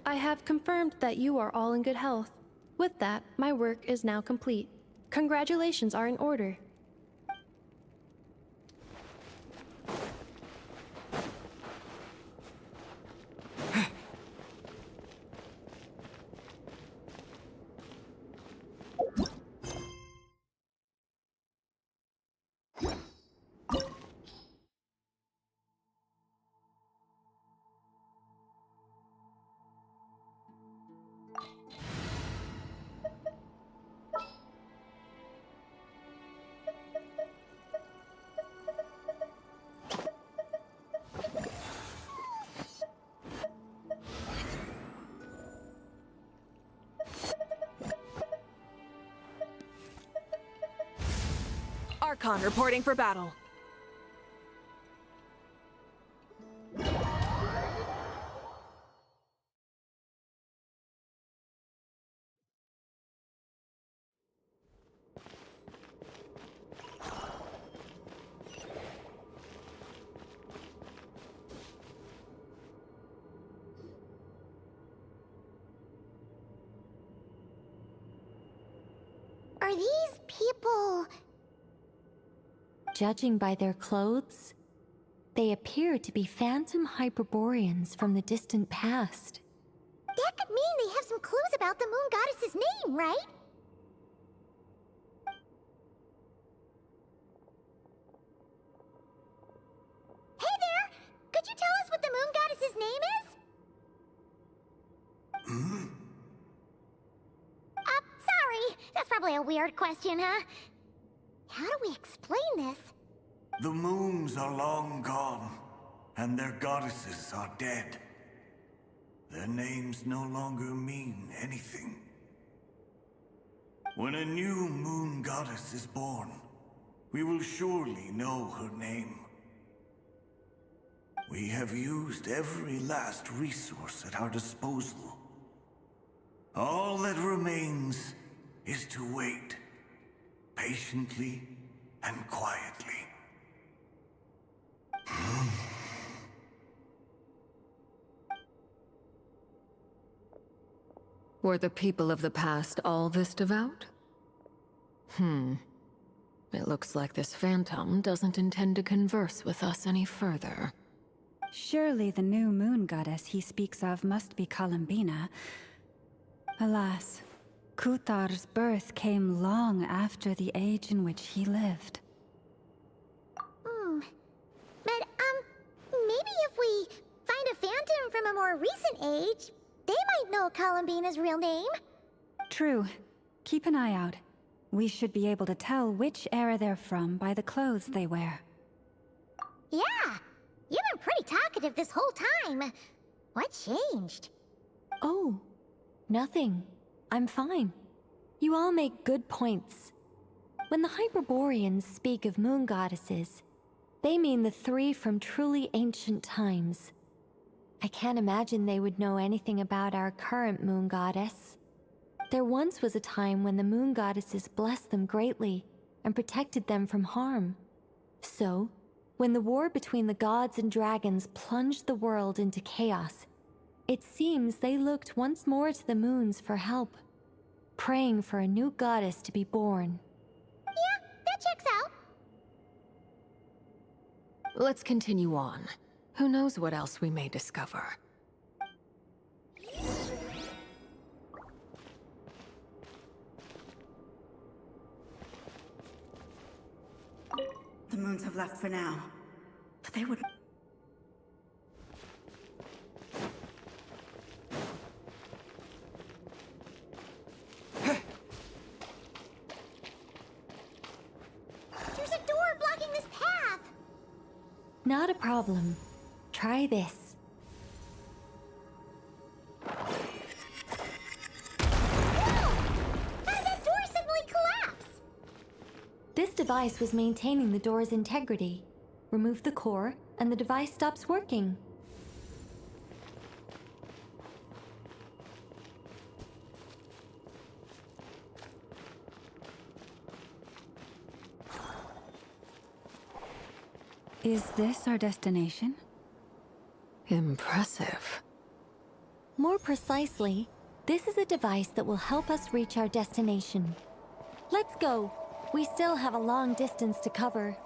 I have confirmed that you are all in good health. With that, my work is now complete. Congratulations are in order. Archon reporting for battle. Are these people... Judging by their clothes, they appear to be phantom Hyperboreans from the distant past. That could mean they have some clues about the moon goddess's name, right? Hey there! Could you tell us what the moon goddess's name is? Sorry. That's probably a weird question, huh? How do we explain this? The moons are long gone, and their goddesses are dead. Their names no longer mean anything. When a new moon goddess is born, we will surely know her name. We have used every last resource at our disposal. All that remains is to wait, patiently and quietly. Were the people of the past all this devout? It looks like this phantom doesn't intend to converse with us any further. Surely the new moon goddess he speaks of must be Columbina. Alas, Kuthar's birth came long after the age in which he lived. But, maybe if we find a phantom from a more recent age, they might know Columbina's real name. True. Keep an eye out. We should be able to tell which era they're from by the clothes they wear. Yeah, you've been pretty talkative this whole time. What changed? Oh, nothing. I'm fine. You all make good points. When the Hyperboreans speak of moon goddesses, they mean the three from truly ancient times. I can't imagine they would know anything about our current moon goddess. There once was a time when the moon goddesses blessed them greatly and protected them from harm. So, when the war between the gods and dragons plunged the world into chaos, it seems they looked once more to the moons for help, praying for a new goddess to be born. Yeah, that checks out. Let's continue on. Who knows what else we may discover? The moons have left for now, but they would... There's a door blocking this path! Not a problem. Try this. Whoa! How did that door suddenly collapse? This device was maintaining the door's integrity. Remove the core, and the device stops working. Is this our destination? Impressive. More precisely, this is a device that will help us reach our destination. Let's go. We still have a long distance to cover.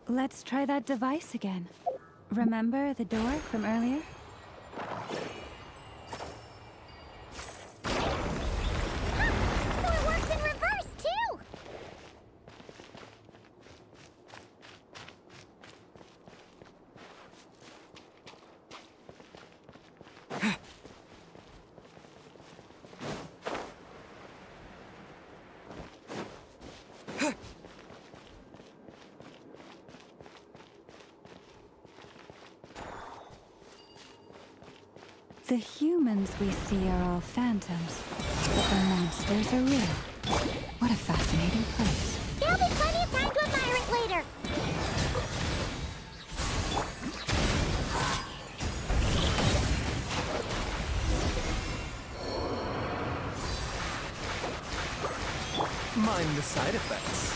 Let's try that device again. Remember the door from earlier? So it works in reverse, too! The humans we see are all phantoms, but the monsters are real. What a fascinating place. There'll be plenty of time to admire it later. Mind the side effects.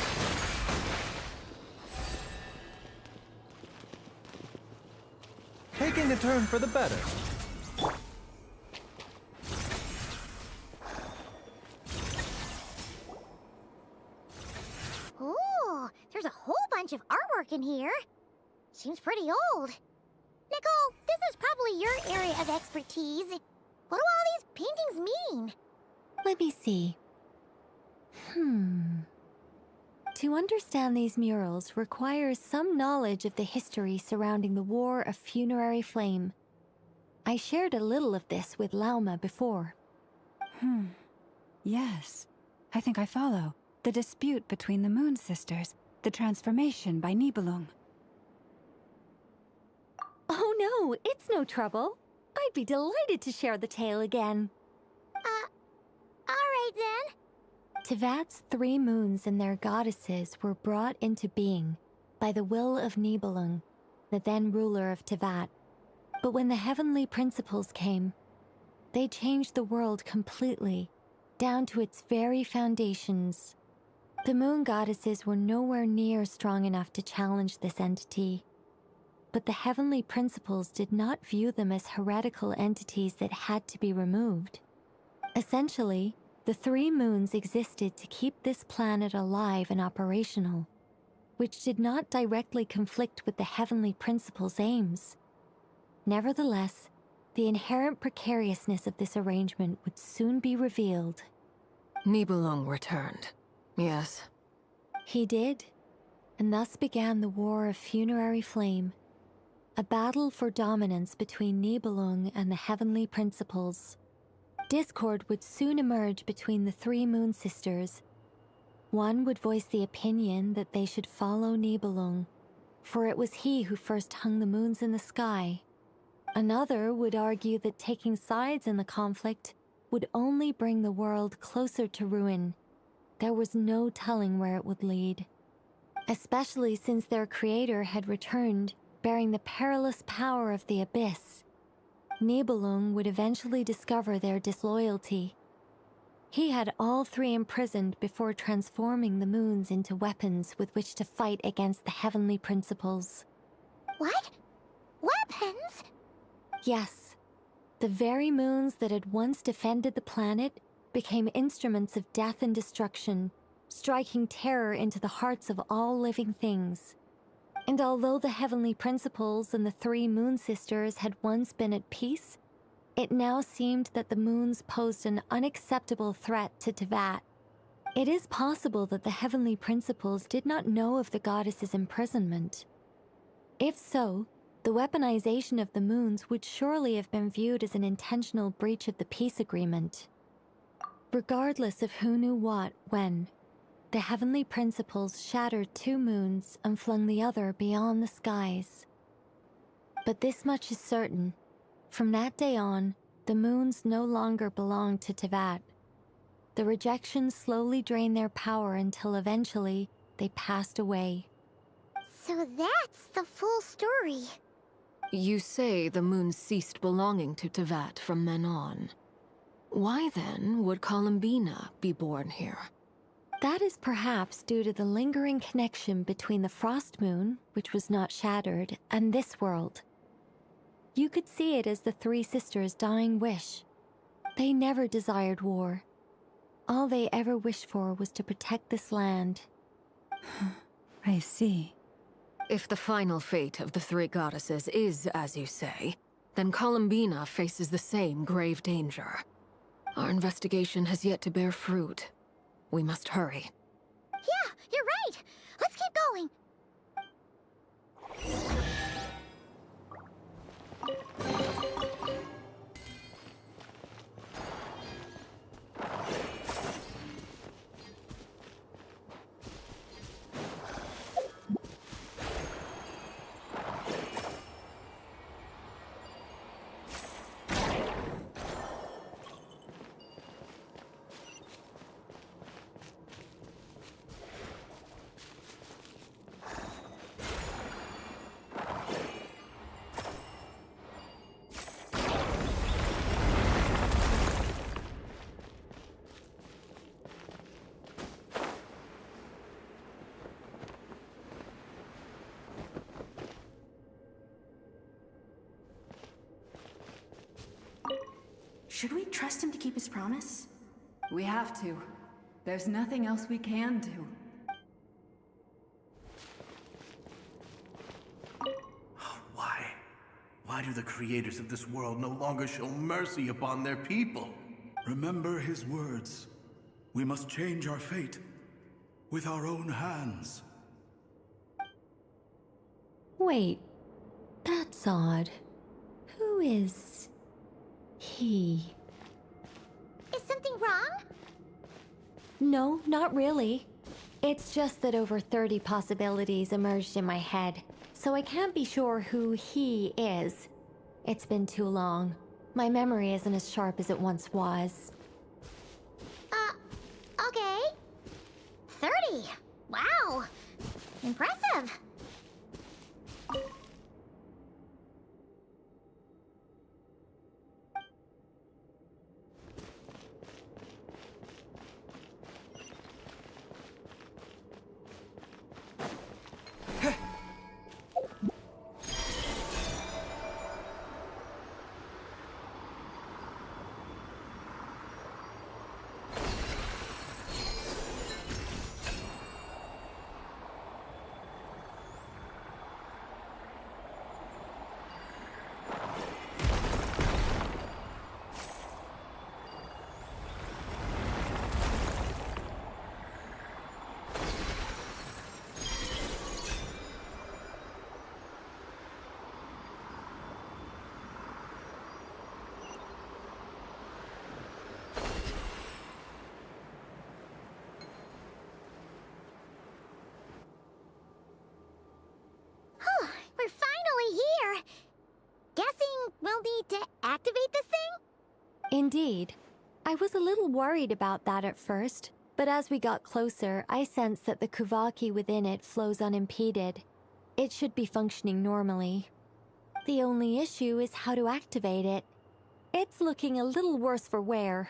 Taking a turn for the better. Ooh, there's a whole bunch of artwork in here. Seems pretty old. Nicole, this is probably your area of expertise. What do all these paintings mean? Let me see. To understand these murals requires some knowledge of the history surrounding the War of Funerary Flame. I shared a little of this with Lauma before. Yes, I think I follow. The dispute between the Moon Sisters, the transformation by Nibelung. Oh no, it's no trouble. I'd be delighted to share the tale again. Alright then. Tevat's 3 moons and their goddesses were brought into being by the will of Nibelung, the then ruler of Tevat. But when the heavenly principles came, they changed the world completely, down to its very foundations. The moon goddesses were nowhere near strong enough to challenge this entity. But the heavenly principles did not view them as heretical entities that had to be removed. Essentially, the 3 moons existed to keep this planet alive and operational, which did not directly conflict with the heavenly principles' aims. Nevertheless, the inherent precariousness of this arrangement would soon be revealed. Nibelung returned. Yes. He did, and thus began the War of Funerary Flame, a battle for dominance between Nibelung and the heavenly principles. Discord would soon emerge between the 3 moon sisters. One would voice the opinion that they should follow Nibelung, for it was he who first hung the moons in the sky. Another would argue that taking sides in the conflict would only bring the world closer to ruin. There was no telling where it would lead, especially since their creator had returned, bearing the perilous power of the abyss. Nibelung would eventually discover their disloyalty. He had all 3 imprisoned before transforming the moons into weapons with which to fight against the heavenly principles. What? Weapons? Yes. The very moons that had once defended the planet became instruments of death and destruction, striking terror into the hearts of all living things. And although the heavenly principles and the three moon sisters had once been at peace, it now seemed that the moons posed an unacceptable threat to Teyvat. It is possible that the heavenly principles did not know of the goddess's imprisonment. If so, the weaponization of the moons would surely have been viewed as an intentional breach of the peace agreement. Regardless of who knew what, when, the heavenly principles shattered 2 moons and flung the other beyond the skies. But this much is certain. From that day on, the moons no longer belonged to Teyvat. The rejections slowly drained their power until eventually they passed away. So that's the full story. You say the moons ceased belonging to Teyvat from then on. Why then would Columbina be born here? That is perhaps due to the lingering connection between the Frost Moon, which was not shattered, and this world. You could see it as the 3 sisters' dying wish. They never desired war. All they ever wished for was to protect this land. I see. If the final fate of the 3 goddesses is as you say, then Columbina faces the same grave danger. Our investigation has yet to bear fruit. We must hurry. Yeah, you're right. Let's keep going. Should we trust him to keep his promise? We have to. There's nothing else we can do. Why? Why do the creators of this world no longer show mercy upon their people? Remember his words. We must change our fate with our own hands. Wait, that's odd. Who is he? Is something wrong? No, not really. It's just that over 30 possibilities emerged in my head, so I can't be sure who he is. It's been too long. My memory isn't as sharp as it once was. Okay. 30. Wow. Impressive. We're finally here. Guessing we'll need to activate this thing? Indeed. I was a little worried about that at first, but as we got closer, I sensed that the Kuvaki within it flows unimpeded. It should be functioning normally. The only issue is how to activate it. It's looking a little worse for wear.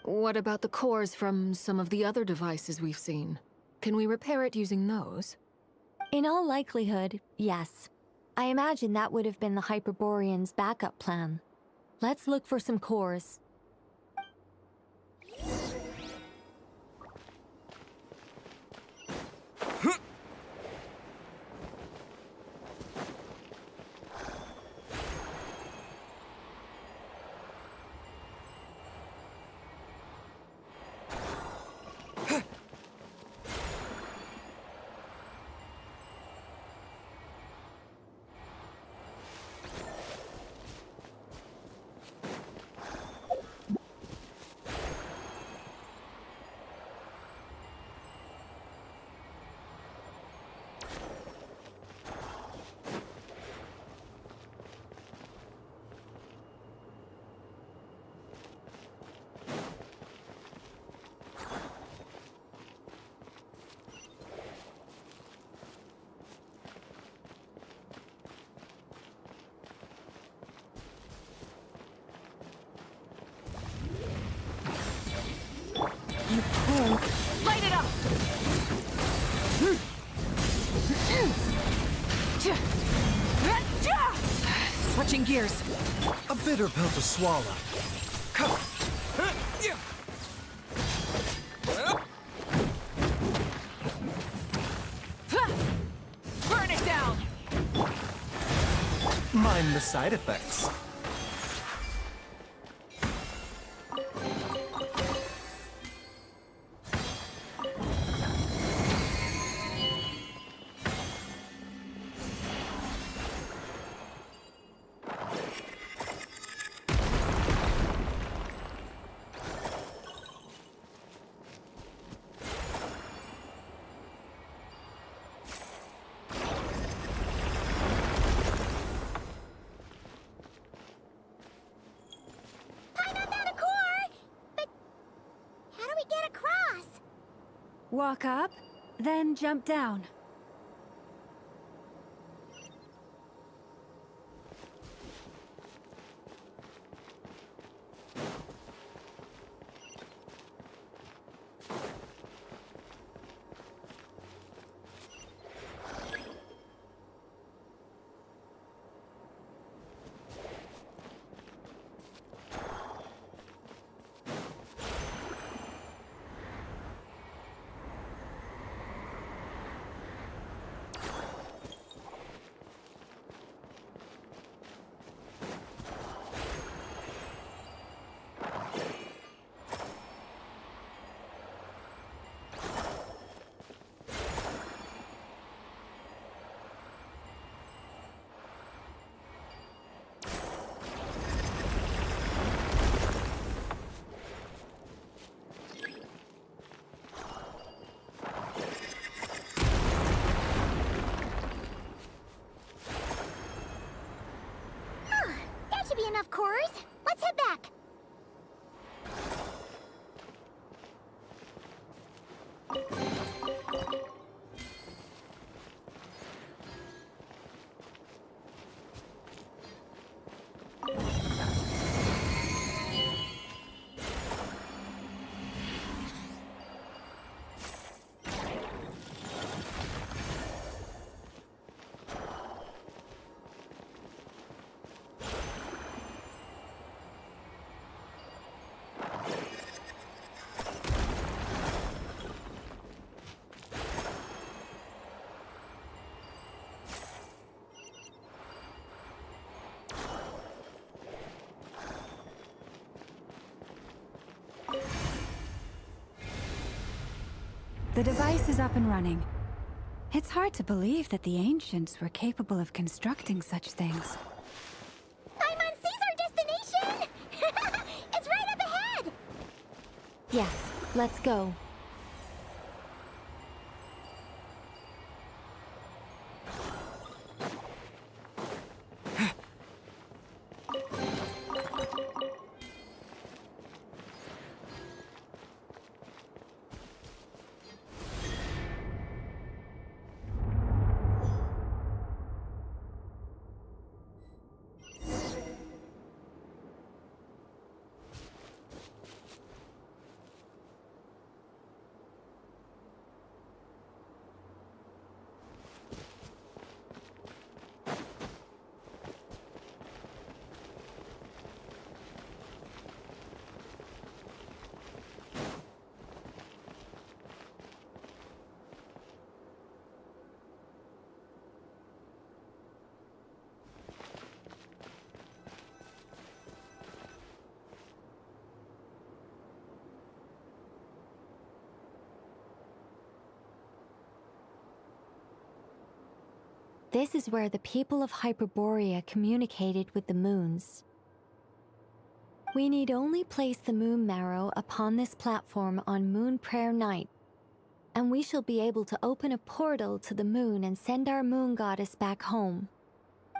What about the cores from some of the other devices we've seen? Can we repair it using those? In all likelihood, yes. I imagine that would have been the Hyperborean's backup plan. Let's look for some cores. Light it up! Switching gears. A bitter pill to swallow. Burn it down! Mind the side effects. Walk up, then jump down. That should be enough cores. Let's head back. The device is up and running. It's hard to believe that the ancients were capable of constructing such things. Paimon sees our destination! It's right up ahead! Yes, let's go. This is where the people of Hyperborea communicated with the moons. We need only place the moon marrow upon this platform on Moon Prayer Night, and we shall be able to open a portal to the moon and send our moon goddess back home.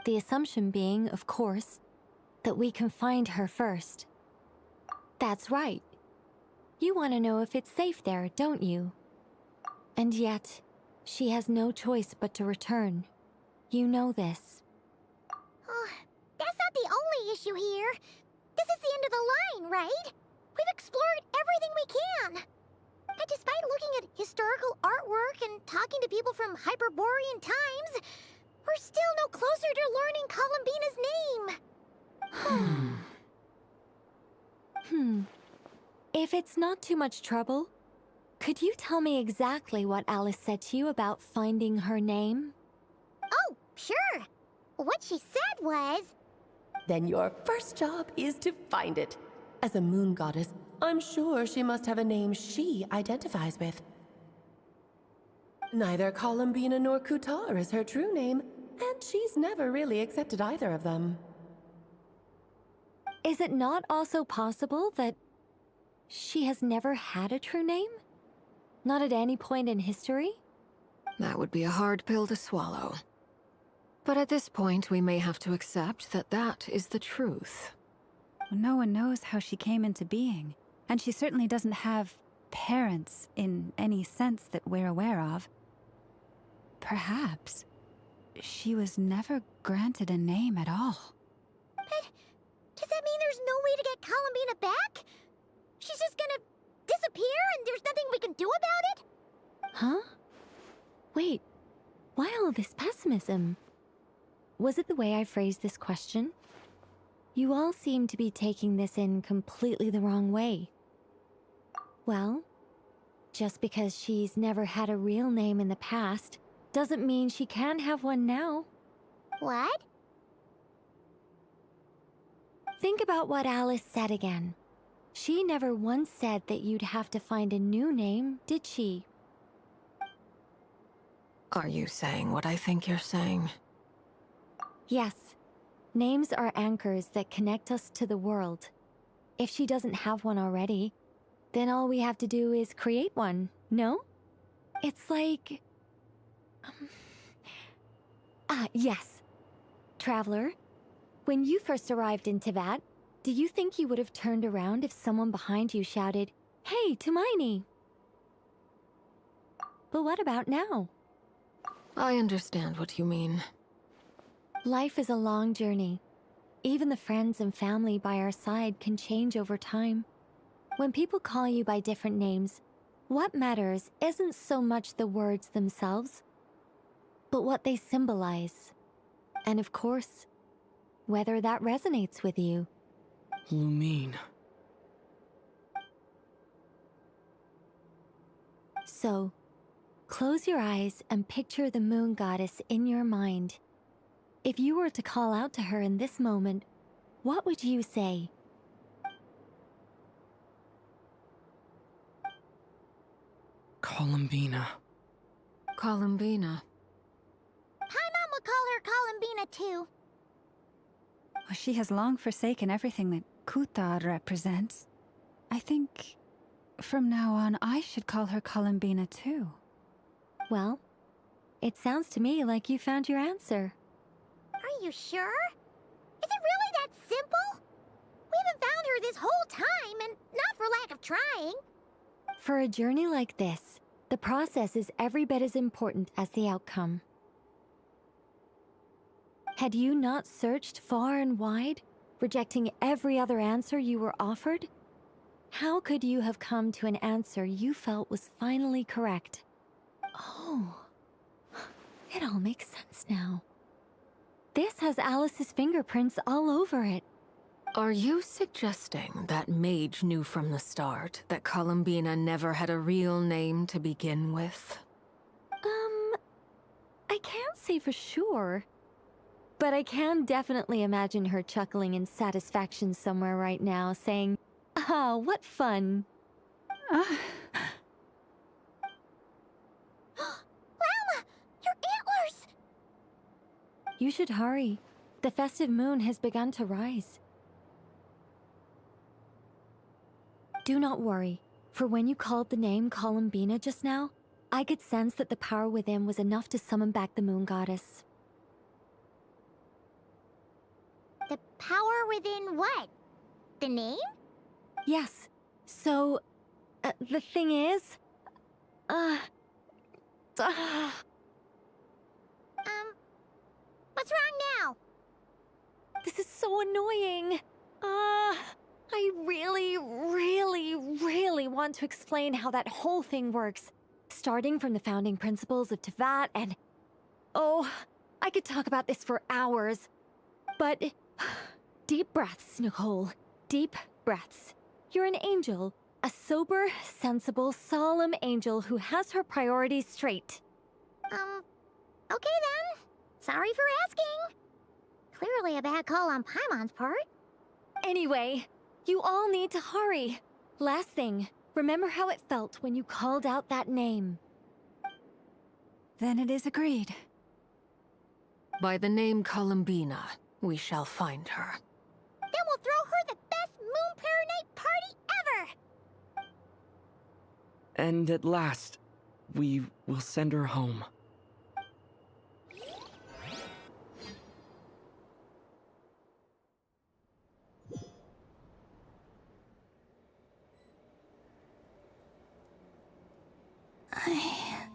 The assumption being, of course, that we can find her first. That's right. You want to know if it's safe there, don't you? And yet, she has no choice but to return. You know this. Oh, that's not the only issue here. This is the end of the line, right? We've explored everything we can. And despite looking at historical artwork and talking to people from Hyperborean times, we're still no closer to learning Columbina's name. If it's not too much trouble, could you tell me exactly what Alice said to you about finding her name? Oh, sure. What she said was... Then your first job is to find it. As a moon goddess, I'm sure she must have a name she identifies with. Neither Columbina nor Kutar is her true name, and she's never really accepted either of them. Is it not also possible that she has never had a true name? Not at any point in history? That would be a hard pill to swallow. But at this point, we may have to accept that that is the truth. No one knows how she came into being, and she certainly doesn't have parents in any sense that we're aware of. Perhaps she was never granted a name at all. But does that mean there's no way to get Columbina back? She's just gonna disappear and there's nothing we can do about it? Huh? Wait, why all this pessimism? Was it the way I phrased this question? You all seem to be taking this in completely the wrong way. Well, just because she's never had a real name in the past doesn't mean she can't have one now. What? Think about what Alice said again. She never once said that you'd have to find a new name, did she? Are you saying what I think you're saying? Yes. Names are anchors that connect us to the world. If she doesn't have one already, then all we have to do is create one, no? It's like... yes. Traveler, when you first arrived in Teyvat, do you think you would have turned around if someone behind you shouted, "Hey, Tumaini"? But what about now? I understand what you mean. Life is a long journey. Even the friends and family by our side can change over time. When people call you by different names, what matters isn't so much the words themselves, but what they symbolize. And of course, whether that resonates with you. Lumine. So, close your eyes and picture the moon goddess in your mind. If you were to call out to her in this moment, what would you say? Columbina. Columbina. Paimon would call her Columbina too. Well, she has long forsaken everything that Kutar represents. I think from now on I should call her Columbina too. Well, it sounds to me like you found your answer. Are you sure? Is it really that simple? We haven't found her this whole time, and not for lack of trying. For a journey like this, the process is every bit as important as the outcome. Had you not searched far and wide, rejecting every other answer you were offered? How could you have come to an answer you felt was finally correct? Oh, it all makes sense now. This has Alice's fingerprints all over it. Are you suggesting that Mage knew from the start that Columbina never had a real name to begin with? I can't say for sure. But I can definitely imagine her chuckling in satisfaction somewhere right now, saying, "Ah, what fun." Llama! Your antlers! You should hurry. The festive moon has begun to rise. Do not worry, for when you called the name Columbina just now, I could sense that the power within was enough to summon back the moon goddess. The power within what? The name? Yes. So, the thing is... What's wrong now? This is so annoying. I really want to explain how that whole thing works. Starting from the founding principles of Tevat and... Oh, I could talk about this for hours. But... Deep breaths, Nicole. Deep breaths. You're an angel. A sober, sensible, solemn angel who has her priorities straight. Okay then. Sorry for asking. Clearly a bad call on Paimon's part. Anyway, you all need to hurry. Last thing, remember how it felt when you called out that name. Then it is agreed. By the name Columbina, we shall find her. Then we'll throw her the best Moon Pair Night party ever! And at last, we will send her home. I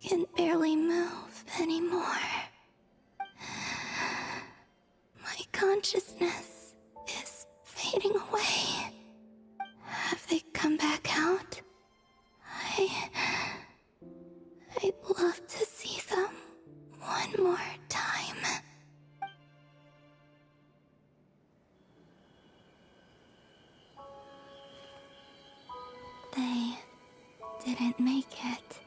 can barely move anymore. My consciousness is fading away. Have they come back out? I'd love to see them one more time. They didn't make it.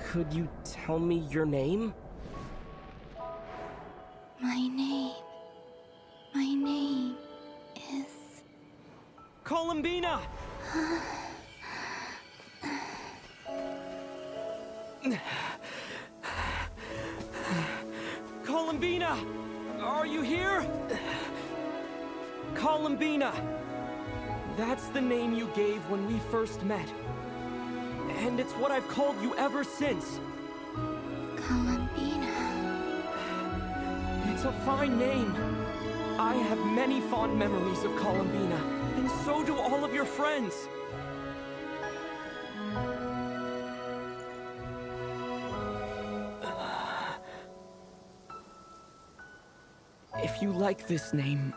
Could you tell me your name? My name is... Columbina! Columbina! Are you here? Columbina! That's the name you gave when we first met. And it's what I've called you ever since. Columbina. It's a fine name. I have many fond memories of Columbina, and so do all of your friends. If you like this name...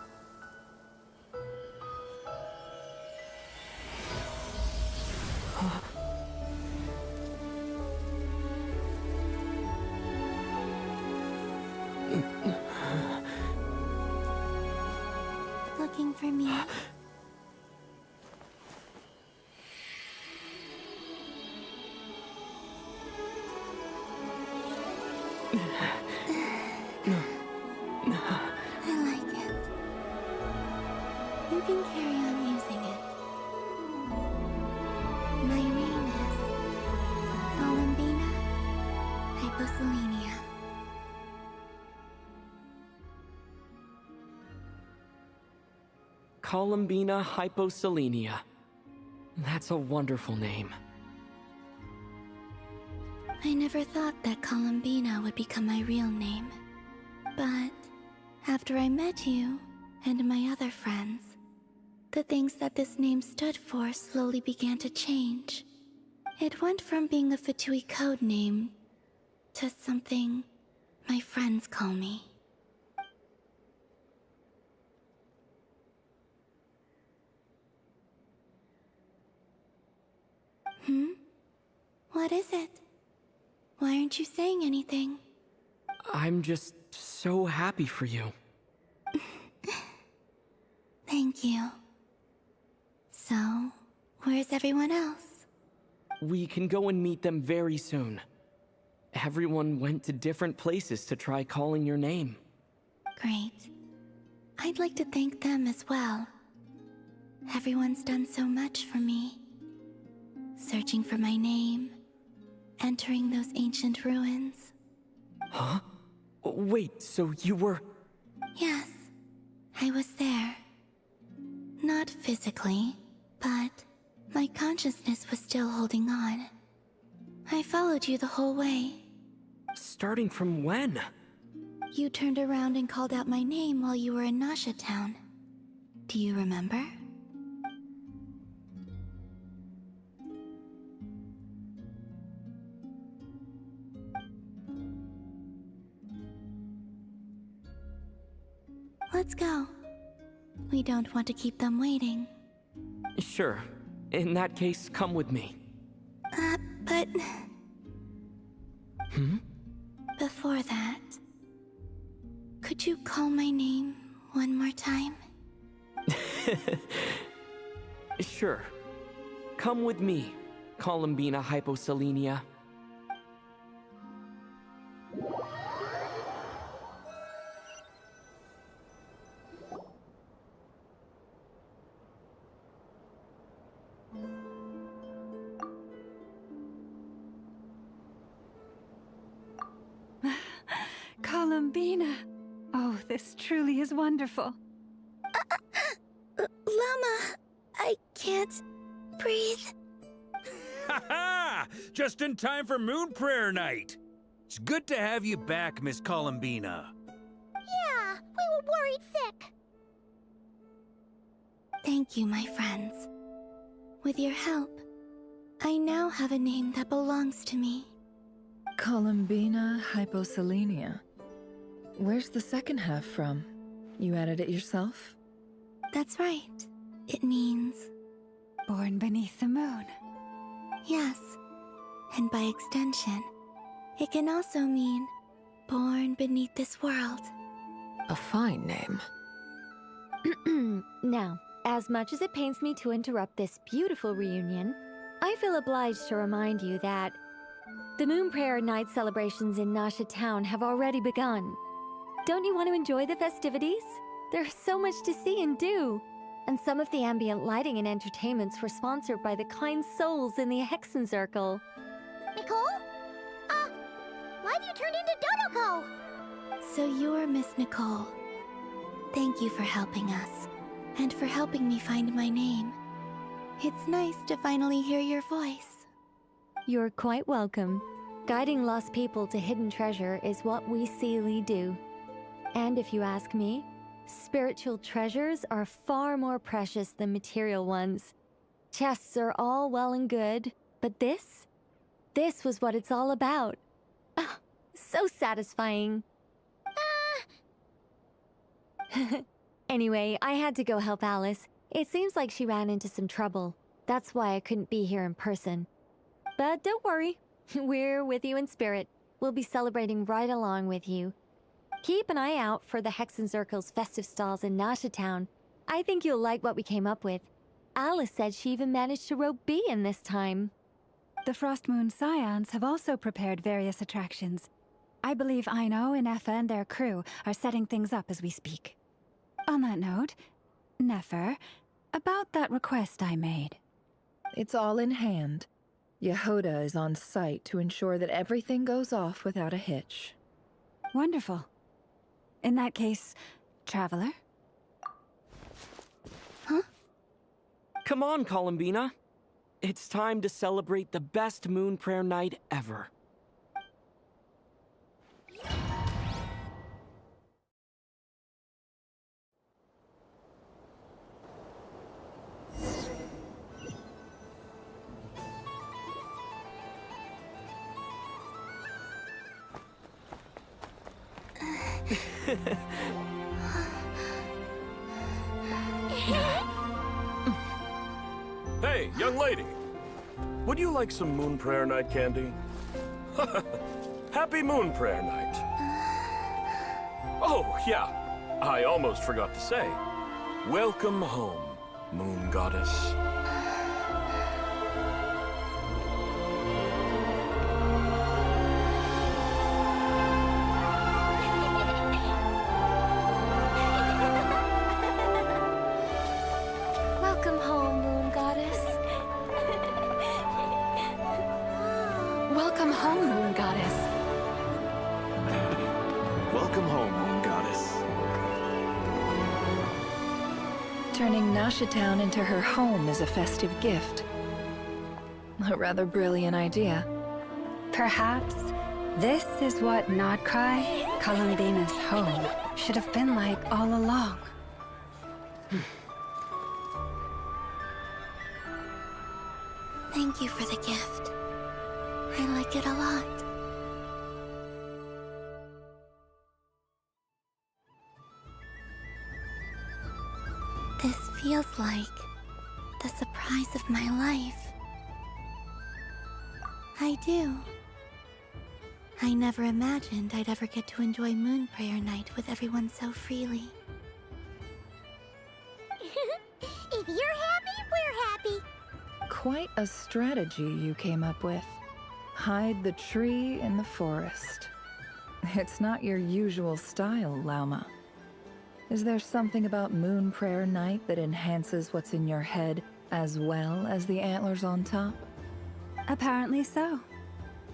Looking for me? I like it. You can carry on using it. My name is Columbina Hyposelenia. Columbina Hyposelenia. That's a wonderful name. I never thought that Columbina would become my real name. But after I met you and my other friends, the things that this name stood for slowly began to change. It went from being a Fatui code name to something my friends call me. What is it? Why aren't you saying anything? I'm just so happy for you. Thank you. So, where's everyone else? We can go and meet them very soon. Everyone went to different places to try calling your name. Great. I'd like to thank them as well. Everyone's done so much for me. searching for my name, entering those ancient ruins. Huh? Wait, so you were... Yes, I was there. Not physically, but my consciousness was still holding on. I followed you the whole way. Starting from when? You turned around and called out my name while you were in Nasha Town. Do you remember? Let's go. We don't want to keep them waiting. Sure. In that case, come with me. But... Hmm? Before that... Could you call my name one more time? Sure. Come with me, Columbina Hyposelenia. Columbina! Oh, this truly is wonderful. Llama, I can't breathe. Ha ha! Just in time for Moon Prayer Night. It's good to have you back, Miss Columbina. Yeah, we were worried sick. Thank you, my friends. With your help, I now have a name that belongs to me. Columbina Hyposelenia. Where's the second half from? You added it yourself? That's right. It means... Born beneath the moon. Yes. And by extension, it can also mean born beneath this world. A fine name. Now, as much as it pains me to interrupt this beautiful reunion, I feel obliged to remind you that the Moon Prayer Night celebrations in Nasha Town have already begun. Don't you want to enjoy the festivities? There's so much to see and do. And some of the ambient lighting and entertainments were sponsored by the kind souls in the Hexen Circle. Nicole? Why have you turned into Dodoko? So you're Miss Nicole. Thank you for helping us, and for helping me find my name. It's nice to finally hear your voice. You're quite welcome. Guiding lost people to hidden treasure is what we Seelie do. And if you ask me, spiritual treasures are far more precious than material ones. Chests are all well and good, but this was what it's all about. Ah, so satisfying. Anyway, I had to go help Alice. It seems like she ran into some trouble. That's why I couldn't be here in person. But don't worry, we're with you in spirit. We'll be celebrating right along with you. Keep an eye out for the Hexen Circle's festive stalls in Nasha Town. I think you'll like what we came up with. Alice said she even managed to rope B in this time. The Frost Moon Scions have also prepared various attractions. I believe Aino, Ineffa, and their crew are setting things up as we speak. On that note, Nefer, about that request I made. It's all in hand. Yehoda is on site to ensure that everything goes off without a hitch. Wonderful. In that case, Traveler? Huh? Come on, Columbina. It's time to celebrate the best Moon Prayer Night ever. Hey, young lady. Would you like some Moon Prayer Night candy? Happy Moon Prayer Night. Oh, yeah. I almost forgot to say. Welcome home, Moon Goddess. Welcome home, Moon Goddess. Welcome home, Moon Goddess. Welcome home, Moon Goddess. Turning Nasha Town into her home is a festive gift. A rather brilliant idea. Perhaps this is what Nodcry, Columbina's home, should have been like all along. Thank you for the gift. I like it a lot. This feels like the surprise of my life. I do. I never imagined I'd ever get to enjoy Moon Prayer Night with everyone so freely. If you're happy, we're happy. Quite a strategy you came up with. Hide the tree in the forest. It's not your usual style, Lauma. Is there something about Moon Prayer Night that enhances what's in your head as well as the antlers on top? Apparently so.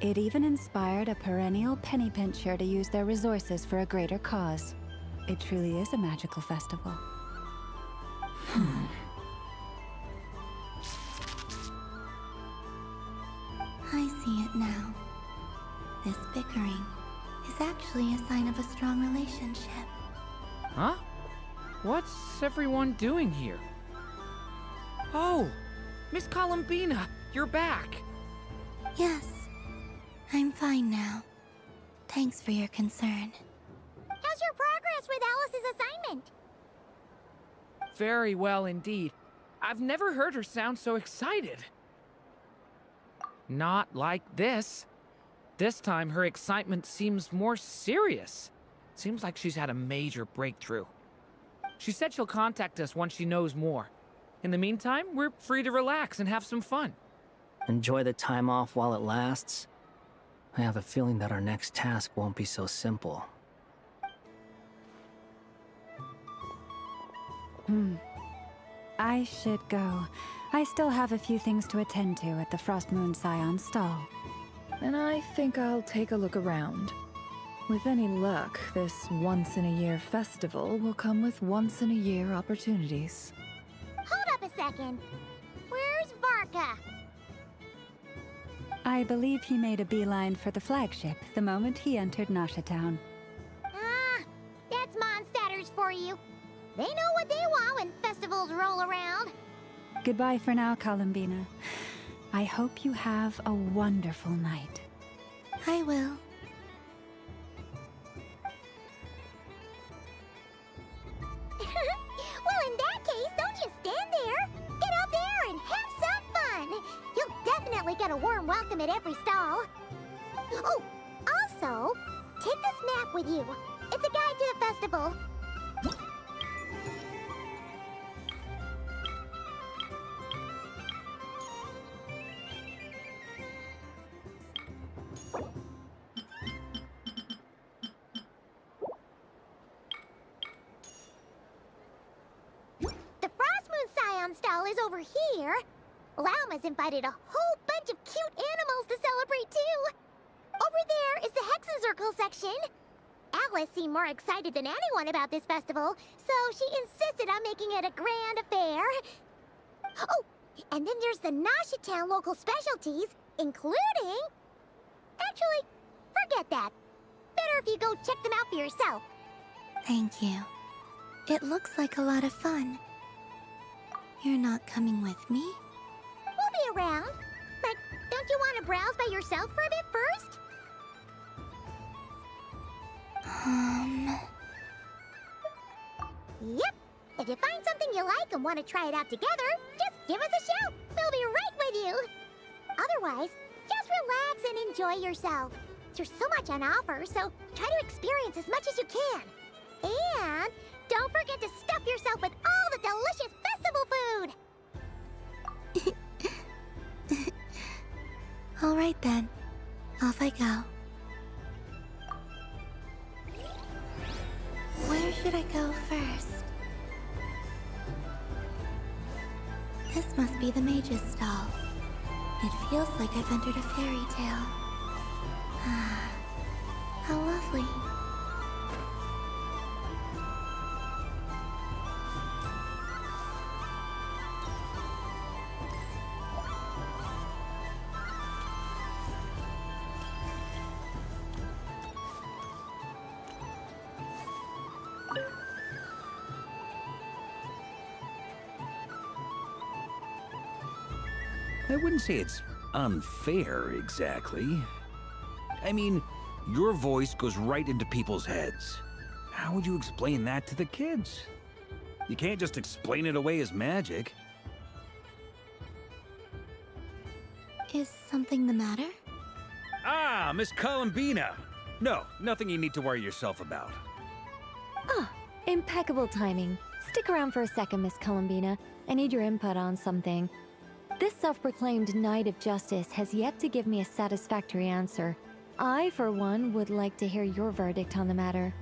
It even inspired a perennial penny pincher to use their resources for a greater cause. It truly is a magical festival. I see it now. This bickering is actually a sign of a strong relationship. Huh? What's everyone doing here? Oh! Miss Columbina, you're back! Yes, I'm fine now. Thanks for your concern. How's your progress with Alice's assignment? Very well indeed. I've never heard her sound so excited. Not like this. This time her excitement seems more serious. Seems like she's had a major breakthrough. She said she'll contact us once she knows more. In the meantime, we're free to relax and have some fun. Enjoy the time off while it lasts. I have a feeling that our next task won't be so simple. I should go. I still have a few things to attend to at the Frost Moon Scion stall. And I think I'll take a look around. With any luck, this once-in-a-year festival will come with once-in-a-year opportunities. Hold up a second. Where's Varka? I believe he made a beeline for the flagship the moment he entered Nasha Town. Ah, that's Mondstadters for you. They know what they want when festivals roll around. Goodbye for now, Columbina. I hope you have a wonderful night. I will. Well, in that case, don't just stand there. Get out there and have some fun. You'll definitely get a warm welcome at every stall. Oh, also, take this map with you. It's a guide to the festival. Stall is over here. Lauma's invited a whole bunch of cute animals to celebrate too. Over there is the Hexencircle section. Alice seemed more excited than anyone about this festival, so she insisted on making it a grand affair. Oh, and then there's the Nasha Town local specialties, including... Actually, forget that. Better if you go check them out for yourself. Thank you. It looks like a lot of fun. You're not coming with me? We'll be around. But don't you want to browse by yourself for a bit first? Yep. If you find something you like and want to try it out together, just give us a shout. We'll be right with you. Otherwise, just relax and enjoy yourself. There's so much on offer, so try to experience as much as you can. And don't forget to stuff yourself with all the delicious festival food! All right then. Off I go. Where should I go first? This must be the mage's stall. It feels like I've entered a fairy tale. How lovely. I wouldn't say it's unfair, exactly. I mean, your voice goes right into people's heads. How would you explain that to the kids? You can't just explain it away as magic. Is something the matter? Ah, Miss Columbina! No, nothing you need to worry yourself about. Ah, impeccable timing. Stick around for a second, Miss Columbina. I need your input on something. This self-proclaimed Knight of Justice has yet to give me a satisfactory answer. I, for one, would like to hear your verdict on the matter.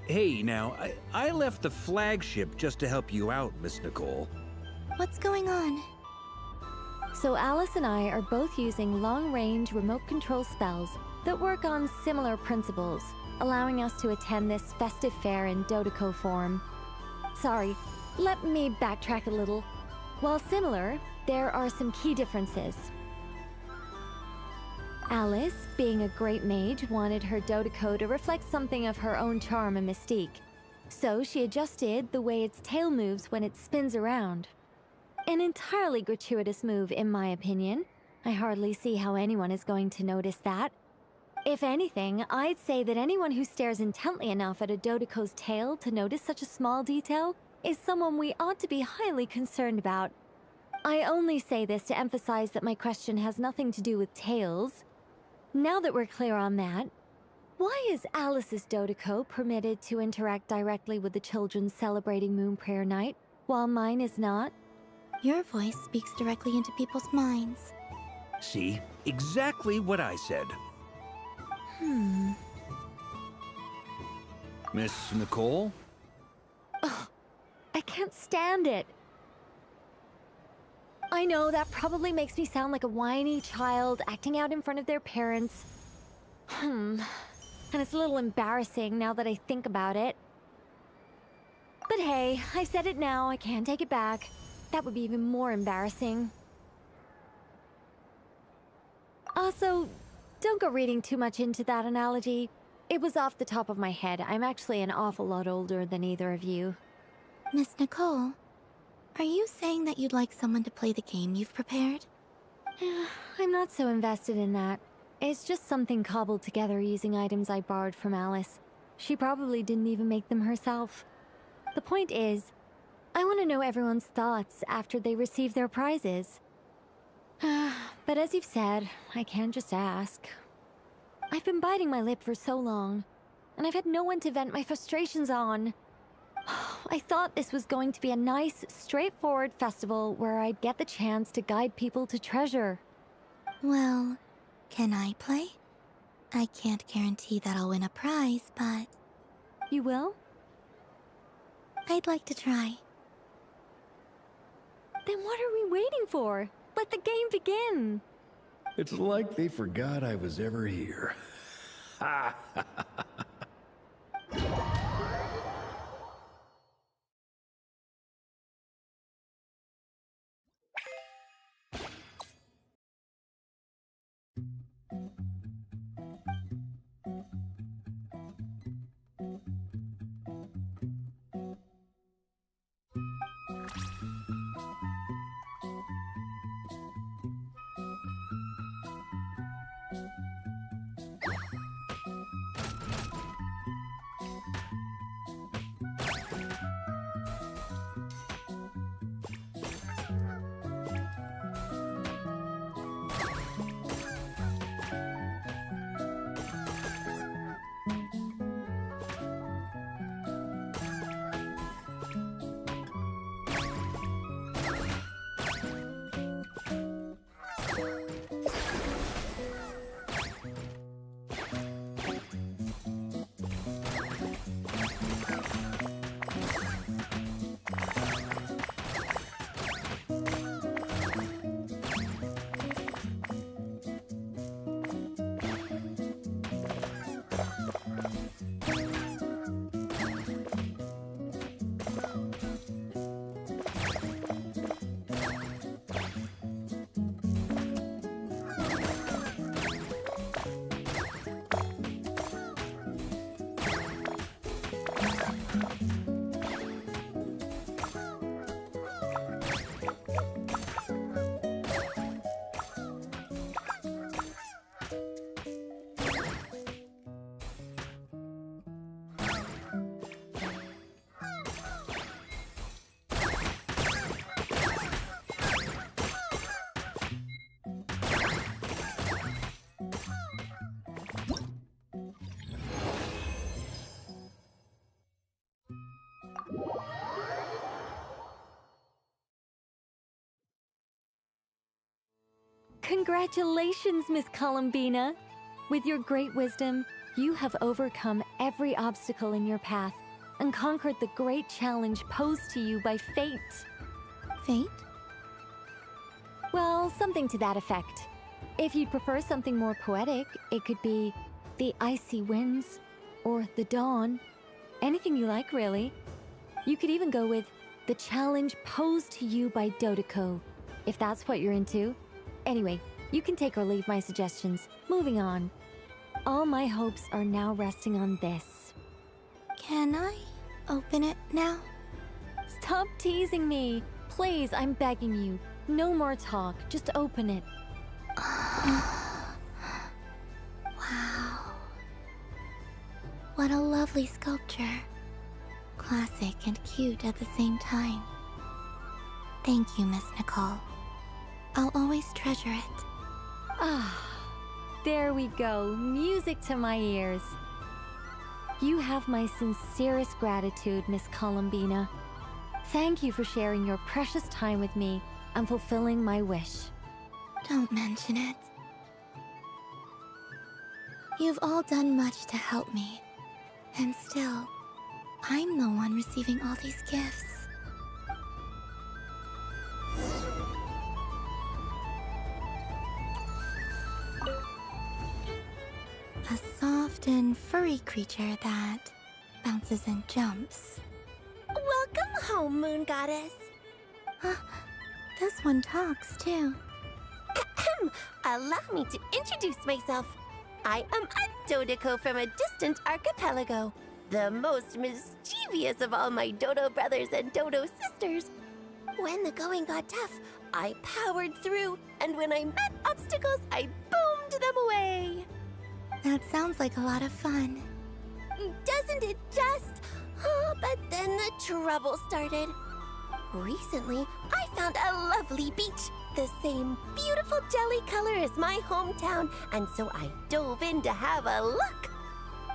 Hey, now, I left the flagship just to help you out, Miss Nicole. What's going on? So Alice and I are both using long-range remote control spells that work on similar principles, allowing us to attend this festive fair in Dodeco form. Sorry, let me backtrack a little. While similar, there are some key differences. Alice, being a great mage, wanted her Dodeco to reflect something of her own charm and mystique. So she adjusted the way its tail moves when it spins around. An entirely gratuitous move, in my opinion. I hardly see how anyone is going to notice that. If anything, I'd say that anyone who stares intently enough at a Dodeco's tail to notice such a small detail is someone we ought to be highly concerned about. I only say this to emphasize that my question has nothing to do with tails. Now that we're clear on that, why is Alice's Dodeco permitted to interact directly with the children celebrating Moon Prayer Night, while mine is not? Your voice speaks directly into people's minds. See? Exactly what I said. Miss Nicole? Ugh, I can't stand it. I know that probably makes me sound like a whiny child acting out in front of their parents. And it's a little embarrassing now that I think about it. But hey, I said it now, I can't take it back. That would be even more embarrassing. Also, don't go reading too much into that analogy. It was off the top of my head. I'm actually an awful lot older than either of you. Miss Nicole, are you saying that you'd like someone to play the game you've prepared? I'm not so invested in that. It's just something cobbled together using items I borrowed from Alice. She probably didn't even make them herself. The point is, I want to know everyone's thoughts after they receive their prizes. But as you've said, I can't just ask. I've been biting my lip for so long, and I've had no one to vent my frustrations on. I thought this was going to be a nice, straightforward festival where I'd get the chance to guide people to treasure. Well, can I play? I can't guarantee that I'll win a prize, but... You will? I'd like to try. Then what are we waiting for? Let the game begin! It's like they forgot I was ever here. Ha ha ha ha. Congratulations, Miss Columbina! With your great wisdom, you have overcome every obstacle in your path and conquered the great challenge posed to you by fate. Fate? Well, something to that effect. If you'd prefer something more poetic, it could be the icy winds or the dawn. Anything you like, really. You could even go with the challenge posed to you by Dodoko, if that's what you're into. Anyway, you can take or leave my suggestions. Moving on. All my hopes are now resting on this. Can I open it now? Stop teasing me. Please, I'm begging you. No more talk. Just open it. Wow. What a lovely sculpture. Classic and cute at the same time. Thank you, Miss Nicole. I'll always treasure it. Ah, there we go. Music to my ears. You have my sincerest gratitude, Miss Columbina. Thank you for sharing your precious time with me and fulfilling my wish. Don't mention it. You've all done much to help me. And still, I'm the one receiving all these gifts. A soft and furry creature that bounces and jumps. Welcome home, Moon Goddess. This one talks, too. Allow me to introduce myself. I am a Dodoko from a distant archipelago, the most mischievous of all my Dodo brothers and Dodo sisters. When the going got tough, I powered through, and when I met obstacles, I boomed them away. That sounds like a lot of fun. Doesn't it just? Oh, but then the trouble started. Recently, I found a lovely beach, the same beautiful jelly color as my hometown, and so I dove in to have a look.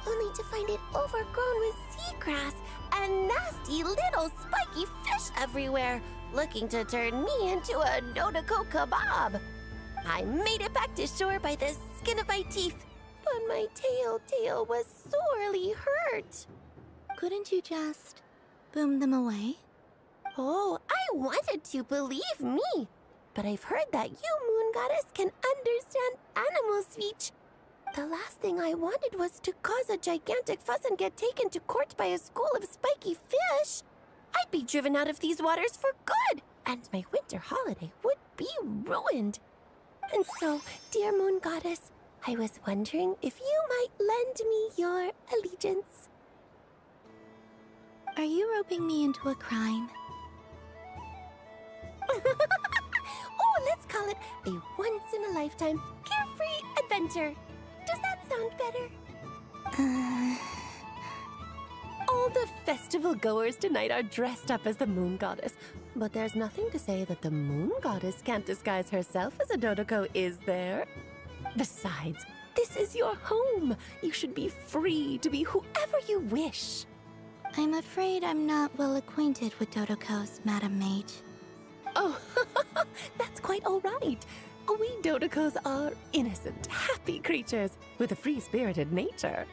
Only to find it overgrown with seagrass and nasty little spiky fish everywhere, looking to turn me into a Dodoko kebab. I made it back to shore by the skin of my teeth, but my tail was sorely hurt. Couldn't you just boom them away? Oh, I wanted to, believe me. But I've heard that you, Moon Goddess, can understand animal speech. The last thing I wanted was to cause a gigantic fuss and get taken to court by a school of spiky fish. I'd be driven out of these waters for good, and my winter holiday would be ruined. And so, dear Moon Goddess, I was wondering if you might lend me your allegiance. Are you roping me into a crime? Oh, let's call it a once-in-a-lifetime carefree adventure. Does that sound better? All the festival goers tonight are dressed up as the Moon Goddess, but there's nothing to say that the Moon Goddess can't disguise herself as a Dodoko, is there? Besides, this is your home. You should be free to be whoever you wish. I'm afraid I'm not well acquainted with Dodokos, Madam Mage. Oh, that's quite all right. We Dodokos are innocent, happy creatures with a free-spirited nature.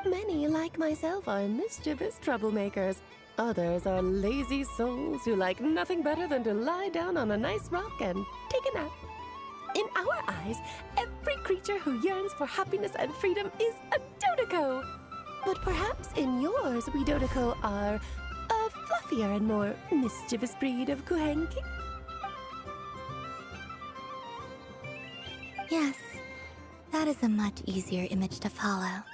Many, like myself, are mischievous troublemakers. Others are lazy souls who like nothing better than to lie down on a nice rock and take a nap. In our eyes, every creature who yearns for happiness and freedom is a Dodoko. But perhaps in yours, we Dodoko are a fluffier and more mischievous breed of Kuhenki. Yes, that is a much easier image to follow.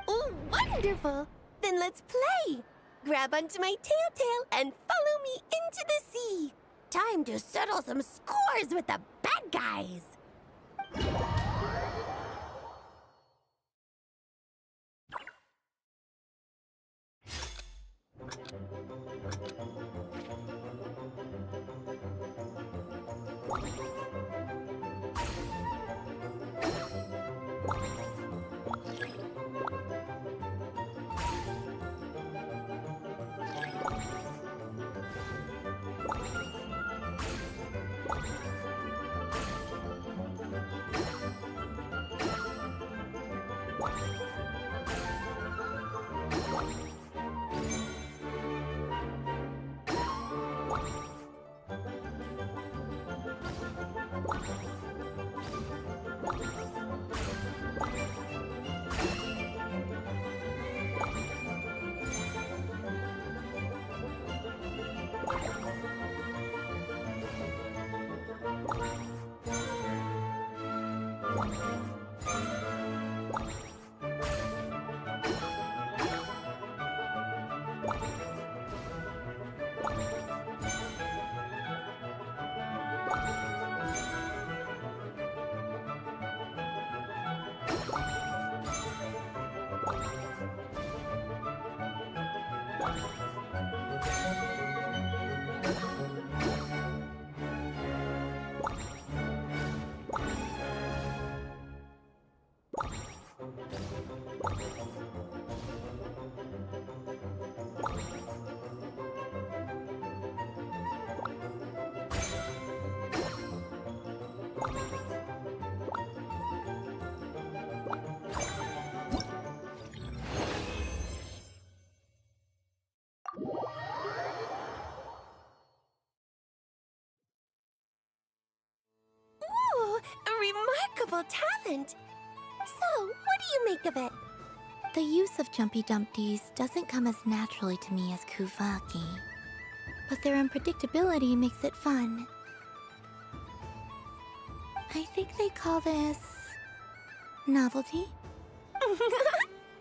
Oh, wonderful! Then let's play! Grab onto my tail and follow me into the sea. Time to settle some scores with the bad guys. Ooh, a remarkable talent! So, what do you make of it? The use of Jumpy Dumpties doesn't come as naturally to me as Kuvaki. But their unpredictability makes it fun. I think they call this... novelty?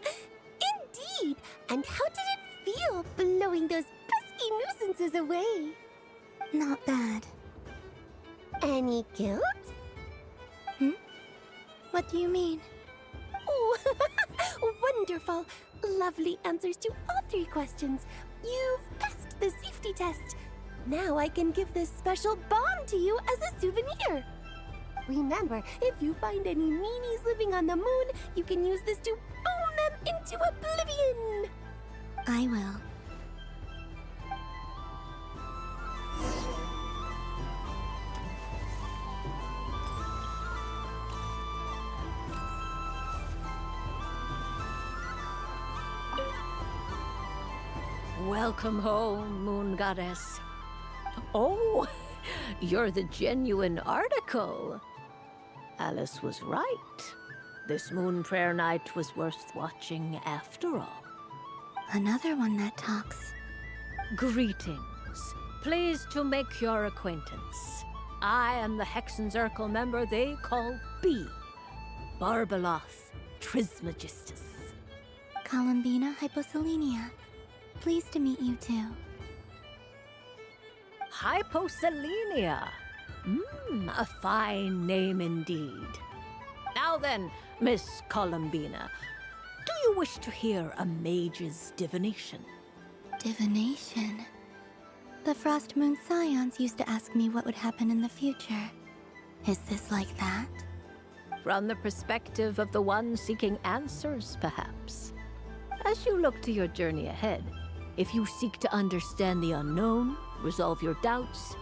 Indeed! And how did it feel blowing those pesky nuisances away? Not bad. Any guilt? What do you mean? Oh, wonderful! Lovely answers to all 3 questions. You've passed the safety test. Now I can give this special bomb to you as a souvenir. Remember, if you find any meanies living on the moon, you can use this to boom them into oblivion. I will. Welcome home, Moon Goddess. Oh, you're the genuine article. Alice was right. This moon prayer night was worth watching after all. Another one that talks. Greetings. Pleased to make your acquaintance. I am the Hexenzirkel member they call B. Barbeloth Trismegistus. Columbina Hyposelenia. Pleased to meet you too. Hyposelenia. A fine name indeed. Now then, Miss Columbina, do you wish to hear a mage's divination? Divination? The Frost Moon Scions used to ask me what would happen in the future. Is this like that? From the perspective of the one seeking answers, perhaps. As you look to your journey ahead, if you seek to understand the unknown, resolve your doubts,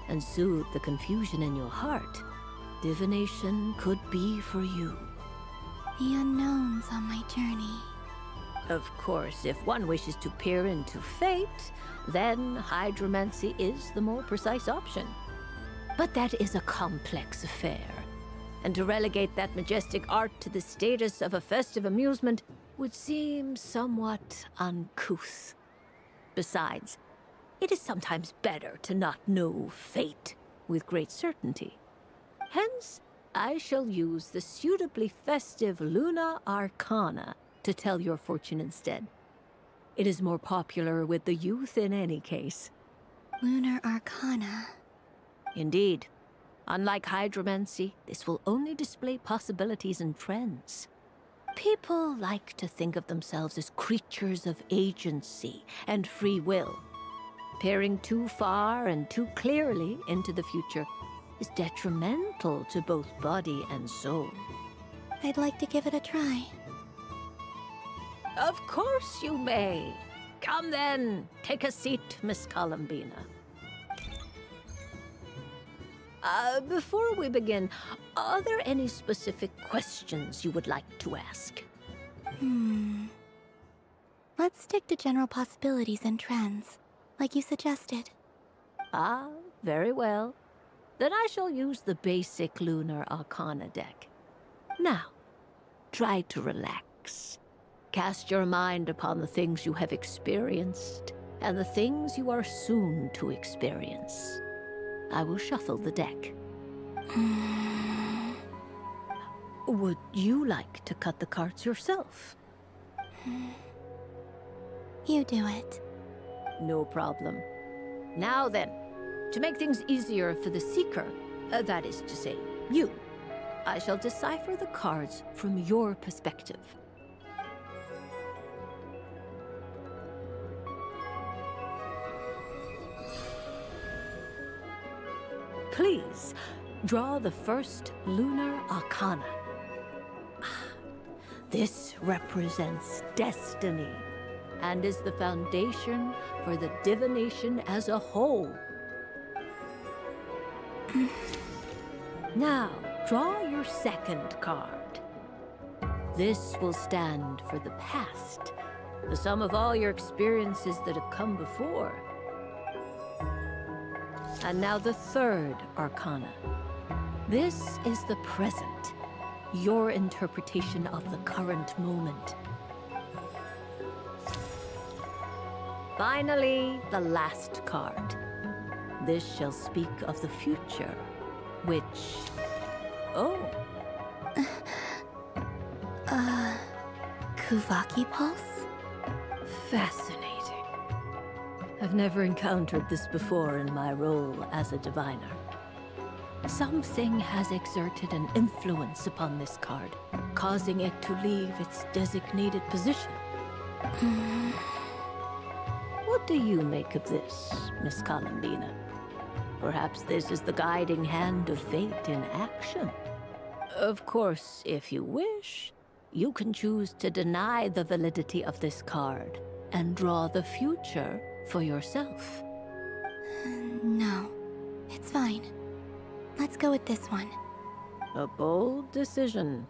and soothe the confusion in your heart, divination could be for you. The unknowns on my journey. Of course, if one wishes to peer into fate, then hydromancy is the more precise option. But that is a complex affair, and to relegate that majestic art to the status of a festive amusement would seem somewhat uncouth. Besides, it is sometimes better to not know fate with great certainty. Hence, I shall use the suitably festive Luna Arcana to tell your fortune instead. It is more popular with the youth in any case. Lunar Arcana. Indeed. Unlike hydromancy, this will only display possibilities and trends. People like to think of themselves as creatures of agency and free will. Peering too far and too clearly into the future is detrimental to both body and soul. I'd like to give it a try. Of course you may. Come then, take a seat, Miss Columbina. Before we begin, are there any specific questions you would like to ask? Let's stick to general possibilities and trends, like you suggested. Ah, very well. then I shall use the basic Lunar Arcana deck. Now, try to relax. Cast your mind upon the things you have experienced and the things you are soon to experience. I will shuffle the deck. Would you like to cut the cards yourself? You do it. No problem. Now then, to make things easier for the Seeker, that is to say, you, I shall decipher the cards from your perspective. Please, draw the first Lunar Arcana. This represents destiny and is the foundation for the divination as a whole. Now, draw your second card. This will stand for the past, the sum of all your experiences that have come before. And now the third Arcana. This is the present, your interpretation of the current moment. Finally, the last card. This shall speak of the future, which... Oh. Kuvaki Pulse? Fascinating. I've never encountered this before in my role as a diviner. Something has exerted an influence upon this card, causing it to leave its designated position. What do you make of this, Miss Columbina? Perhaps this is the guiding hand of fate in action. Of course, if you wish, you can choose to deny the validity of this card and draw the future for yourself. No, it's fine. Let's go with this one. A bold decision.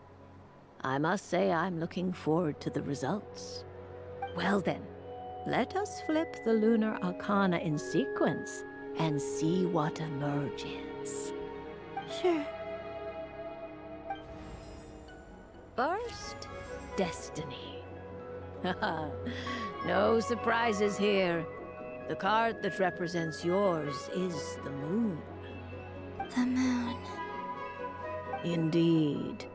I must say I'm looking forward to the results. Well then, let us flip the Lunar Arcana in sequence and see what emerges. Sure. First, Destiny. No surprises here. The card that represents yours is the moon. The moon. Indeed.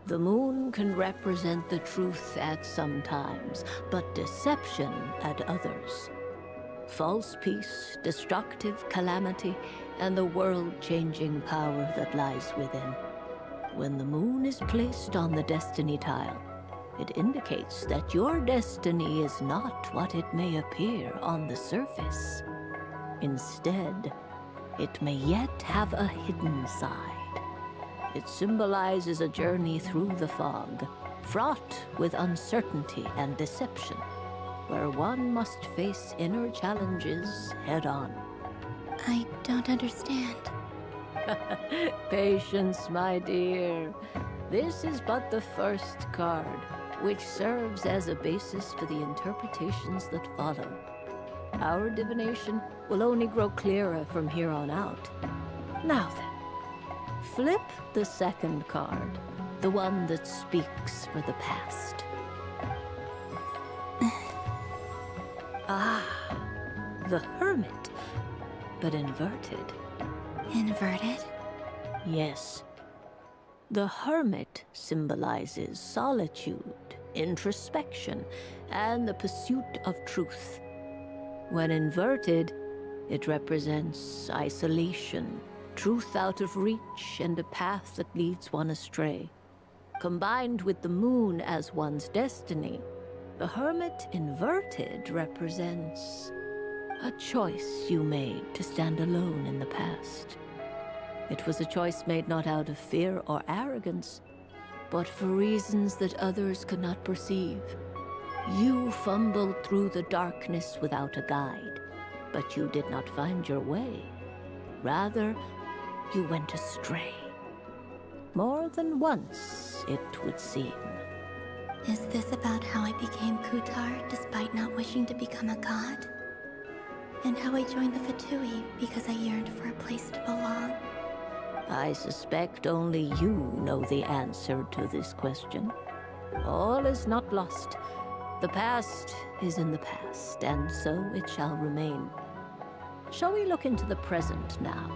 The moon can represent the truth at some times, but deception at others. False peace, destructive calamity, and the world-changing power that lies within. When the moon is placed on the destiny tile, it indicates that your destiny is not what it may appear on the surface. Instead, it may yet have a hidden side. It symbolizes a journey through the fog, fraught with uncertainty and deception, where one must face inner challenges head-on. I don't understand. Patience, my dear. This is but the first card, which serves as a basis for the interpretations that follow. Our divination will only grow clearer from here on out. Now then, flip the second card, the one that speaks for the past. The Hermit, but inverted. Inverted? Yes. The Hermit symbolizes solitude, introspection, and the pursuit of truth. When inverted, it represents isolation, truth out of reach, and a path that leads one astray. Combined with the moon as one's destiny, the Hermit inverted represents a choice you made to stand alone in the past. It was a choice made not out of fear or arrogance, but for reasons that others could not perceive. You fumbled through the darkness without a guide, but you did not find your way. Rather, you went astray. More than once, it would seem. Is this about how I became Kutar despite not wishing to become a god? And how I joined the Fatui because I yearned for a place to belong? I suspect only you know the answer to this question. All is not lost. The past is in the past, and so it shall remain. Shall we look into the present now?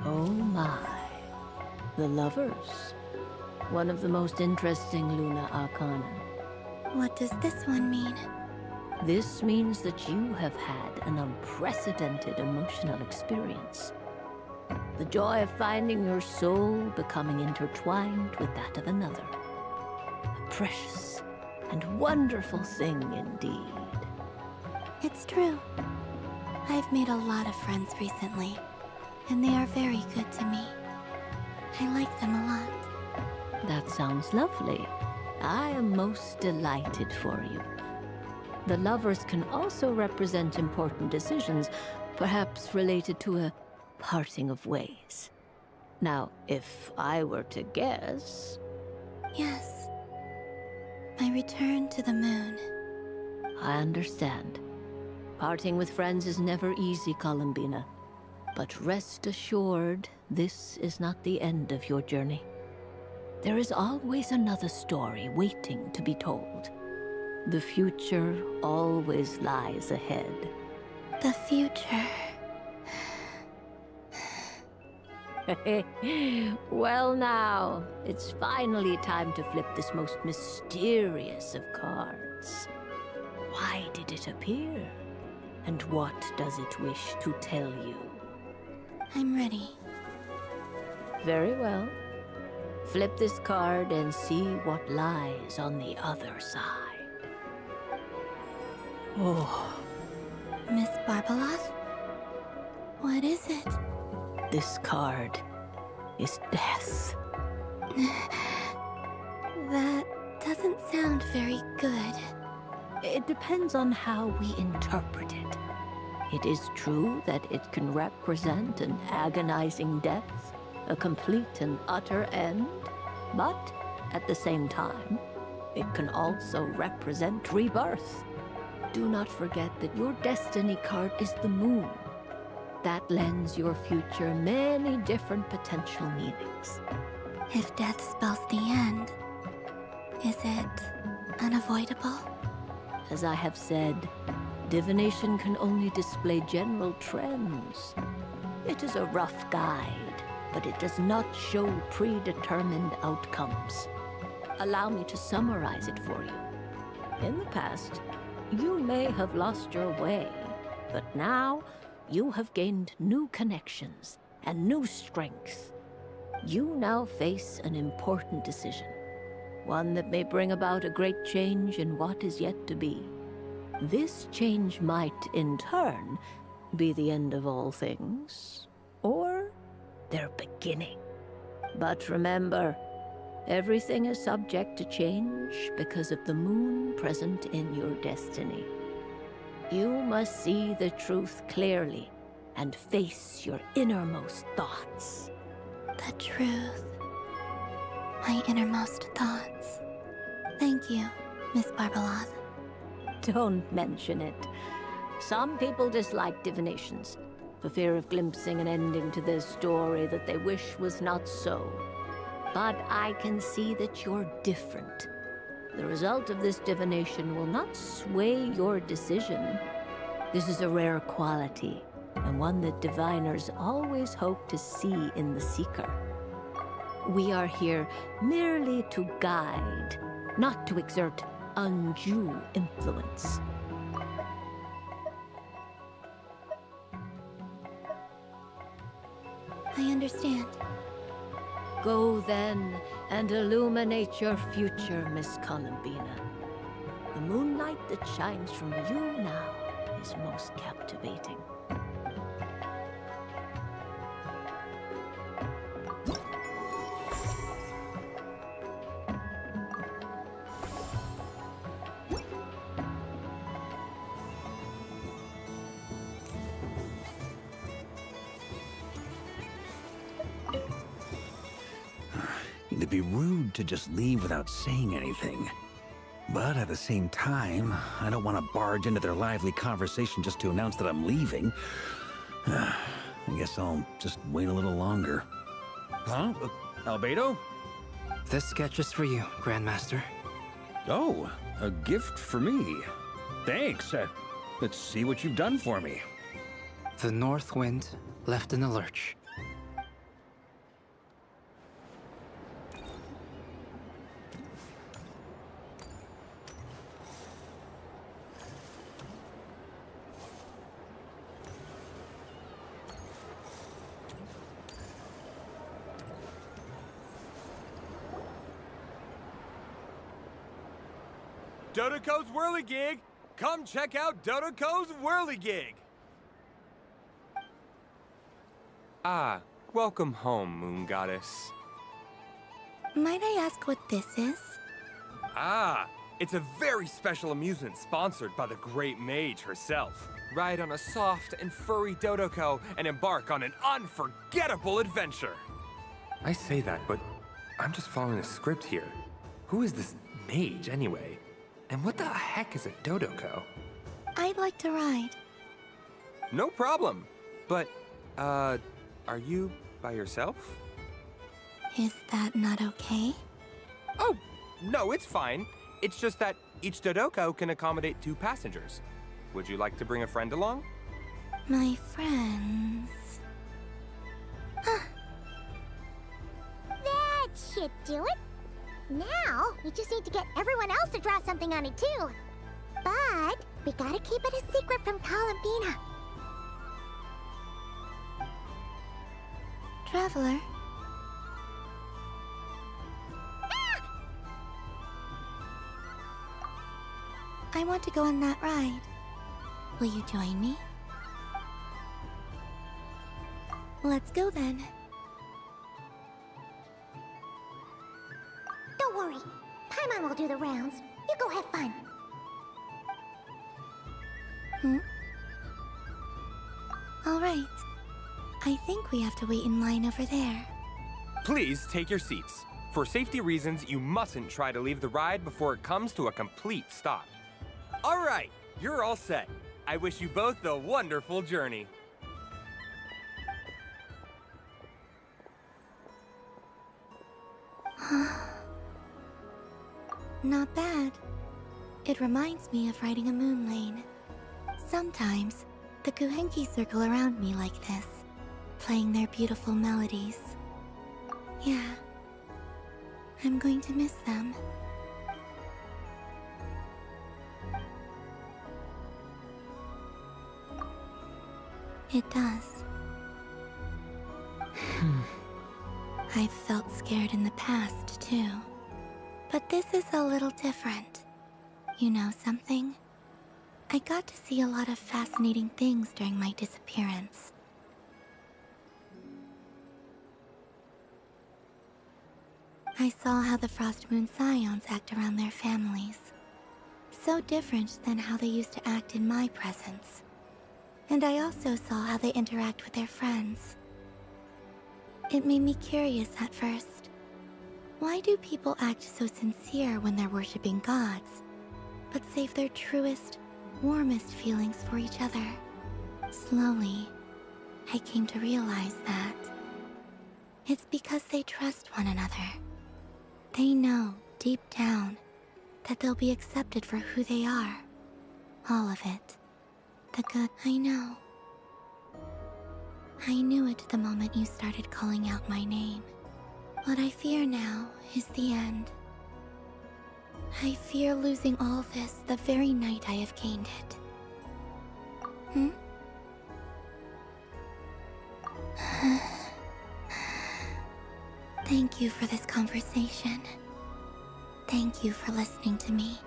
Oh my. The lovers. One of the most interesting Luna Arcana. What does this one mean? This means that you have had an unprecedented emotional experience. The joy of finding your soul becoming intertwined with that of another. A precious and wonderful thing indeed. It's true. I've made a lot of friends recently, and they are very good to me. I like them a lot. That sounds lovely. I am most delighted for you. The lovers can also represent important decisions, perhaps related to a parting of ways. Now, if I were to guess... Yes. My return to the moon. I understand. Parting with friends is never easy, Columbina. But rest assured, this is not the end of your journey. There is always another story waiting to be told. The future always lies ahead. The future. Well now, it's finally time to flip this most mysterious of cards. Why did it appear? And what does it wish to tell you? I'm ready. Very well. Flip this card and see what lies on the other side. Oh. Miss Barbeloth? What is it? This card is death. That doesn't sound very good. It depends on how we interpret it. It is true that it can represent an agonizing death, a complete and utter end, but at the same time, it can also represent rebirth. Do not forget that your destiny card is the moon. That lends your future many different potential meanings. If death spells the end, is it unavoidable? As I have said, divination can only display general trends. It is a rough guide, but it does not show predetermined outcomes. Allow me to summarize it for you. In the past, you may have lost your way, but now you have gained new connections and new strength. You now face an important decision, one that may bring about a great change in what is yet to be. This change might, in turn, be the end of all things, or their beginning. But remember, everything is subject to change because of the moon present in your destiny. You must see the truth clearly and face your innermost thoughts. The truth. My innermost thoughts. Thank you, Miss Barbeloth. Don't mention it. Some people dislike divinations, for fear of glimpsing an ending to their story that they wish was not so. But I can see that you're different. The result of this divination will not sway your decision. This is a rare quality, and one that diviners always hope to see in the seeker. We are here merely to guide, not to exert undue influence. I understand. Go then and illuminate your future, Miss Columbina. The moonlight that shines from you now is most captivating. It'd be rude to just leave without saying anything. But at the same time, I don't want to barge into their lively conversation just to announce that I'm leaving. I guess I'll just wait a little longer. Huh? Albedo? This sketch is for you, Grandmaster. Oh, a gift for me. Thanks. Let's see what you've done for me. The North Wind left in the lurch. Dodoco's Whirligig! Come check out Dodoco's Whirligig! Ah, welcome home, Moon Goddess. Might I ask what this is? Ah, it's a very special amusement sponsored by the great mage herself. Ride on a soft and furry Dodoco and embark on an unforgettable adventure. I say that, but I'm just following a script here. Who is this mage, anyway? And what the heck is a Dodoco? I'd like to ride. No problem. But, are you by yourself? Is that not okay? Oh, no, it's fine. It's just that each Dodoco can accommodate 2 passengers. Would you like to bring a friend along? My friends... That should do it. Now, we just need to get everyone else to draw something on it too. But we gotta keep it a secret from Columbina. Traveler. I want to go on that ride. Will you join me? Let's go then. Don't worry. Paimon will do the rounds. You go have fun. All right. I think we have to wait in line over there. Please take your seats. For safety reasons, you mustn't try to leave the ride before it comes to a complete stop. All right, you're all set. I wish you both a wonderful journey. Not bad. It reminds me of riding a moon lane. Sometimes, the Kuhenki circle around me like this, playing their beautiful melodies. Yeah, I'm going to miss them. It does. I've felt scared in the past, too. But this is a little different. You know something? I got to see a lot of fascinating things during my disappearance. I saw how the Frost Moon Scions act around their families. So different than how they used to act in my presence. And I also saw how they interact with their friends. It made me curious at first. Why do people act so sincere when they're worshipping gods, but save their truest, warmest feelings for each other? Slowly, I came to realize that it's because they trust one another. They know, deep down, that they'll be accepted for who they are. All of it. The good. I know. I knew it the moment you started calling out my name. What I fear now is the end. I fear losing all this the very night I have gained it. Thank you for this conversation. Thank you for listening to me.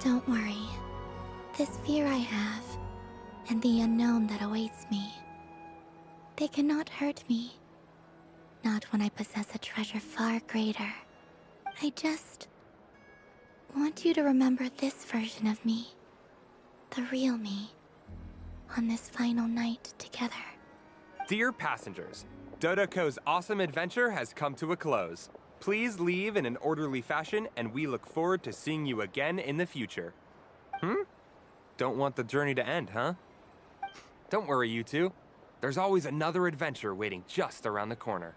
Don't worry. This fear I have, and the unknown that awaits me, they cannot hurt me. Not when I possess a treasure far greater. I just want you to remember this version of me. The real me. On this final night together. Dear passengers, Dodoco's awesome adventure has come to a close. Please leave in an orderly fashion, and we look forward to seeing you again in the future. Don't want the journey to end, huh? Don't worry, you two. There's always another adventure waiting just around the corner.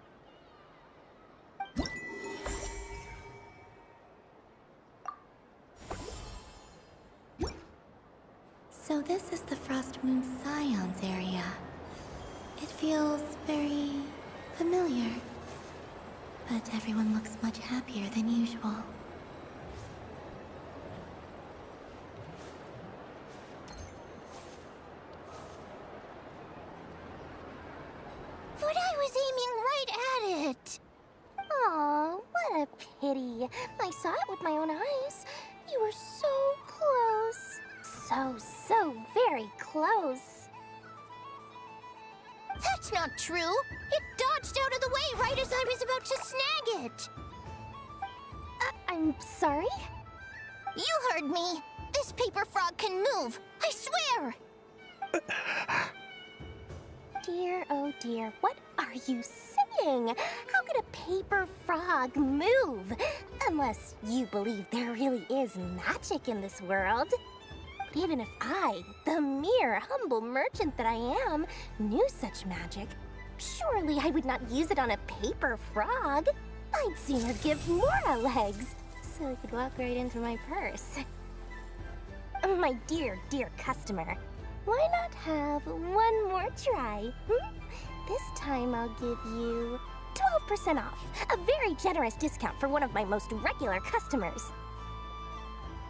So this is the Frost Moon Scions area. It feels very familiar. But everyone looks much happier than usual. But I was aiming right at it! Aw, what a pity. I saw it with my own eyes. You were so close. So very close. That's not true! It dodged out of the way right as I was about to snag it! I'm sorry? You heard me! This paper frog can move! I swear! Dear, oh dear, what are you saying? How could a paper frog move? Unless you believe there really is magic in this world. But even if I, the mere humble merchant that I am, knew such magic, surely I would not use it on a paper frog. I'd sooner give Mora legs, so I could walk right into my purse. My dear, dear customer, why not have one more try? This time I'll give you 12% off, a very generous discount for one of my most regular customers.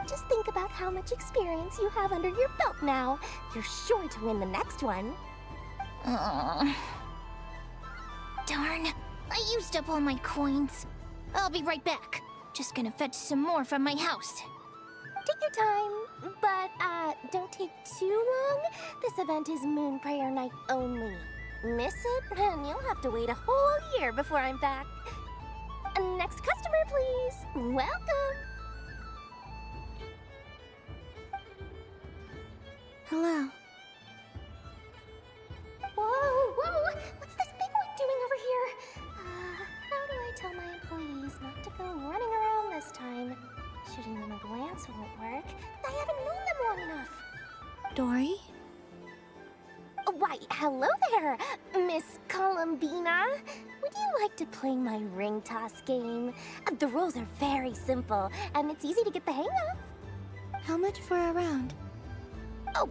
Just think about how much experience you have under your belt now. You're sure to win the next one. Darn, I used up all my coins. I'll be right back. Just gonna fetch some more from my house. Take your time, but don't take too long. This event is Moon Prayer Night only. Miss it, and you'll have to wait a whole year before I'm back. Next customer, please. Welcome. Hello. Whoa! What's this big one doing over here? How do I tell my employees not to go running around this time? Shooting them a glance won't work. I haven't known them long enough. Dory? Why, hello there, Miss Columbina. Would you like to play my ring toss game? The rules are very simple, and it's easy to get the hang of. How much for a round? Oh,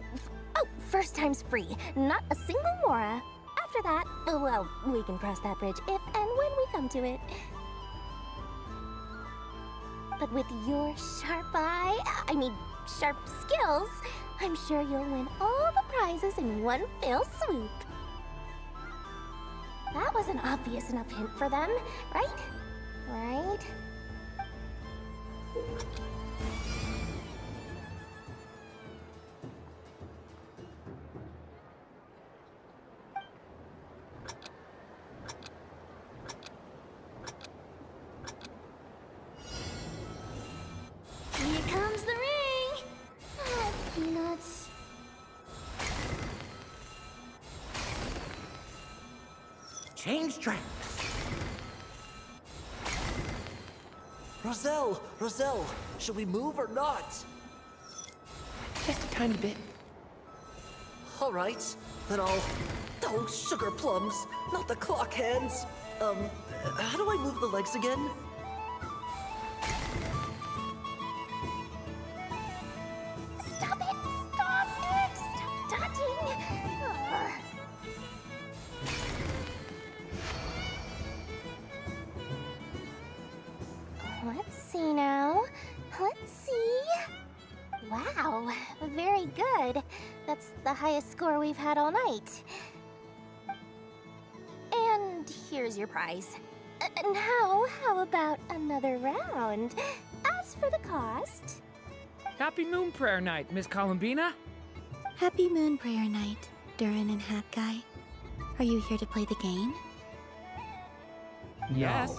first time's free. Not a single Mora. After that, well, we can cross that bridge if and when we come to it. But with your sharp sharp skills, I'm sure you'll win all the prizes in one fell swoop. That was an obvious enough hint for them, right? Right? Here comes the ring! Peanuts. Change tracks! Roselle, should we move or not? Just a tiny bit. All right, then I'll... Oh, sugar plums, not the clock hands. How do I move the legs again? Stop it! Stop dodging! Let's see now. Let's see. Wow, very good. That's the highest score we've had all night. And here's your prize. Now, how about another round? As for the cost... Happy Moon Prayer Night, Miss Columbina. Happy Moon Prayer Night, Durin and Hat Guy. Are you here to play the game? Yes.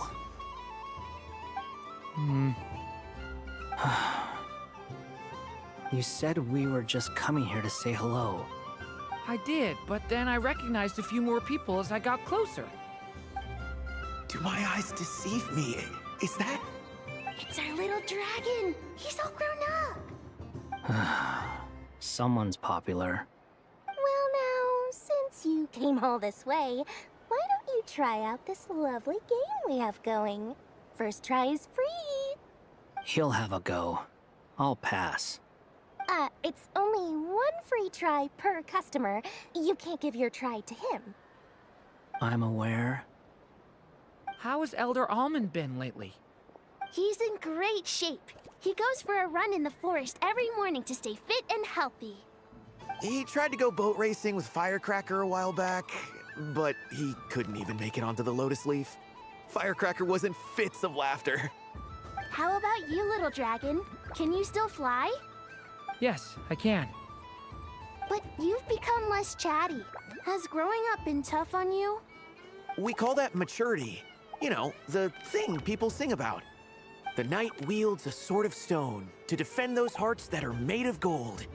You said we were just coming here to say hello. I did, but then I recognized a few more people as I got closer. Do my eyes deceive me? Is that... It's our little dragon! He's all grown up! Someone's popular. Well now, came all this way, why don't you try out this lovely game we have going? First try is free. He'll have a go. I'll pass. It's only one free try per customer. You can't give your try to him. I'm aware. How has Elder Almond been lately? He's in great shape. He goes for a run in the forest every morning to stay fit and healthy. He tried to go boat racing with Firecracker a while back, but he couldn't even make it onto the Lotus Leaf. Firecracker was in fits of laughter. How about you, little dragon? Can you still fly? Yes, I can. But you've become less chatty. Has growing up been tough on you? We call that maturity. You know, the thing people sing about. The knight wields a sword of stone to defend those hearts that are made of gold.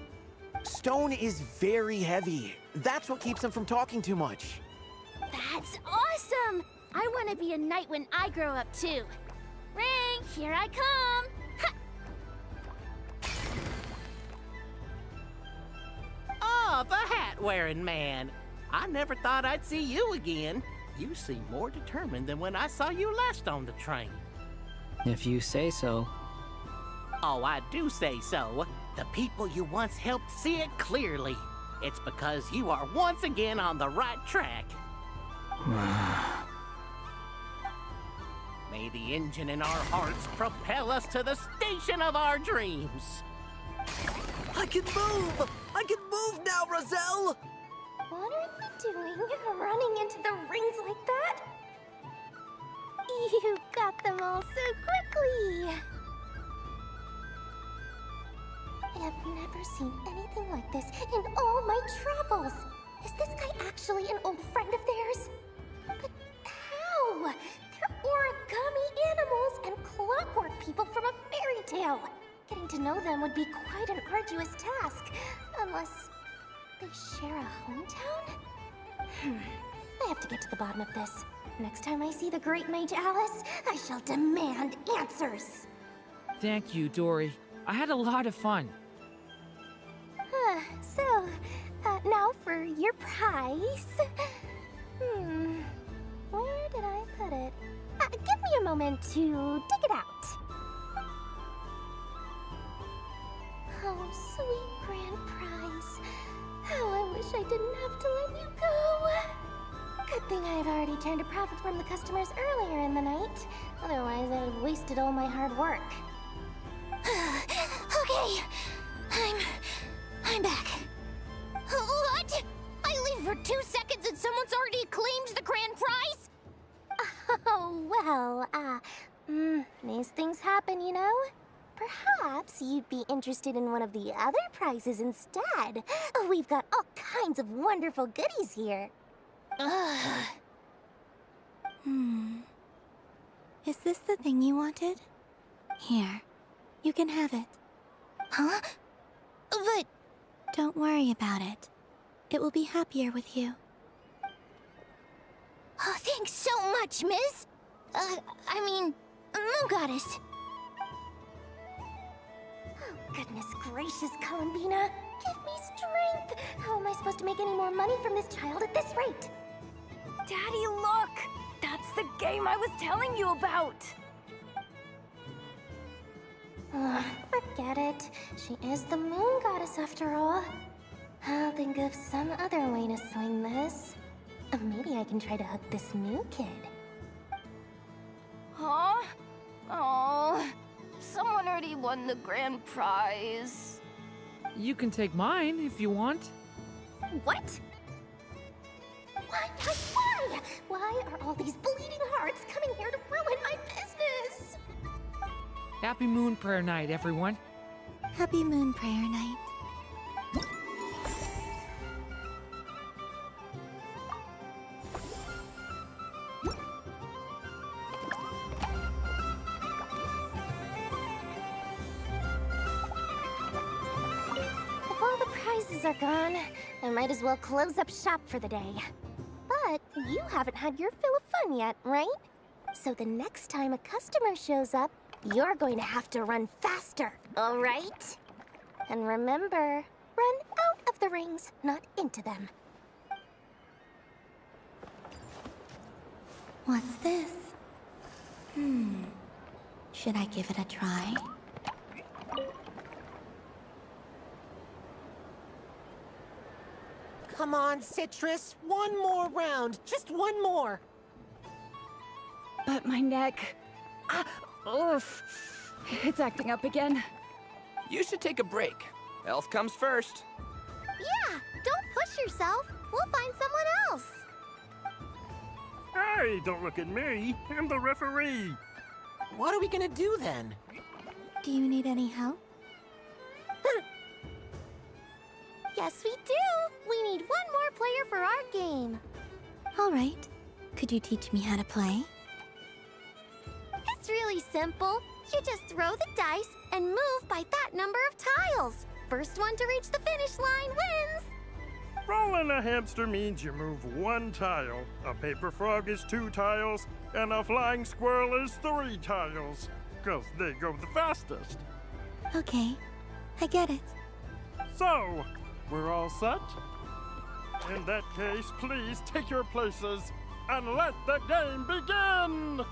Stone is very heavy. That's what keeps him from talking too much. That's awesome! I want to be a knight when I grow up too. Ring, here I come! Ha! Oh, the hat-wearing man. I never thought I'd see you again. You seem more determined than when I saw you last on the train. If you say so. Oh, I do say so. The people you once helped see it clearly. It's because you are once again on the right track. May the engine in our hearts propel us to the station of our dreams. I can move! I can move now, Roselle! What are you doing, running into the rings like that? You got them all so quickly! I have never seen anything like this in all my travels. Is this guy actually an old friend of theirs? But how? They're origami animals and clockwork people from a fairy tale. Getting to know them would be quite an arduous task, unless they share a hometown? I have to get to the bottom of this. Next time I see the Great Mage Alice, I shall demand answers. Thank you, Dory. I had a lot of fun. So, now for your prize. Where did I put it? Give me a moment to dig it out. Oh, sweet grand prize. How I wish I didn't have to let you go. Good thing I've already turned a profit from the customers earlier in the night. Otherwise, I'd have wasted all my hard work. Okay, I'm back. What? I leave for 2 seconds and someone's already claimed the grand prize? Oh, well, these things happen, you know? Perhaps you'd be interested in one of the other prizes instead. We've got all kinds of wonderful goodies here. Is this the thing you wanted? Here, you can have it. Huh? But... Don't worry about it. It will be happier with you. Oh, thanks so much, Miss. Moon Goddess. Oh, goodness gracious, Columbina. Give me strength. How am I supposed to make any more money from this child at this rate? Daddy, look! That's the game I was telling you about! Forget it. She is the Moon Goddess after all. I'll think of some other way to swing this. Maybe I can try to hook this new kid. Huh? Oh, someone already won the grand prize. You can take mine if you want. What? Why? Why are all these bleeding hearts coming here to ruin my business? Happy Moon Prayer Night, everyone. Happy Moon Prayer Night. If all the prizes are gone, I might as well close up shop for the day. But you haven't had your fill of fun yet, right? So the next time a customer shows up, you're going to have to run faster, all right? And remember, run out of the rings, not into them. What's this? Should I give it a try? Come on, Citrus. One more round. Just one more. But my neck... oof. It's acting up again. You should take a break. Health comes first. Yeah, don't push yourself. We'll find someone else. Hey, don't look at me. I'm the referee. What are we gonna do then? Do you need any help? Yes, we do. We need one more player for our game. All right. Could you teach me how to play? It's really simple. You just throw the dice and move by that number of tiles. First one to reach the finish line wins. Rolling a hamster means you move one tile. A paper frog is 2 tiles, and a flying squirrel is 3 tiles. 'Cause they go the fastest. Okay, I get it. So, we're all set? In that case, please take your places and let the game begin!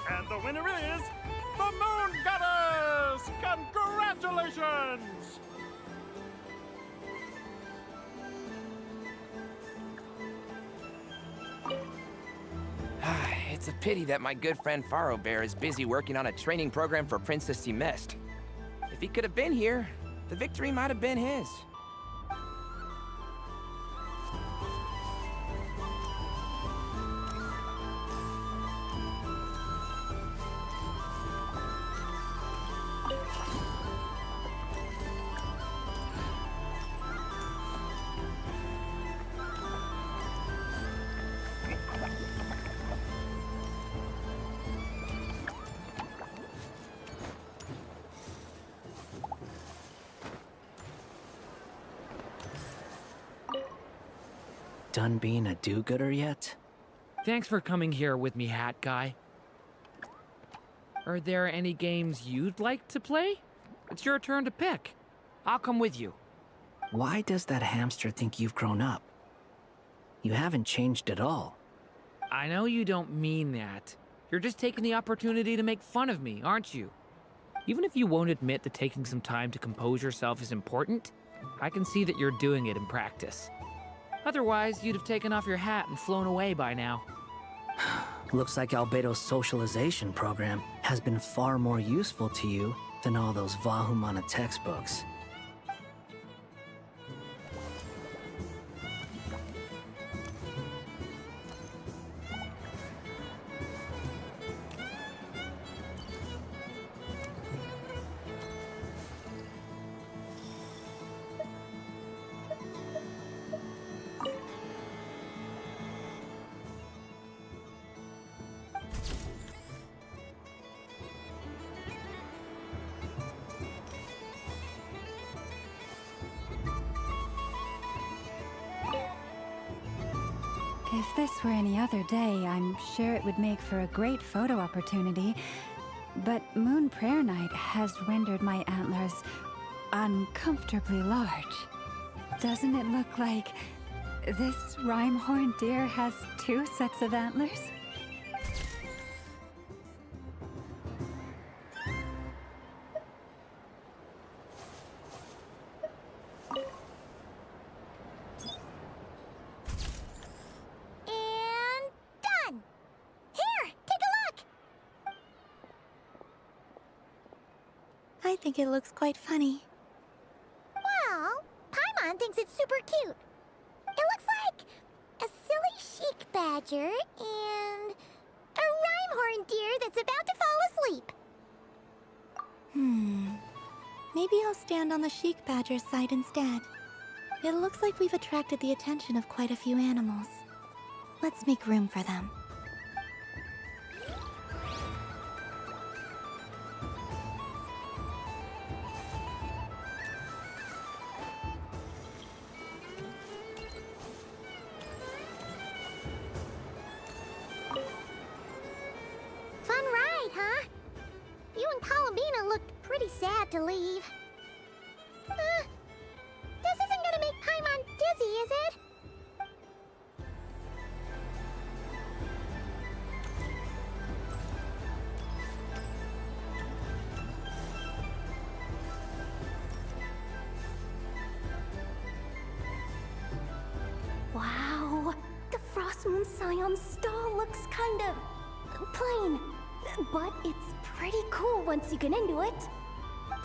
And the winner is the Moon Goddess! Congratulations! It's a pity that my good friend Faro Bear is busy working on a training program for Princess Mist. If he could have been here, the victory might have been his. Done being a do-gooder yet? Thanks for coming here with me, Hat Guy. Are there any games you'd like to play? It's your turn to pick. I'll come with you. Why does that hamster think you've grown up? You haven't changed at all. I know you don't mean that. You're just taking the opportunity to make fun of me, aren't you? Even if you won't admit that taking some time to compose yourself is important, I can see that you're doing it in practice. Otherwise, you'd have taken off your hat and flown away by now. Looks like Albedo's socialization program has been far more useful to you than all those Vahumana textbooks. If this were any other day, I'm sure it would make for a great photo opportunity. But Moon Prayer Night has rendered my antlers uncomfortably large. Doesn't it look like this rhyme-horned deer has 2 sets of antlers? I think it looks quite funny. Well, Paimon thinks it's super cute. It looks like a silly chic badger and longhorn deer that's about to fall asleep. Maybe I'll stand on the sheik badger's side instead. It looks like we've attracted the attention of quite a few animals. Let's make room for them. Fun ride, huh? You and Columbina looked pretty sad to leave. This isn't gonna make Paimon dizzy, is it? Wow, the Frost Moon Scion stall looks kind of plain, but it's pretty cool once you get into it.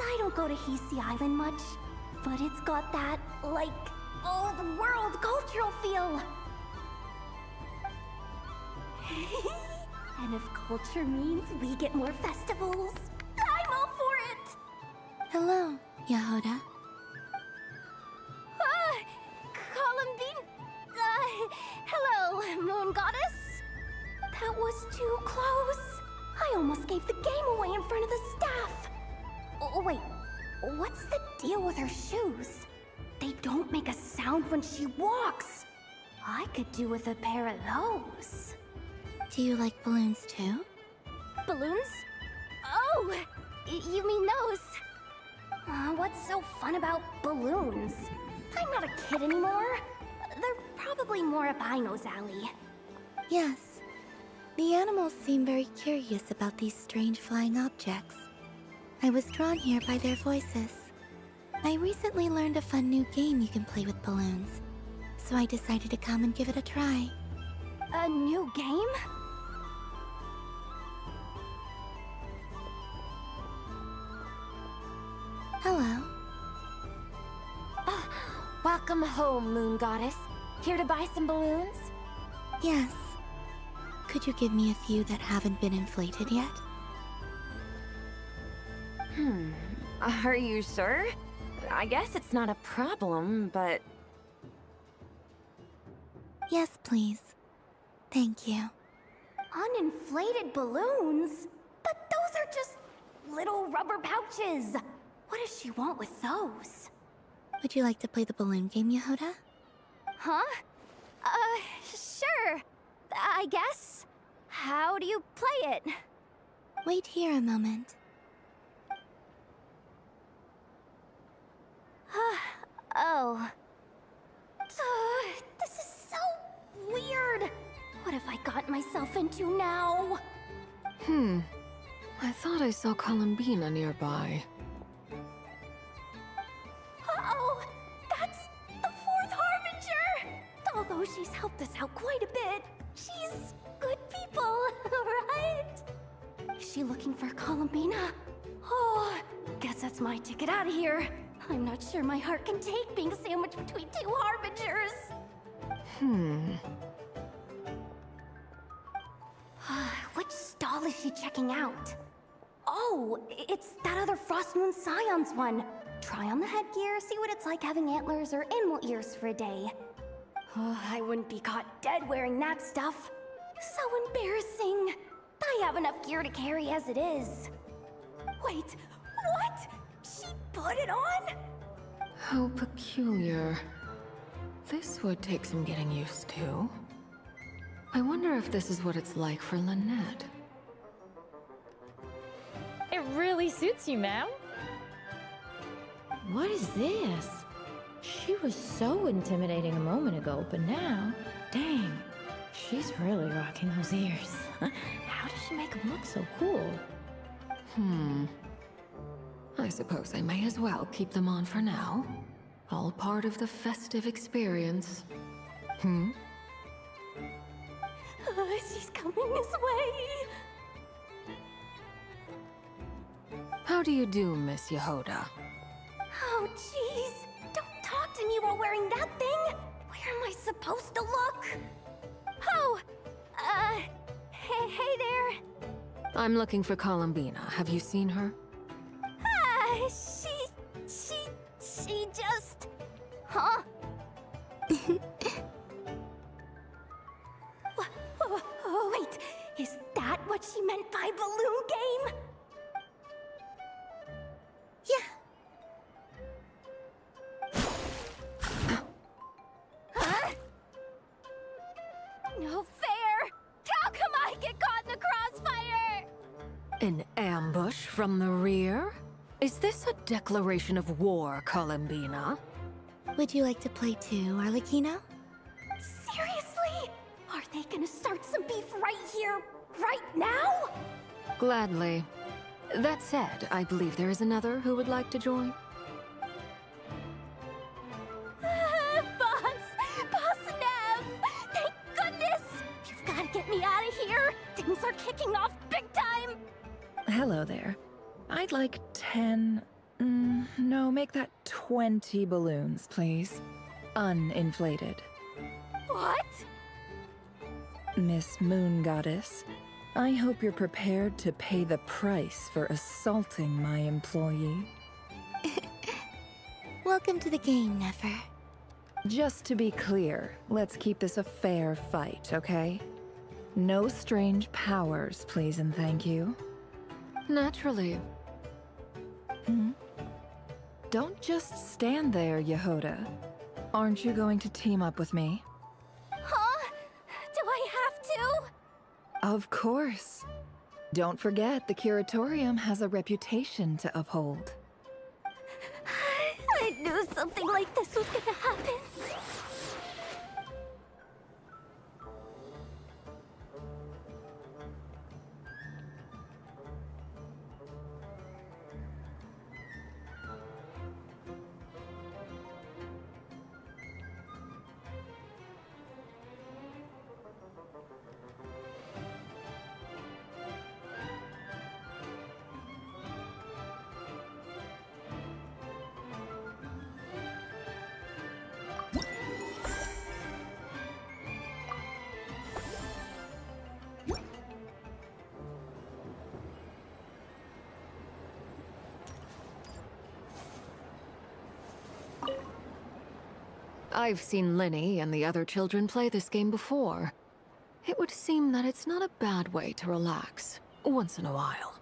I don't go to Hisi Island much, but it's got that, like, old world cultural feel. And if culture means we get more festivals, I'm all for it! Hello, Yehoda. Columbine... hello, Moon Goddess? That was too close. I almost gave the game away in front of the staff. Oh, wait, what's the deal with her shoes? They don't make a sound when she walks. I could do with a pair of those. Do you like balloons too? Balloons? Oh, you mean those? What's so fun about balloons? I'm not a kid anymore. They're probably more up Aino's alley. Yes. The animals seem very curious about these strange flying objects. I was drawn here by their voices. I recently learned a fun new game you can play with balloons, so I decided to come and give it a try. A new game? Hello. Welcome home, Moon Goddess. Here to buy some balloons? Yes. Could you give me a few that haven't been inflated yet? Are you sure? I guess it's not a problem, but... Yes, please. Thank you. Uninflated balloons? But those are just little rubber pouches. What does she want with those? Would you like to play the balloon game, Yehoda? Huh? Sure. I guess. How do you play it? Wait here a moment. Oh. This is so weird. What have I got myself into now? I thought I saw Columbina nearby. Uh-oh! That's the fourth Harbinger! Although she's helped us out quite a bit, she's good people, right? Is she looking for Columbina? Oh, guess that's my ticket out of here. I'm not sure my heart can take being sandwiched between two Harbingers. Which stall is she checking out? Oh, it's that other Frost Moon Scion's one. Try on the headgear, see what it's like having antlers or animal ears for a day. Oh, I wouldn't be caught dead wearing that stuff. So embarrassing. I have enough gear to carry as it is. Wait, what? She put it on? How peculiar. This would take some getting used to. I wonder if this is what it's like for Lynette. It really suits you, ma'am. What is this? She was so intimidating a moment ago, but now, dang, she's really rocking those ears. How does she make them look so cool? I suppose I may as well keep them on for now. All part of the festive experience. She's coming this way. How do you do, Miss Yehoda? Oh, jeez. Don't talk to me while wearing that thing. Where am I supposed to look? Oh, hey there. I'm looking for Columbina. Have you seen her? She just... Huh? Wait, is that what she meant by balloon game? Huh? No fair! How come I get caught in the crossfire? An ambush from the rear? Is this a declaration of war, Columbina? Would you like to play too, Arlecchino? Seriously? Are they gonna start some beef right here, right now? Gladly. That said, I believe there is another who would like to join. Boss Nev! Thank goodness! You've gotta get me out of here! Things are kicking off big time! Hello there. I'd like 10... no, make that 20 balloons, please. Uninflated. What? Miss Moon Goddess, I hope you're prepared to pay the price for assaulting my employee. Welcome to the game, Nefer. Just to be clear, let's keep this a fair fight, okay? No strange powers, please and thank you. Naturally. Don't just stand there, Yehoda. Aren't you going to team up with me? Huh? Do I have to? Of course. Don't forget, the Curatorium has a reputation to uphold. I knew something like this was gonna happen. I've seen Linny and the other children play this game before. It would seem that it's not a bad way to relax, once in a while.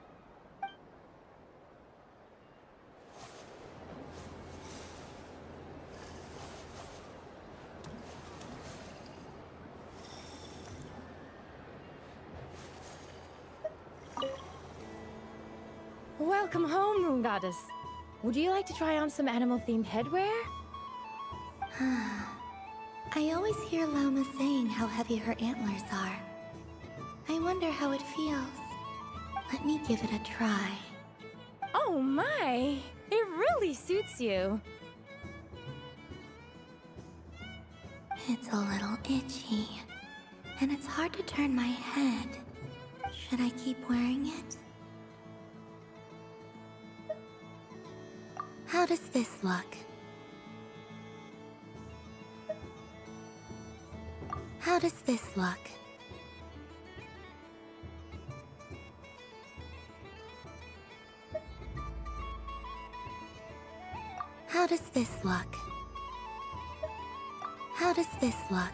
Welcome home, Moon Goddess. Would you like to try on some animal-themed headwear? I always hear Lauma saying how heavy her antlers are. I wonder how it feels. Let me give it a try. Oh my! It really suits you. It's a little itchy, and it's hard to turn my head. Should I keep wearing it? How does this look? How does this look? How does this look? How does this look?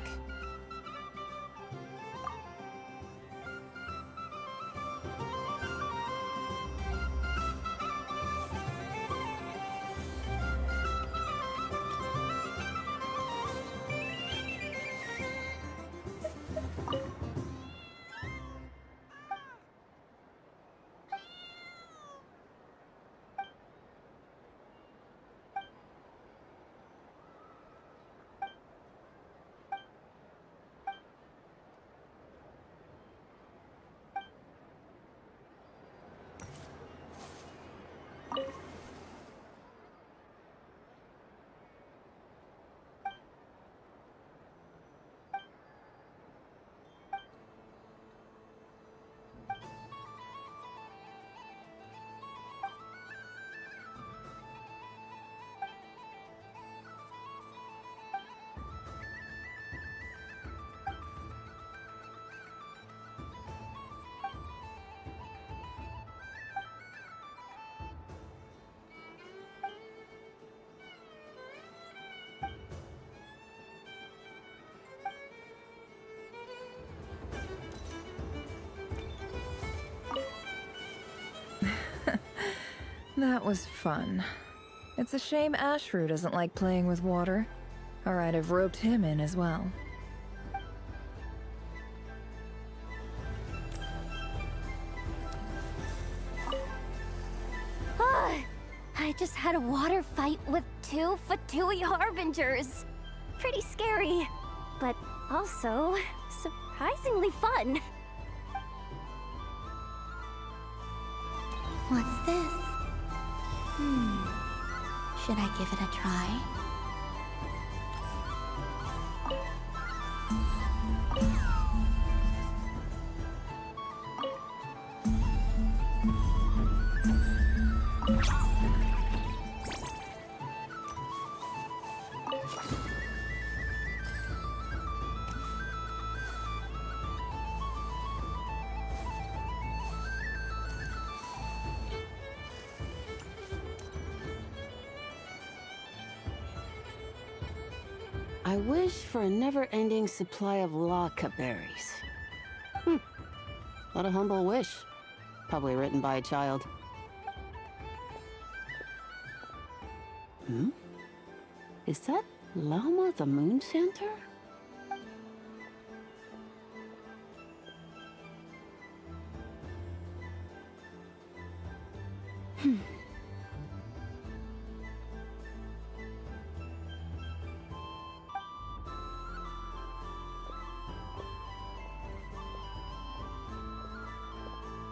That was fun. It's a shame Ashru doesn't like playing with water, or I'd have roped him in as well. I just had a water fight with 2 Fatui Harbingers. Pretty scary, but also surprisingly fun. What's this? Should I give it a try? I wish for a never-ending supply of laka berries. What a humble wish. Probably written by a child. Is that Lauma the Moon Center?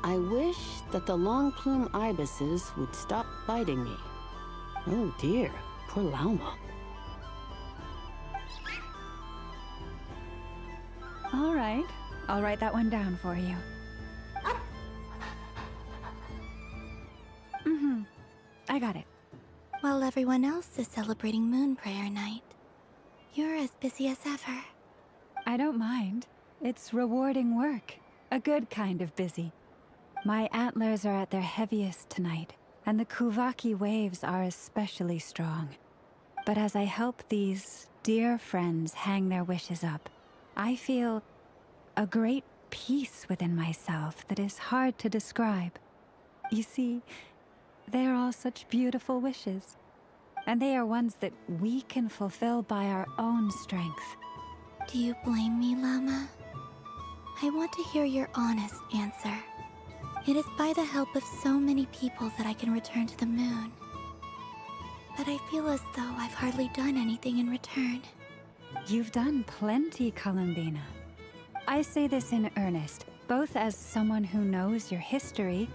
I wish that the long plume ibises would stop biting me. Oh dear, poor Lauma. All right, I'll write that one down for you. I got it. While everyone else is celebrating Moon Prayer Night, you're as busy as ever. I don't mind. It's rewarding work. A good kind of busy. My antlers are at their heaviest tonight, and the Kuvaki waves are especially strong. But as I help these dear friends hang their wishes up, I feel a great peace within myself that is hard to describe. You see, they are all such beautiful wishes, and they are ones that we can fulfill by our own strength. Do you blame me, Llama? I want to hear your honest answer. It is by the help of so many people that I can return to the moon. But I feel as though I've hardly done anything in return. You've done plenty, Columbina. I say this in earnest, both as someone who knows your history,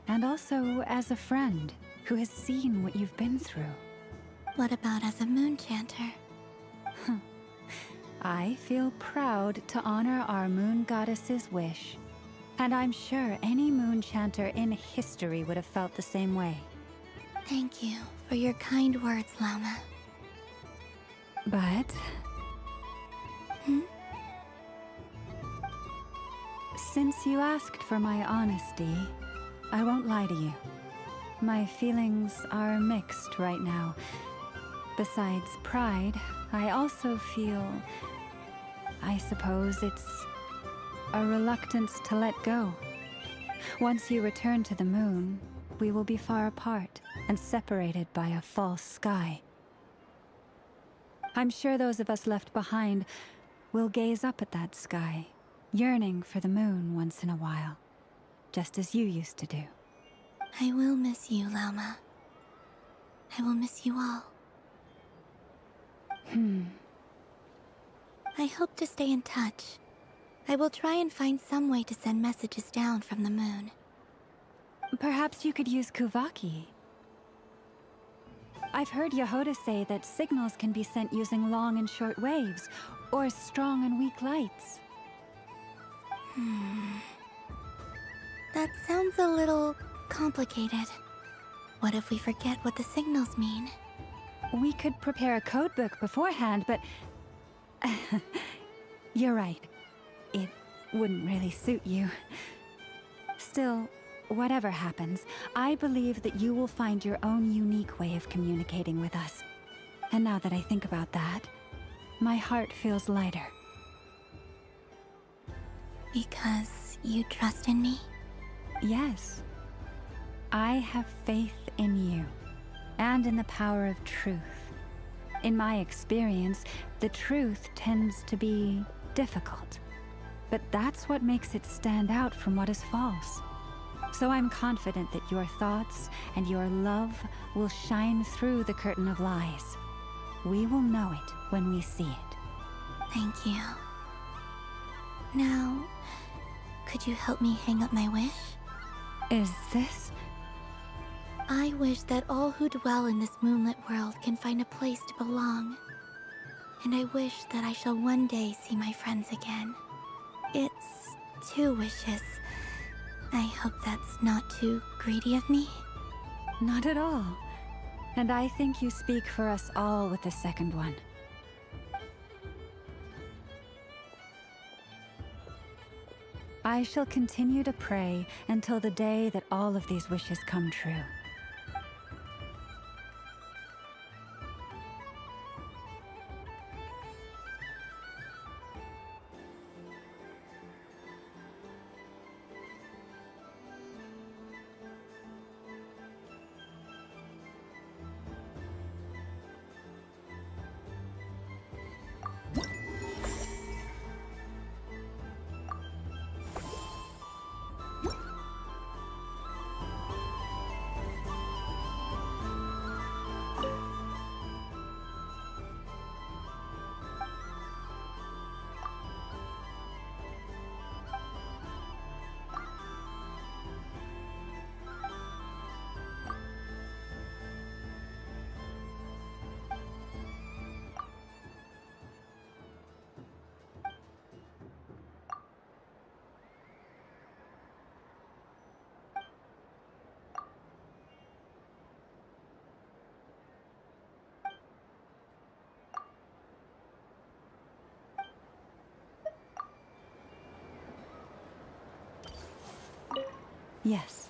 and also as a friend who has seen what you've been through. What about as a moon chanter? I feel proud to honor our moon goddess's wish. And I'm sure any moon chanter in history would have felt the same way. Thank you for your kind words, Llama. But... Since you asked for my honesty, I won't lie to you. My feelings are mixed right now. Besides pride, I also feel... I suppose it's a reluctance to let go. Once you return to the moon, we will be far apart and separated by a false sky. I'm sure those of us left behind will gaze up at that sky, yearning for the moon once in a while, just as you used to do. I will miss you, Llama. I will miss you all. I hope to stay in touch. I will try and find some way to send messages down from the moon. Perhaps you could use Kuvaki. I've heard Yehoda say that signals can be sent using long and short waves, or strong and weak lights. That sounds a little complicated. What if we forget what the signals mean? We could prepare a codebook beforehand, but... You're right. It wouldn't really suit you. Still, whatever happens, I believe that you will find your own unique way of communicating with us. And now that I think about that, my heart feels lighter. Because you trust in me? Yes. I have faith in you, and in the power of truth. In my experience, the truth tends to be difficult, but that's what makes it stand out from what is false. So I'm confident that your thoughts and your love will shine through the curtain of lies. We will know it when we see it. Thank you. Now, could you help me hang up my wish? Is this? I wish that all who dwell in this moonlit world can find a place to belong. And I wish that I shall one day see my friends again. It's 2 wishes. I hope that's not too greedy of me. Not at all. And I think you speak for us all with the second one. I shall continue to pray until the day that all of these wishes come true. Yes.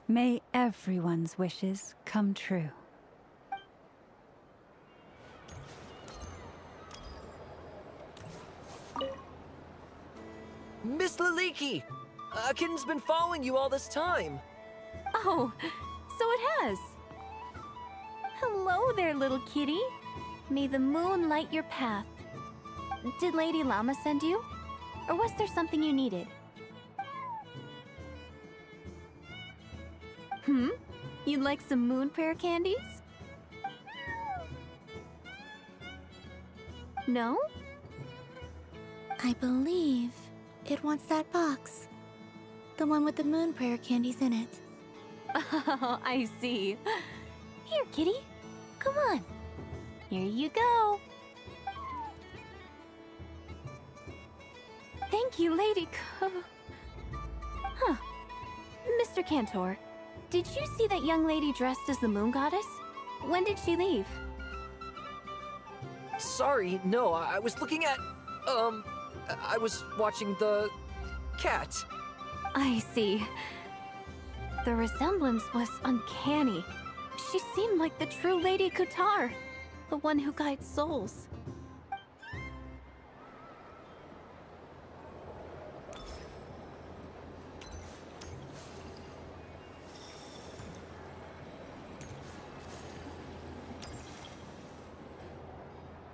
May everyone's wishes come true. Miss Laliki! A kitten's been following you all this time. Oh, so it has. Hello there, little kitty. May the moon light your path. Did Lady Llama send you? Or was there something you needed? You'd like some moon prayer candies? No? I believe it wants that box. The one with the moon prayer candies in it. Oh, I see. Here, kitty. Come on. Here you go. Thank you, Lady Huh. Mr. Cantor, did you see that young lady dressed as the moon goddess? When did she leave? Sorry, no, I was looking at... I was watching the... cat. I see. The resemblance was uncanny. She seemed like the true Lady Kutar, the one who guides souls.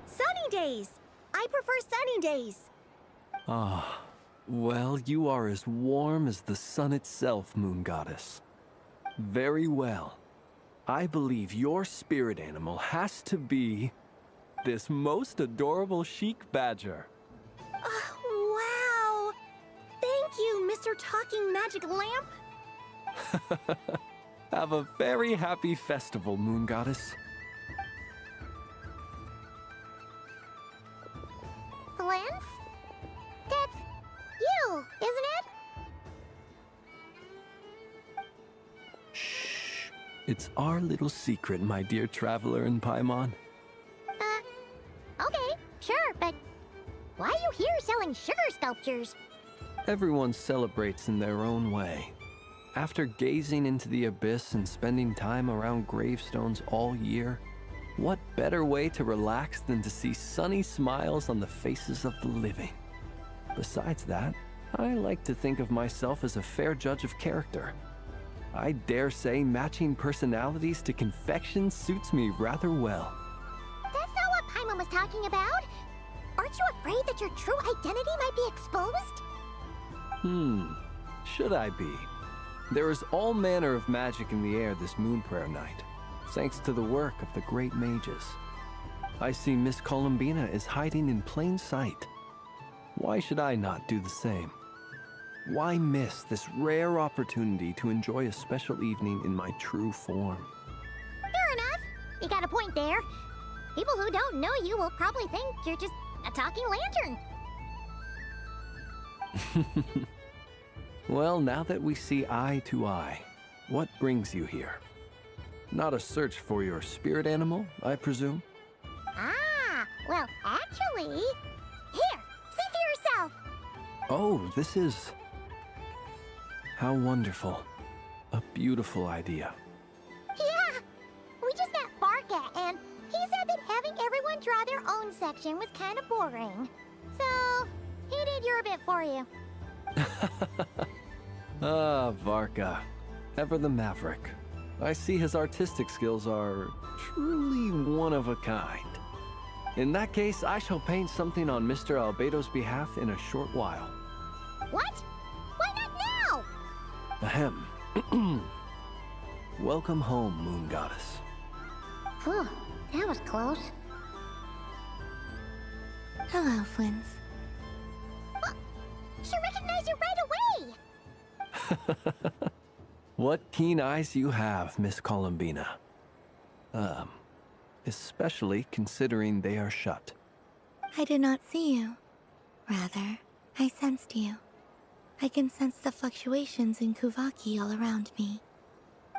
Sunny days! I prefer sunny days. Ah, well, you are as warm as the sun itself, Moon Goddess. Very well. I believe your spirit animal has to be this most adorable chic badger. Wow! Thank you, Mr. Talking Magic Lamp. Have a very happy festival, Moon Goddess. Lance? That's you, isn't it? It's our little secret, my dear traveler in Paimon. Okay, sure, but why are you here selling sugar sculptures? Everyone celebrates in their own way. After gazing into the abyss and spending time around gravestones all year, what better way to relax than to see sunny smiles on the faces of the living? Besides that, I like to think of myself as a fair judge of character. I dare say matching personalities to confection suits me rather well. That's not what Paimon was talking about. Aren't you afraid that your true identity might be exposed? Should I be? There is all manner of magic in the air this moon prayer night, thanks to the work of the great mages. I see Miss Columbina is hiding in plain sight. Why should I not do the same? Why miss this rare opportunity to enjoy a special evening in my true form? Fair enough. You got a point there. People who don't know you will probably think you're just a talking lantern. Well, now that we see eye to eye, what brings you here? Not a search for your spirit animal, I presume? Ah, well, actually... Here, see for yourself! Oh, this is... How wonderful. A beautiful idea. Yeah! We just met Barca, and he said that having everyone draw their own section was kind of boring. So, he did your bit for you. Ah, Varka. Ever the maverick. I see his artistic skills are truly one of a kind. In that case, I shall paint something on Mr. Albedo's behalf in a short while. What? Why not now? Ahem. Welcome home, Moon Goddess. Whew, that was close. Hello, Flins. She recognized you right away! What keen eyes you have, Miss Columbina. Especially considering they are shut. I did not see you. Rather, I sensed you. I can sense the fluctuations in Kuvaki all around me.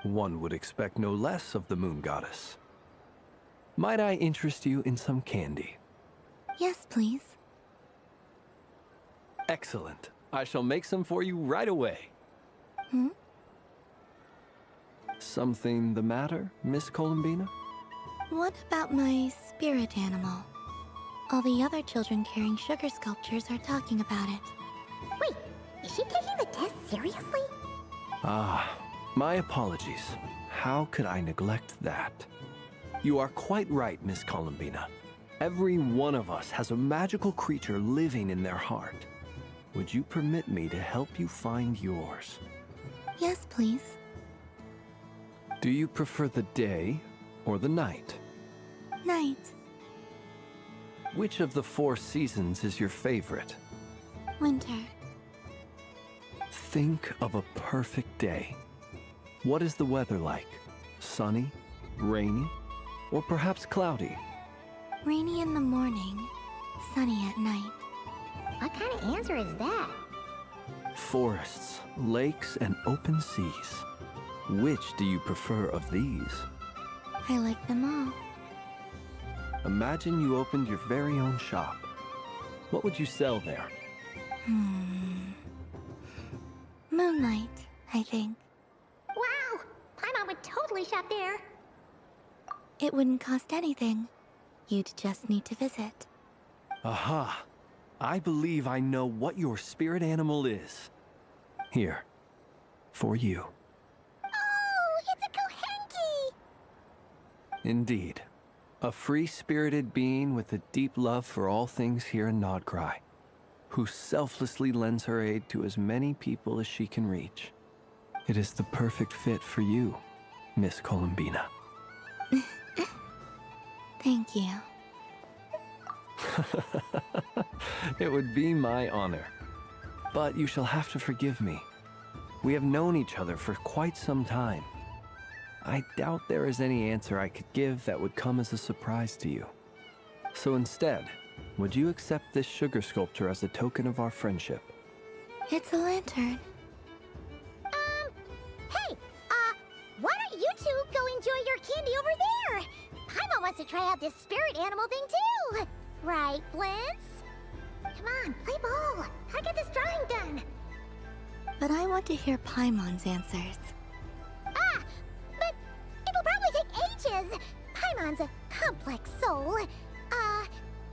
One would expect no less of the Moon Goddess. Might I interest you in some candy? Yes, please. Excellent. I shall make some for you right away. Something the matter, Miss Columbina? What about my spirit animal? All the other children carrying sugar sculptures are talking about it. Wait, is she taking the test seriously? Ah, my apologies. How could I neglect that? You are quite right, Miss Columbina. Every one of us has a magical creature living in their heart. Would you permit me to help you find yours? Yes, please. Do you prefer the day or the night? Night. Which of the 4 seasons is your favorite? Winter. Think of a perfect day. What is the weather like? Sunny, rainy, or perhaps cloudy? Rainy in the morning, sunny at night. What kind of answer is that? Forests, lakes, and open seas. Which do you prefer of these? I like them all. Imagine you opened your very own shop. What would you sell there? Moonlight, I think. Wow! Paimon would totally shop there. It wouldn't cost anything. You'd just need to visit. Aha! I believe I know what your spirit animal is. Here. For you. Oh, it's a Kohenki! Indeed. A free-spirited being with a deep love for all things here in Nodcry, who selflessly lends her aid to as many people as she can reach. It is the perfect fit for you, Miss Columbina. Thank you. It would be my honor. But you shall have to forgive me. We have known each other for quite some time. I doubt there is any answer I could give that would come as a surprise to you. So instead, would you accept this sugar sculpture as a token of our friendship? It's a lantern. Hey, why don't you two go enjoy your candy over there? Paimon wants to try out this spirit animal thing too. Right, Blintz? Come on, play ball. I get this drawing done. But I want to hear Paimon's answers. Ah, but it'll probably take ages. Paimon's a complex soul.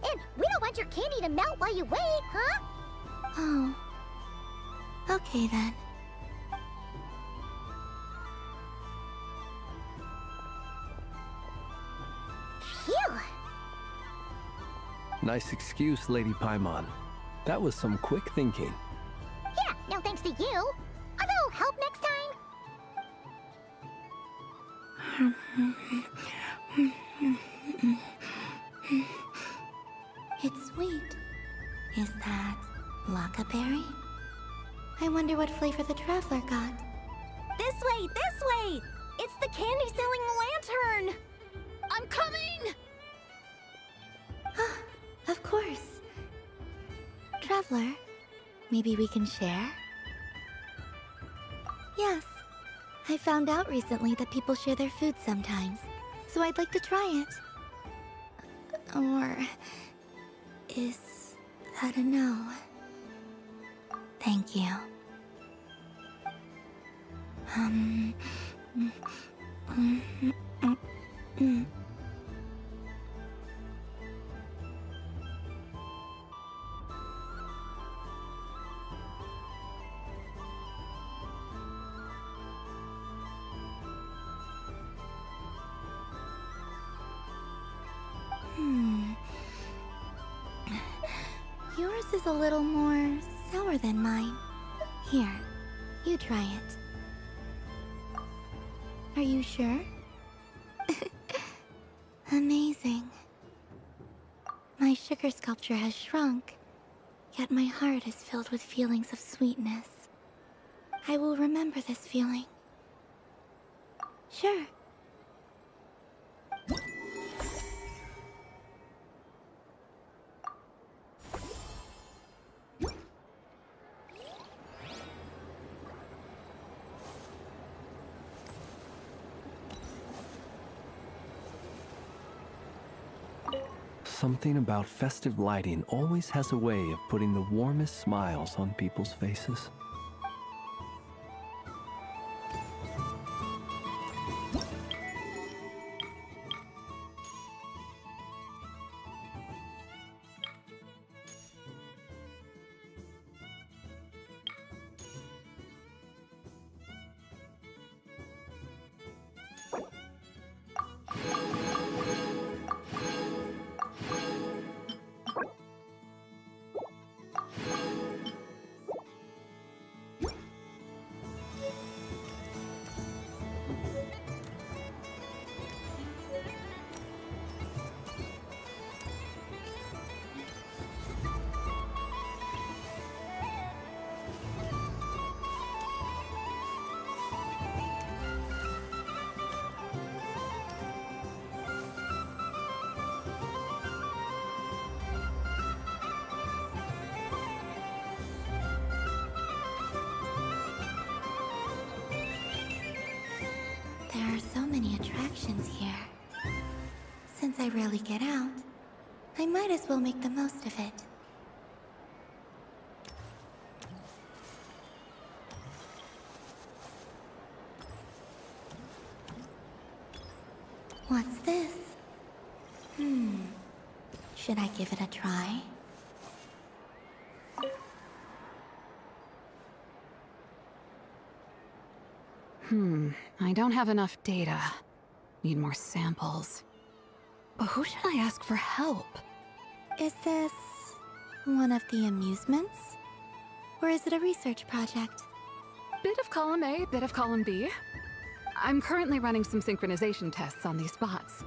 And we don't want your candy to melt while you wait, huh? Oh. Okay then. Nice excuse, Lady Paimon. That was some quick thinking. Yeah, no thanks to you. A little help next time? It's sweet. Is that Lockaberry? I wonder what flavor the Traveler got. This way! This way! It's the candy-selling lantern! I'm coming! Of course. Traveler, maybe we can share? Yes. I found out recently that people share their food sometimes, so I'd like to try it. Or... is that a no? Thank you. Yours is a little more sour than mine. Here, you try it. Are you sure? Amazing. My sugar sculpture has shrunk, yet my heart is filled with feelings of sweetness. I will remember this feeling. Sure. Something about festive lighting always has a way of putting the warmest smiles on people's faces. There are so many attractions here. Since I rarely get out, I might as well make the most of it. What's this? Should I give it a try? I don't have enough data. Need more samples. But who should I ask for help? Is this one of the amusements? Or is it a research project? Bit of column A, bit of column B. I'm currently running some synchronization tests on these bots.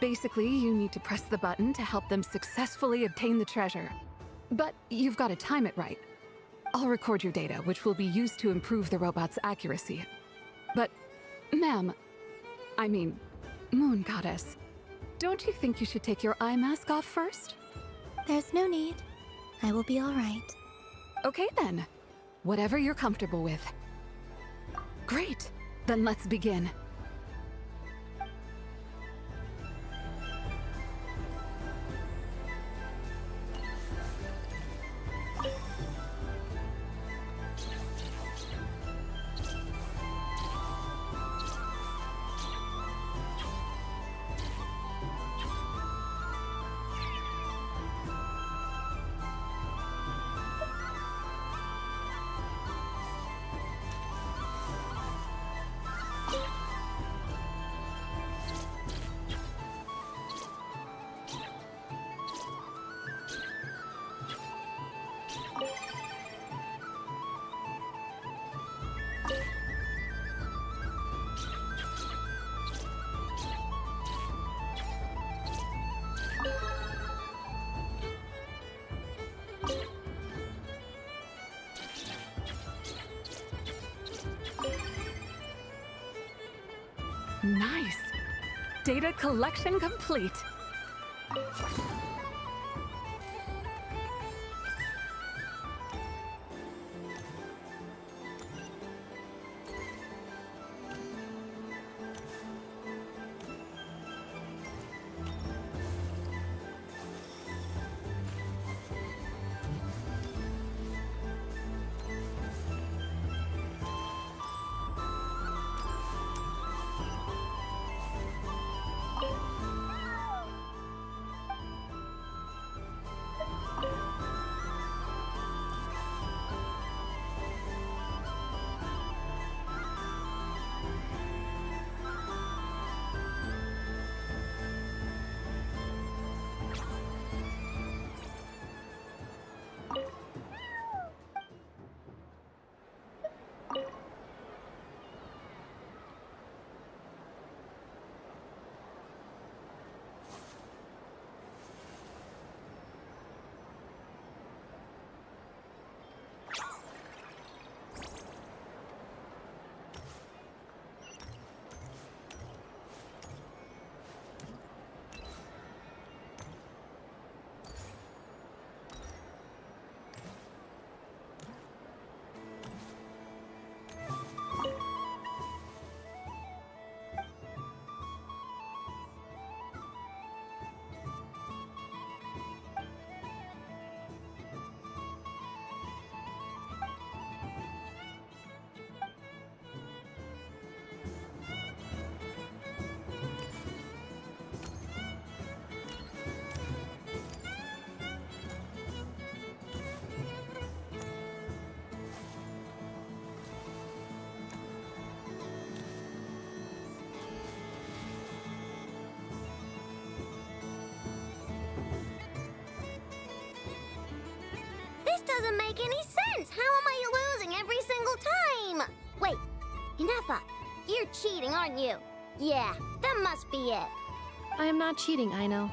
Basically, you need to press the button to help them successfully obtain the treasure. But you've got to time it right. I'll record your data, which will be used to improve the robot's accuracy. But, ma'am, I mean, Moon Goddess, don't you think you should take your eye mask off first? There's no need. I will be all right. Okay then. Whatever you're comfortable with. Great. Then let's begin. Nice. Data collection complete. Doesn't make any sense. How am I losing every single time? Wait, Inefa, you're cheating, aren't you? Yeah, that must be it. I am not cheating, I know.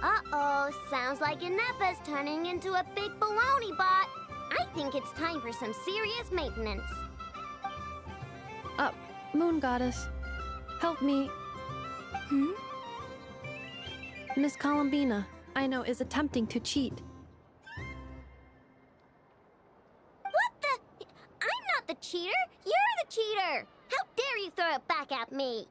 Uh-oh, sounds like Inefa's turning into a big baloney bot. I think it's time for some serious maintenance. Moon Goddess, help me. Miss Columbina, I know, is attempting to cheat. The cheater? You're the cheater! How dare you throw it back at me?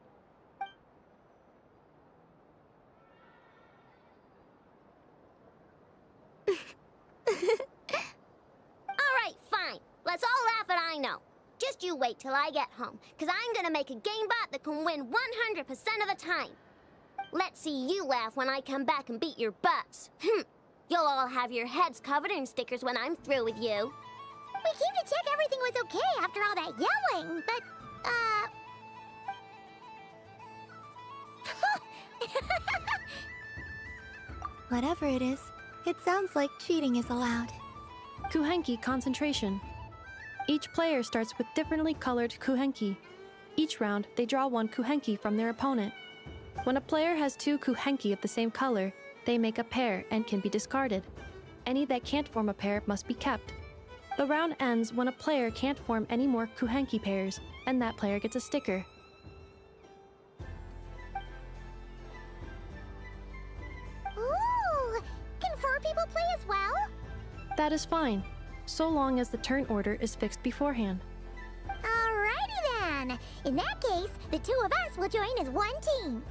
Alright, fine. Let's all laugh at I know. Just you wait till I get home, because I'm gonna make a game bot that can win 100% of the time. Let's see you laugh when I come back and beat your butts. You'll all have your heads covered in stickers when I'm through with you. We came to check everything was okay after all that yelling, but, Whatever it is, it sounds like cheating is allowed. Kuhenki concentration. Each player starts with differently colored kuhenki. Each round, they draw one kuhenki from their opponent. When a player has two kuhenki of the same color, they make a pair and can be discarded. Any that can't form a pair must be kept. The round ends when a player can't form any more kuhenki pairs, and that player gets a sticker. Ooh! Can 4 people play as well? That is fine, so long as the turn order is fixed beforehand. Alrighty then! In that case, the 2 of us will join as one team.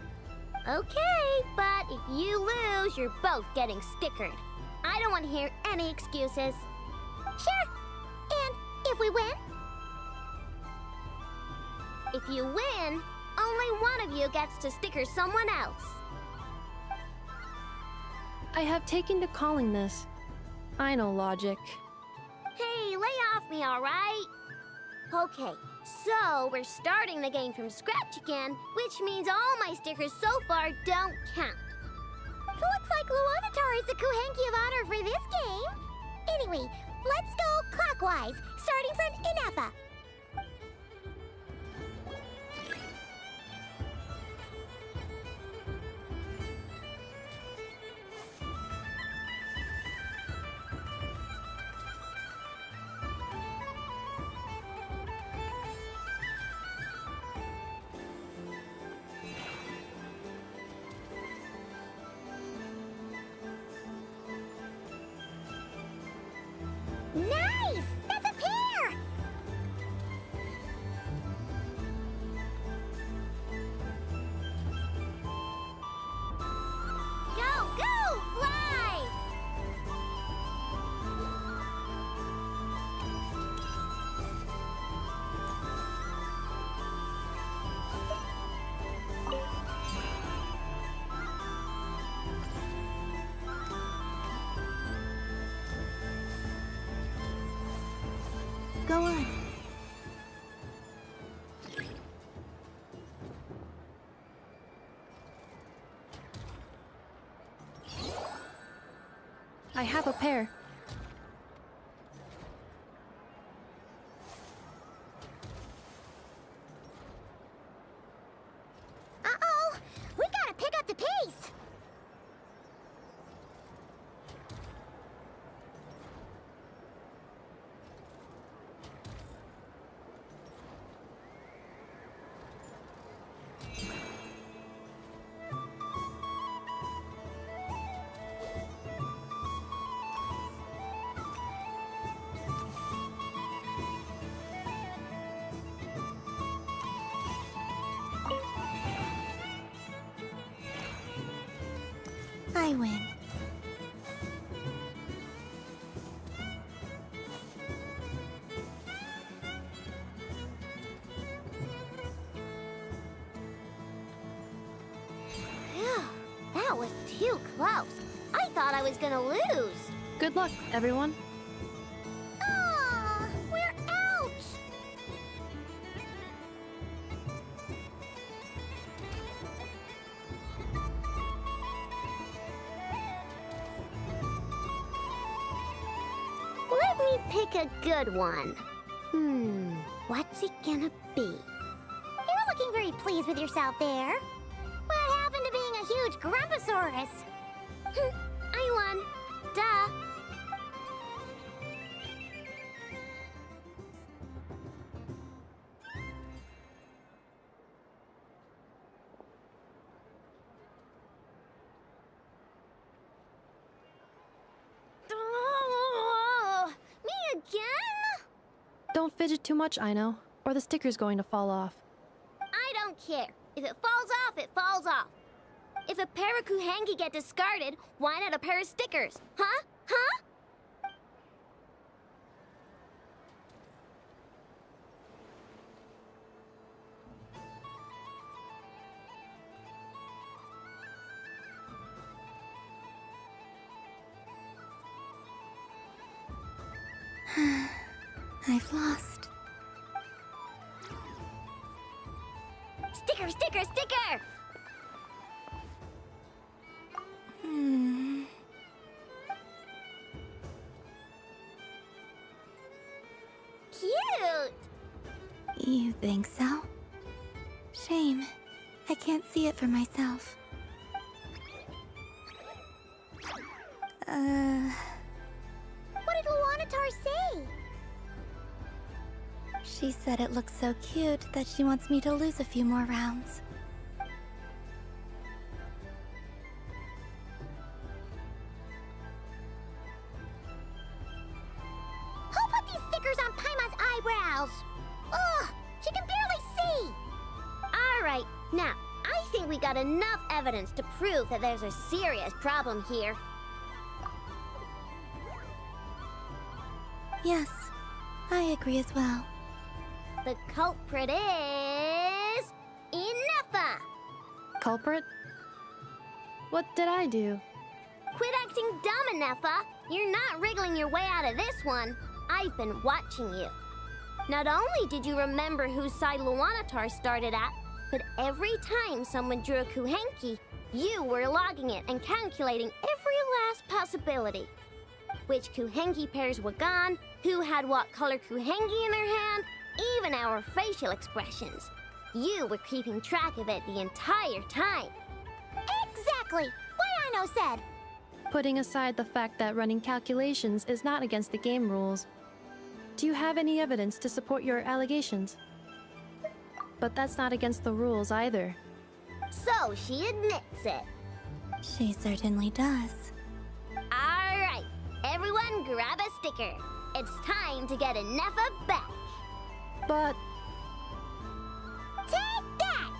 Okay, but if you lose, you're both getting stickered. I don't want to hear any excuses. Sure. And if we win? If you win, only one of you gets to sticker someone else. I have taken to calling this. I know logic. Hey, lay off me, all right? Okay, so we're starting the game from scratch again, which means all my stickers so far don't count. Looks like Luna III is the Kuhenki of honor for this game. Anyway, let's go clockwise, starting from Inefa. Go on. I have a pair. Uh-oh! We gotta pick up the pace! I win. Phew, that was too close. I thought I was gonna lose. Good luck, everyone. Ah, we're out! Let me pick a good one. What's it gonna be? You're not looking very pleased with yourself there. What happened to being a huge Grumposaurus? I won. Duh. Oh, me again? Don't fidget too much, Ino, or the sticker's going to fall off. I don't care. If it falls off, it falls off. If a pair of Kuhengi get discarded, why not a pair of stickers? Huh? Huh? I've lost. Sticker, sticker, sticker! Cute! You think so? Shame. I can't see it for myself. What did Luanatar say? She said it looks so cute that she wants me to lose a few more rounds. Who put these stickers on Paima's eyebrows? Ugh, she can barely see! Alright, now, I think we got enough evidence to prove that there's a serious problem here. Yes, I agree as well. The culprit is... Inefa! Culprit? What did I do? Quit acting dumb, Inefa! You're not wriggling your way out of this one. I've been watching you. Not only did you remember whose side Luanatar started at, but every time someone drew a Kuhenki, you were logging it and calculating every last possibility. Which Kuhenki pairs were gone, who had what color Kuhenki in their hand, even our facial expressions. You were keeping track of it the entire time. Exactly! What Ino said! Putting aside the fact that running calculations is not against the game rules, do you have any evidence to support your allegations? But that's not against the rules either. So she admits it. She certainly does. Alright, everyone grab a sticker. It's time to get Inefa back. But... Take that!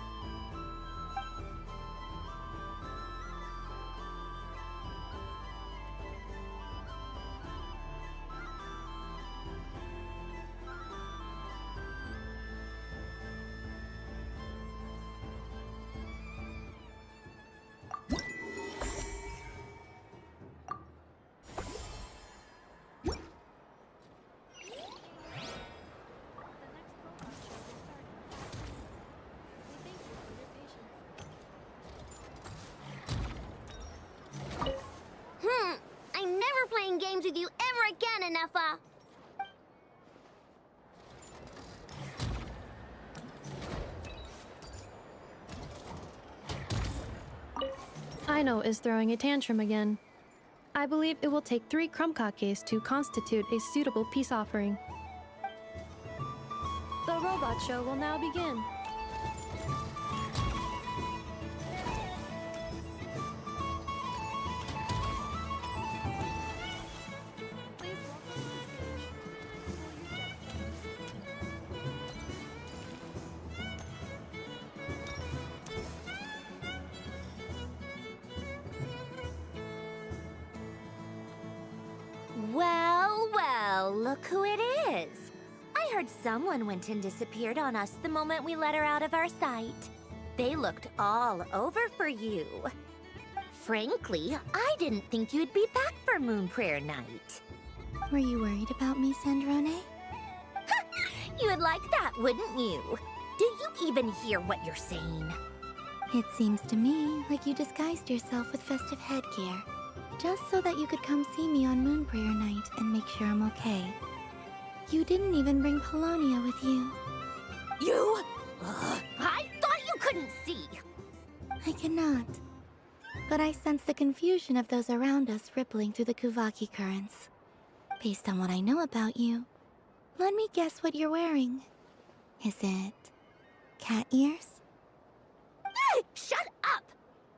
Never again, Enougha. Aino is throwing a tantrum again. I believe it will take 3 crumb-kakes to constitute a suitable peace offering. The robot show will now begin. Well, well, look who it is. I heard someone went and disappeared on us the moment we let her out of our sight. They looked all over for you. Frankly, I didn't think you'd be back for Moon Prayer Night. Were you worried about me, Sandrone? You would like that, wouldn't you? Do you even hear what you're saying? It seems to me like you disguised yourself with festive headgear, just so that you could come see me on Moon Prayer Night and make sure I'm okay. You didn't even bring Polonia with you. You? I thought you couldn't see. I cannot. But I sense the confusion of those around us rippling through the Kuvaki currents. Based on what I know about you, let me guess what you're wearing. Is it cat ears? Shut up!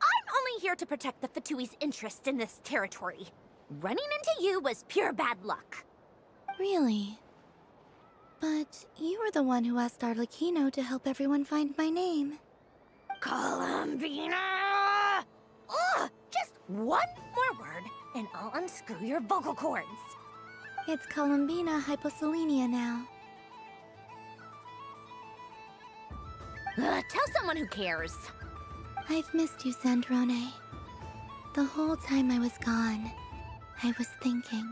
I'm only here to protect the Fatui's interest in this territory. Running into you was pure bad luck. Really? But you were the one who asked Arlecchino to help everyone find my name. Columbina! Ugh! Just one more word, and I'll unscrew your vocal cords. It's Columbina hyposelenia now. Tell someone who cares. I've missed you, Sandrone. The whole time I was gone, I was thinking.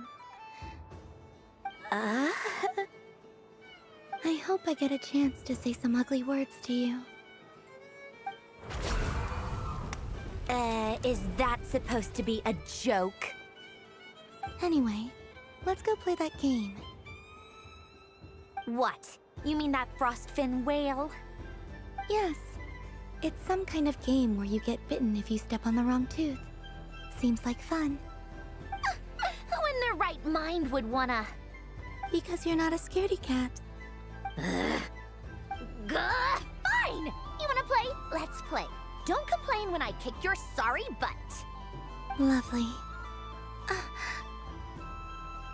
I hope I get a chance to say some ugly words to you. Is that supposed to be a joke? Anyway, let's go play that game. What? You mean that frostfin whale? Yes. It's some kind of game where you get bitten if you step on the wrong tooth. Seems like fun. Who in their right mind would wanna... Because you're not a scaredy cat. Fine! You wanna play? Let's play. Don't complain when I kick your sorry butt. Lovely.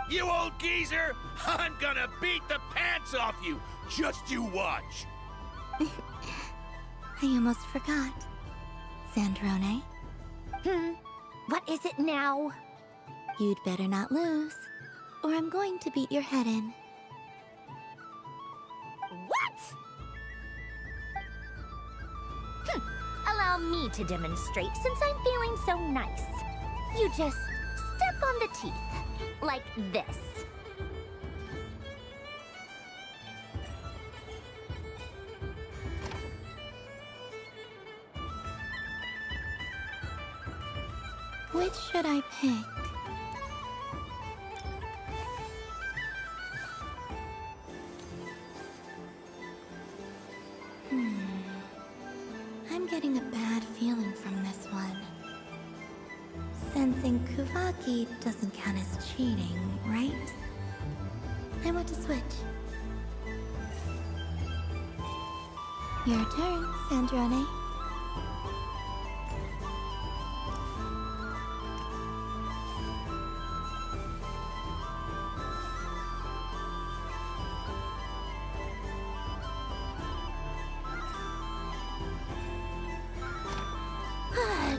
You old geezer! I'm gonna beat the pants off you! Just you watch! I almost forgot. Sandrone? What is it now? You'd better not lose, or I'm going to beat your head in. What? Allow me to demonstrate since I'm feeling so nice. You just step on the teeth, like this. Which should I pick? I'm getting a bad feeling from this one. Sensing Kuvaki doesn't count as cheating, right? I want to switch. Your turn, Sandrone.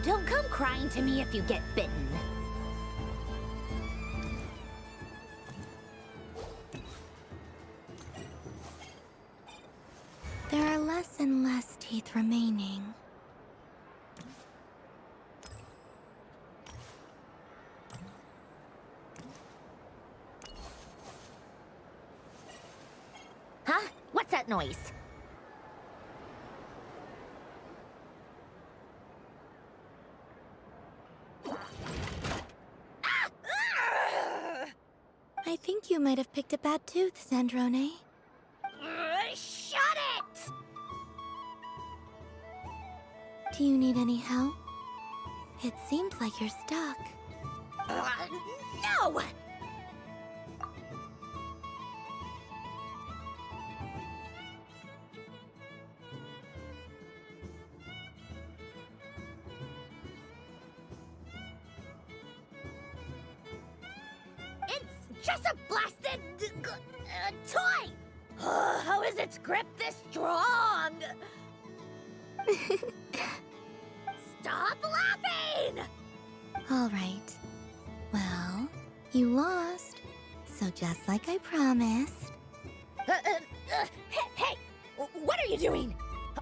Don't come crying to me if you get bitten. There are less and less teeth remaining. Huh? What's that noise? I think you might have picked a bad tooth, Sandrone. Shut it! Do you need any help? It seems like you're stuck. No! It's just a blasted toy! How is its grip this strong? Stop laughing! All right. Well, you lost. So just like I promised. Hey! What are you doing?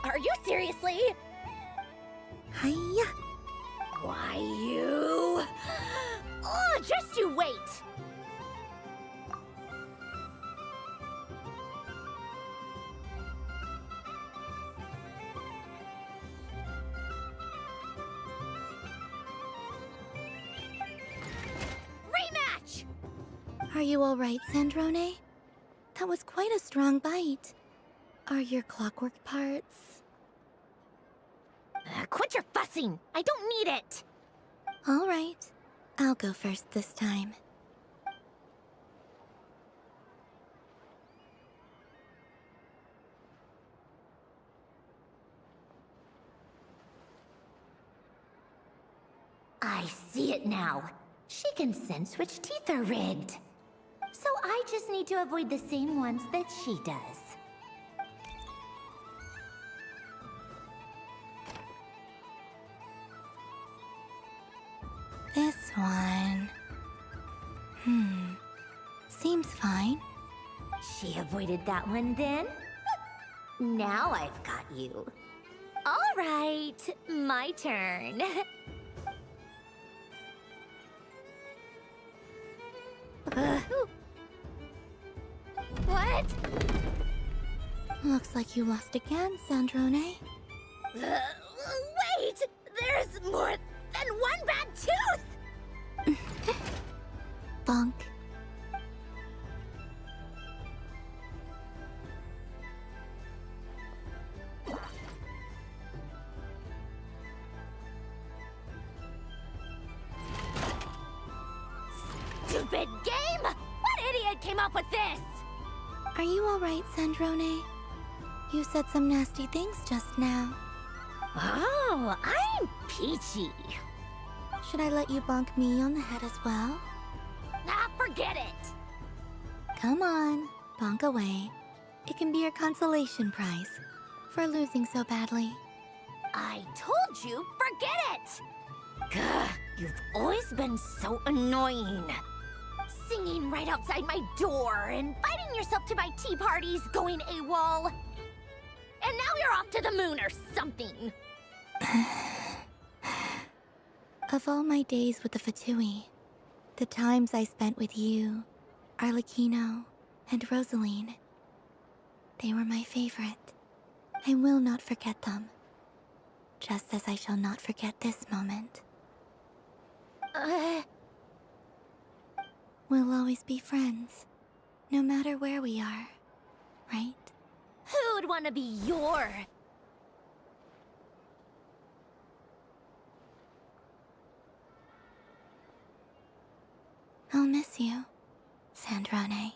Are you seriously? Hiya! Why, you... Oh, just you wait! Rematch! Are you all right, Sandrone? That was quite a strong bite. Are your clockwork parts? Quit your fussing! I don't need it! All right. I'll go first this time. I see it now. She can sense which teeth are rigged. So I just need to avoid the same ones that she does. This one... Seems fine. She avoided that one then? Now I've got you. All right, my turn. What? Looks like you lost again, Sandrone. Wait! There's more than one bad tooth! Bonk. Stupid game! What idiot came up with this? Are you all right, Sandrone? You said some nasty things just now. Oh, I'm peachy. Should I let you bonk me on the head as well? Ah, forget it! Come on, bonk away. It can be your consolation prize for losing so badly. I told you, forget it! Gah, you've always been so annoying. Singing right outside my door, inviting yourself to my tea parties, going AWOL. And now you're off to the moon or something. Of all my days with the Fatui, the times I spent with you, Arlecchino, and Rosaline, they were my favorite. I will not forget them. Just as I shall not forget this moment. We'll always be friends, no matter where we are, right? Who'd want to be your... I'll miss you, Sandrone.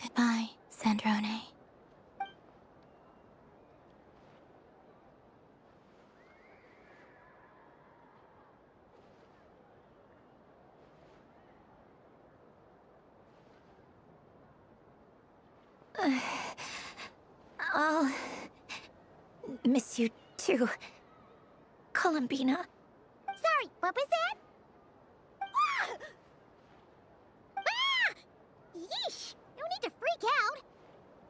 Goodbye, Sandrone. I'll miss you too, Columbina. Sorry, what was that? Ah! Ah! Yeesh! No need to freak out.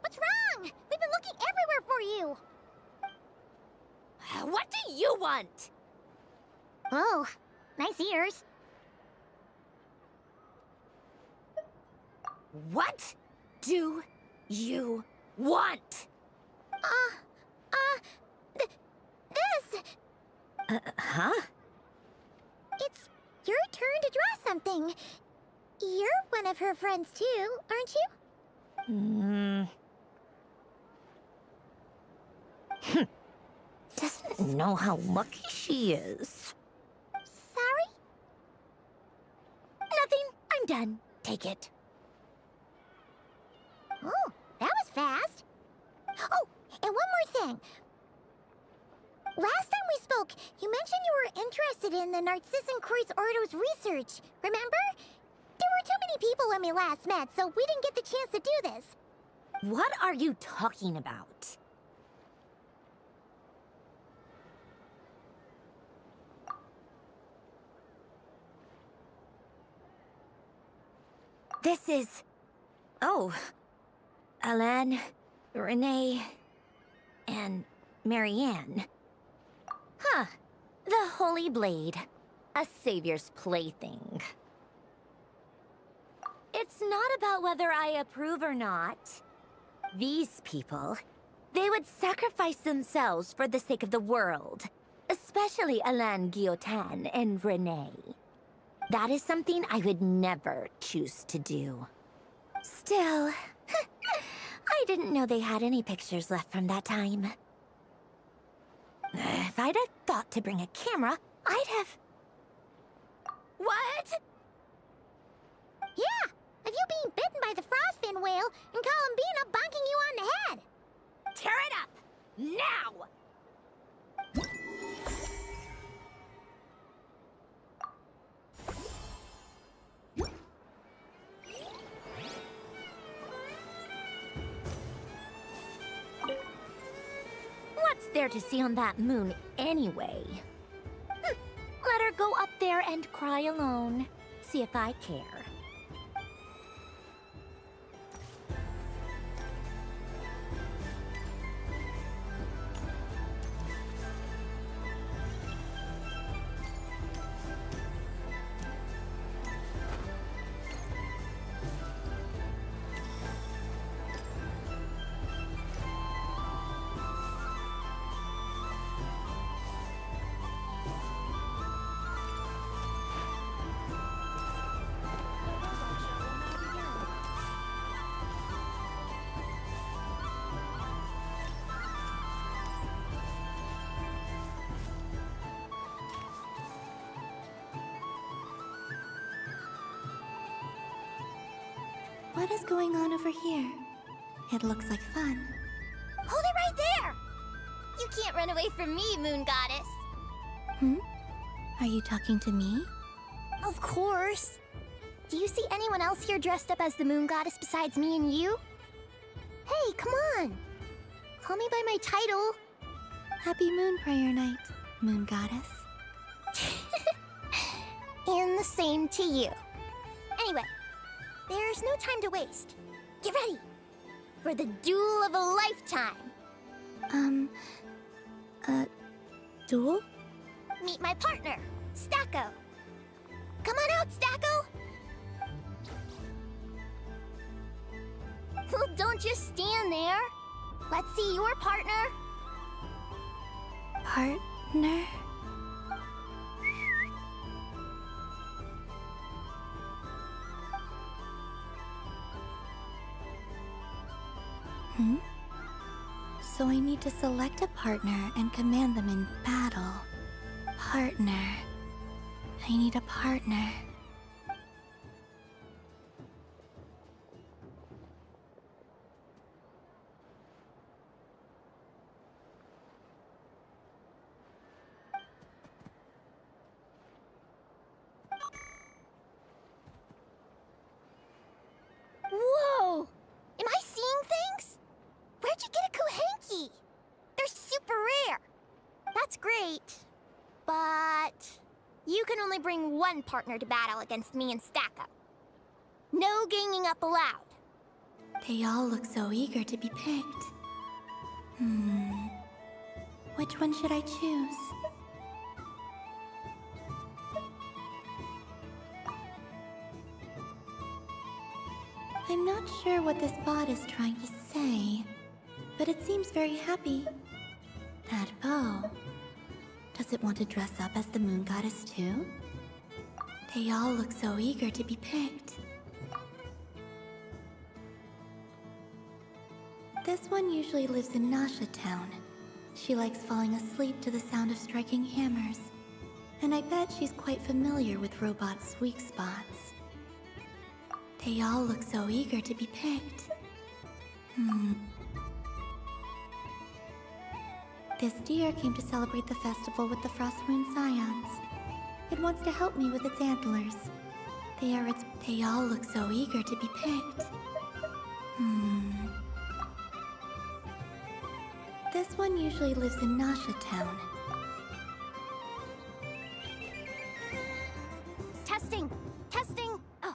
What's wrong? We've been looking everywhere for you. What do you want? Oh, nice ears. What do you want? This! Huh? It's your turn to draw something. You're one of her friends too, aren't you? Doesn't know how lucky she is. Sorry? Nothing. I'm done. Take it. Oh, that was fast. Oh, and one more thing. Last time we spoke, you mentioned you were interested in the Narcissan Kreuz Ordo's research, remember? There were too many people when we last met, so we didn't get the chance to do this. What are you talking about? This is... Oh. Alan, Renee, and Marianne. Huh. The Holy Blade. A savior's plaything. It's not about whether I approve or not. These people, they would sacrifice themselves for the sake of the world. Especially Alain Guillotin and Renee. That is something I would never choose to do. Still, I didn't know they had any pictures left from that time. If I'd have thought to bring a camera, I'd have... What? Yeah, of you being bitten by the frostfin whale and Columbina bonking you on the head. Tear it up! Now! What's there to see on that moon anyway? Let her go up there and cry alone. See if I care. What is going on over here? It looks like fun. Hold it right there! You can't run away from me, Moon Goddess. Are you talking to me? Of course. Do you see anyone else here dressed up as the Moon Goddess besides me and you? Hey, come on. Call me by my title. Happy Moon Prayer Night, Moon Goddess. And the same to you. Anyway, there's no time to waste. Get ready for the duel of a lifetime. Duel? Meet my partner, Stacco. Come on out, Stacco. Well, don't just stand there. Let's see your partner. Partner? So I need to select a partner and command them in battle. Partner. I need a partner. Whoa! Am I seeing things? Where'd you get a Kuhenki? They're super rare. That's great. But you can only bring one partner to battle against me and Stacco. No ganging up allowed. They all look so eager to be picked. Which one should I choose? I'm not sure what this bot is trying to say, but it seems very happy. That bow. Does it want to dress up as the moon goddess too? They all look so eager to be picked. This one usually lives in Nasha Town. She likes falling asleep to the sound of striking hammers. And I bet she's quite familiar with robots' weak spots. They all look so eager to be picked. This deer came to celebrate the festival with the Frostmoon Scions. It wants to help me with its antlers. They all look so eager to be picked. This one usually lives in Nasha Town. Testing! Testing! Oh,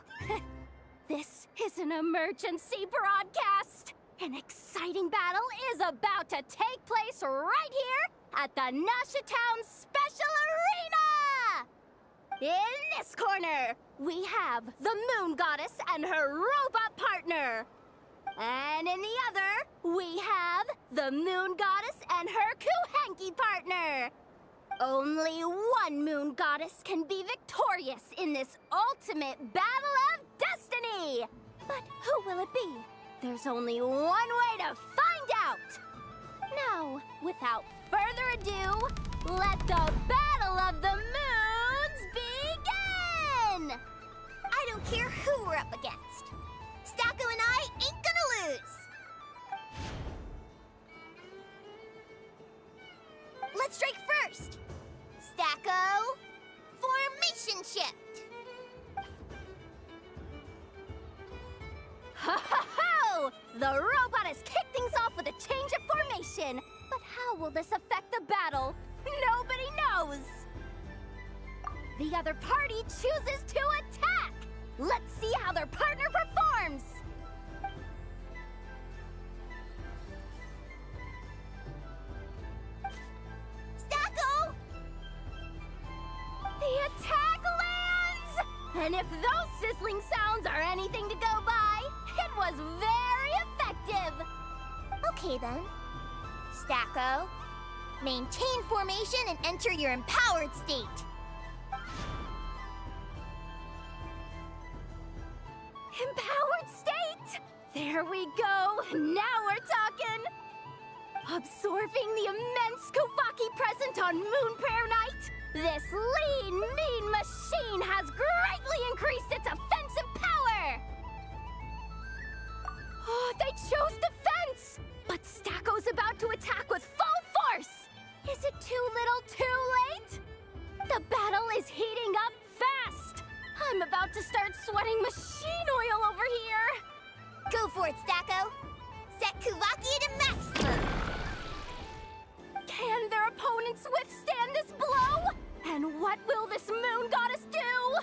this is an emergency broadcast! An exciting battle is about to take place right here at the Nasha Town Special Arena! In this corner, we have the Moon Goddess and her robot partner. And in the other, we have the Moon Goddess and her Kuhanki partner. Only one Moon Goddess can be victorious in this ultimate battle of destiny! But who will it be? There's only one way to find out! Now, without further ado, let the Battle of the Moons begin! I don't care who we're up against. Stacko and I ain't gonna lose! Let's strike first! Stacko, formation shift! Ho ho ho! The robot has kicked things off with a change of formation. But how will this affect the battle? Nobody knows! The other party chooses to attack! Let's see how their partner performs! Stacko! The attack lands! And if those sizzling sounds are anything to go by, it was very effective! Okay then. Stacko, maintain formation and enter your empowered state. Empowered state! There we go! Now we're talking! Absorbing the immense Kuvaki present on Moon Prayer Night, this lean, mean machine has greatly increased its offensive power! Oh, they chose defense! But Stacko's about to attack with full force! Is it too little too late? The battle is heating up fast! I'm about to start sweating machine oil over here! Go for it, Stacko! Set Kuvaki to max mode! Can their opponents withstand this blow? And what will this Moon Goddess do?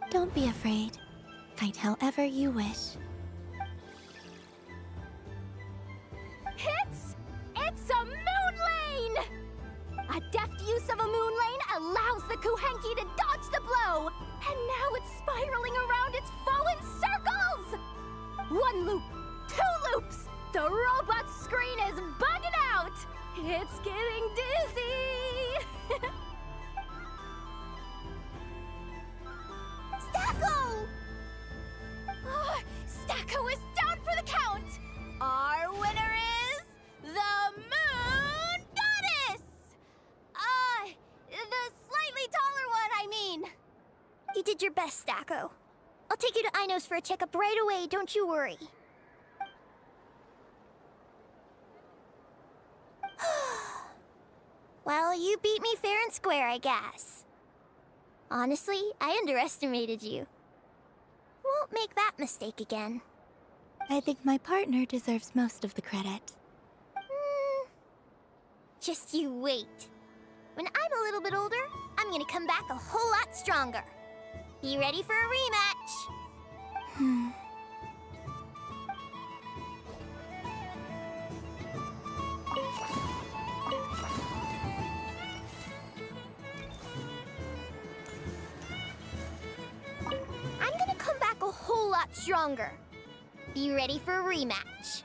Don't be afraid. Fight however you wish. It's a moon lane! A deft use of a moon lane allows the Kuhanki to dodge the blow, and now it's spiraling around its foe in circles! One loop, two loops, the robot's screen is bugging out! It's getting dizzy! Stacko! Stacko is down for the count! Our winner is the Moon Goddess! The slightly taller one, I mean. You did your best, Stacko. I'll take you to Ainos for a checkup right away, don't you worry. Well, you beat me fair and square, I guess. Honestly, I underestimated you. Won't make that mistake again. I think my partner deserves most of the credit. Just you wait. When I'm a little bit older, I'm gonna come back a whole lot stronger. Be ready for a rematch. I'm gonna come back a whole lot stronger. you ready for a rematch.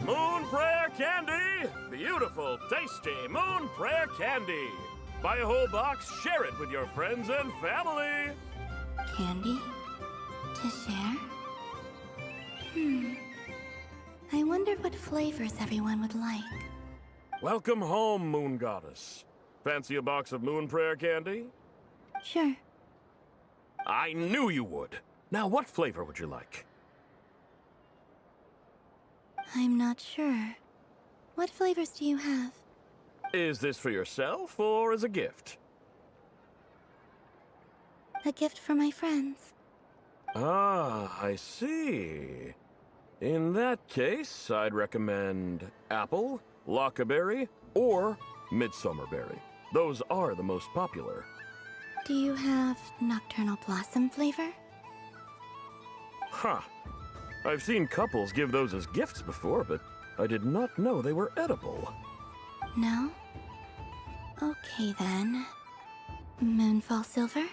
Moon Prayer Candy! Beautiful, tasty Moon Prayer Candy! Buy a whole box, share it with your friends and family! Candy? To share? I wonder what flavors everyone would like. Welcome home, Moon Goddess. Fancy a box of Moon Prayer Candy? Sure. I knew you would. Now, what flavor would you like? I'm not sure. What flavors do you have? Is this for yourself or as a gift? A gift for my friends. Ah, I see. In that case, I'd recommend apple, lockaberry, or midsummerberry. Those are the most popular. Do you have nocturnal blossom flavor? Huh. I've seen couples give those as gifts before, but I did not know they were edible. No? Okay then. Moonfall silver?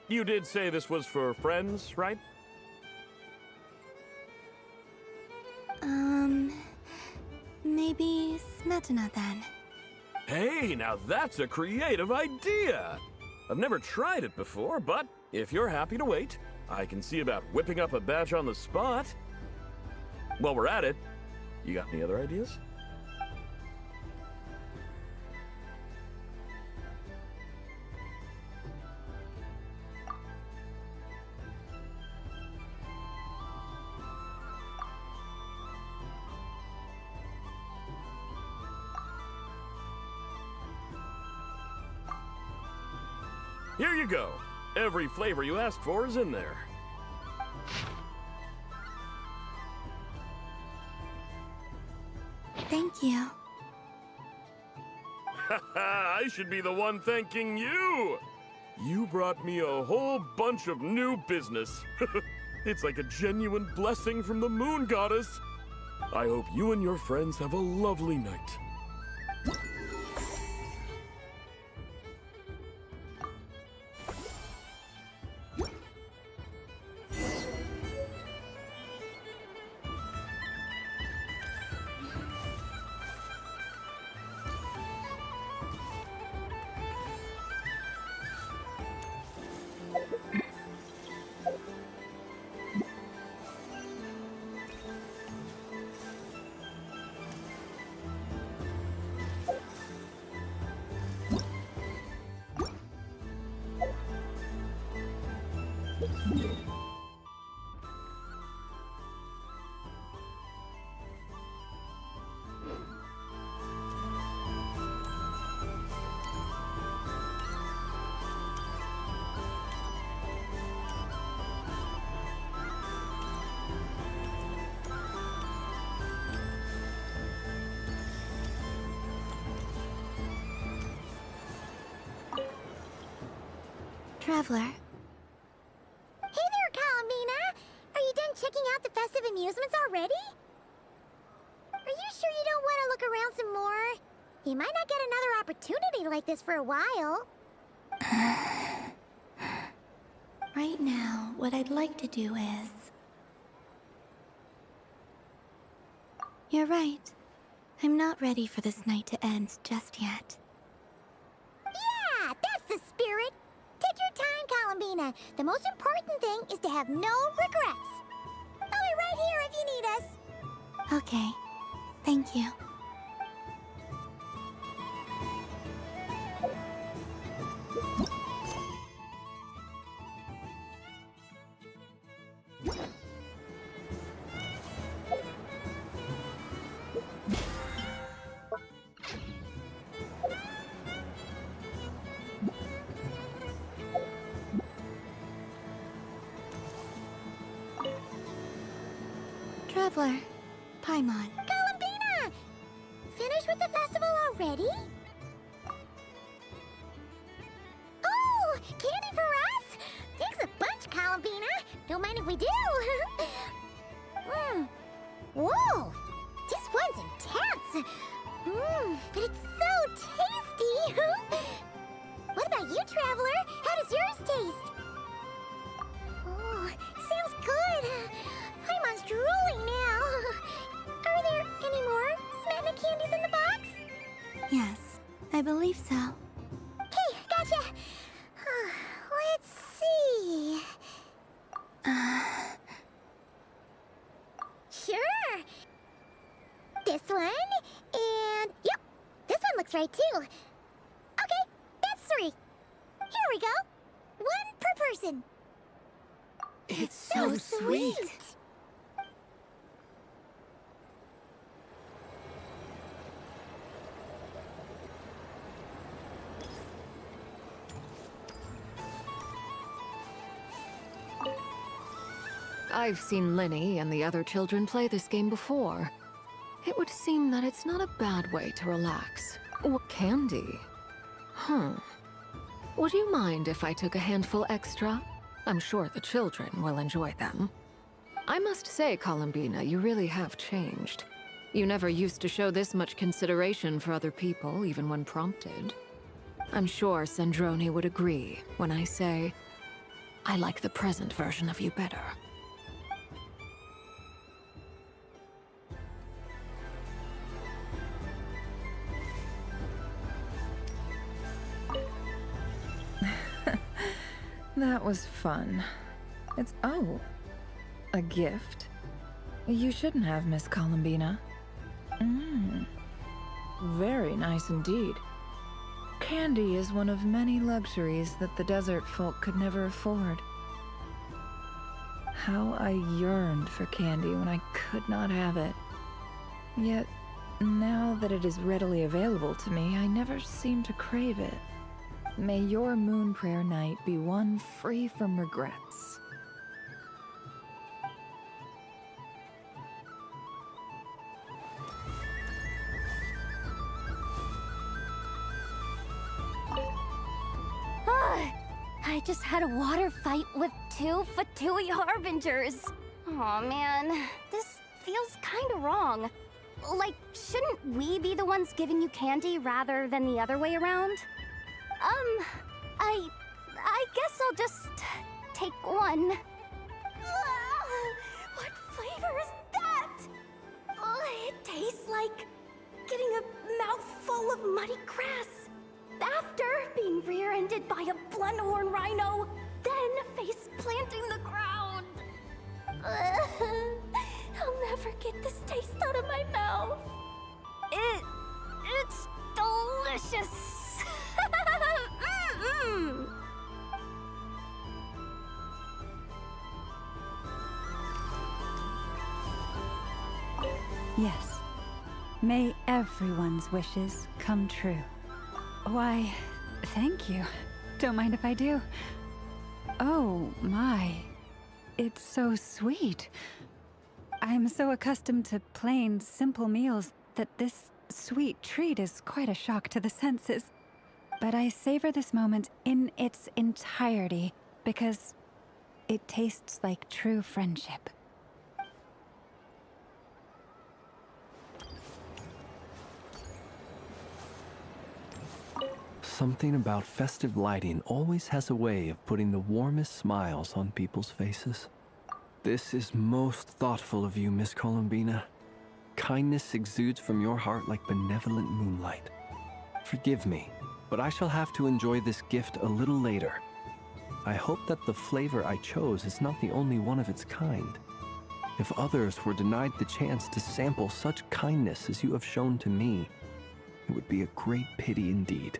You did say this was for friends, right? Maybe smetana then. Hey, now that's a creative idea! I've never tried it before, but if you're happy to wait, I can see about whipping up a batch on the spot. While we're at it, you got any other ideas? Here you go. Every flavor you asked for is in there. Thank you. I should be the one thanking you! You brought me a whole bunch of new business. It's like a genuine blessing from the Moon Goddess. I hope you and your friends have a lovely night. Hey Traveler. there, Columbina! Are you done checking out the festive amusements already? Are you sure you don't want to look around some more? You might not get another opportunity like this for a while. Right now, what I'd like to do is... You're right. I'm not ready for this night to end just yet. Yeah, that's the spirit! Take your time, Columbina. The most important thing is to have no regrets. I'll be right here if you need us. Okay. Thank you. traveler, Paimon. Columbina! Finished with the festival already? Oh, candy for us? Thanks a bunch, Columbina. Don't mind if we do. Whoa, this one's intense. But it's so tasty. What about you, traveler? How does yours taste? Oh, sounds good. Paimon's drooling now. Are there any more Smetana candies in the box? Yes, I believe so. Okay, gotcha. Let's see. Sure. This one, and yep, this one looks right too. Okay, that's 3. Here we go. 1 per person. It's so sweet. I've seen Lyney and the other children play this game before. It would seem that it's not a bad way to relax. Candy? Would you mind if I took a handful extra? I'm sure the children will enjoy them. I must say, Columbina, you really have changed. You never used to show this much consideration for other people, even when prompted. I'm sure Sandrone would agree when I say, I like the present version of you better. That was fun. It's... oh. A gift? You shouldn't have, Miss Columbina. Very nice indeed. Candy is one of many luxuries that the desert folk could never afford. How I yearned for candy when I could not have it. Yet, now that it is readily available to me, I never seem to crave it. May your moon prayer night be one free from regrets. I just had a water fight with 2 Fatui Harbingers. Aw, man, this feels kinda wrong. Like, shouldn't we be the ones giving you candy rather than the other way around? I guess I'll just take 1. What flavor is that? It tastes like getting a mouthful of muddy grass. After being rear-ended by a blunt-horn rhino, then face-planting the ground. I'll never get this taste out of my mouth. It's delicious. Yes. May everyone's wishes come true. Why, thank you. Don't mind if I do. Oh, my. It's so sweet. I'm so accustomed to plain, simple meals that this sweet treat is quite a shock to the senses. But I savor this moment in its entirety because it tastes like true friendship. Something about festive lighting always has a way of putting the warmest smiles on people's faces. This is most thoughtful of you, Miss Columbina. Kindness exudes from your heart like benevolent moonlight. Forgive me, but I shall have to enjoy this gift a little later. I hope that the flavor I chose is not the only one of its kind. If others were denied the chance to sample such kindness as you have shown to me, it would be a great pity indeed.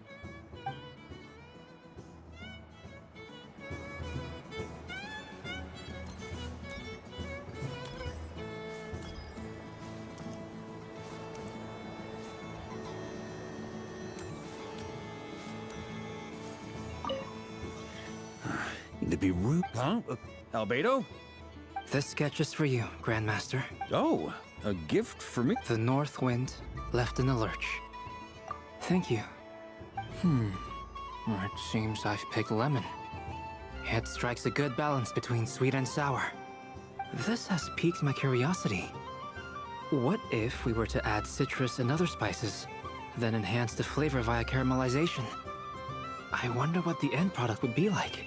To be rude, huh? Albedo? This sketch is for you, Grandmaster. Oh, a gift for me? The north wind left in the lurch. Thank you. It seems I've picked lemon. It strikes a good balance between sweet and sour. This has piqued my curiosity. What if we were to add citrus and other spices, then enhance the flavor via caramelization? I wonder what the end product would be like.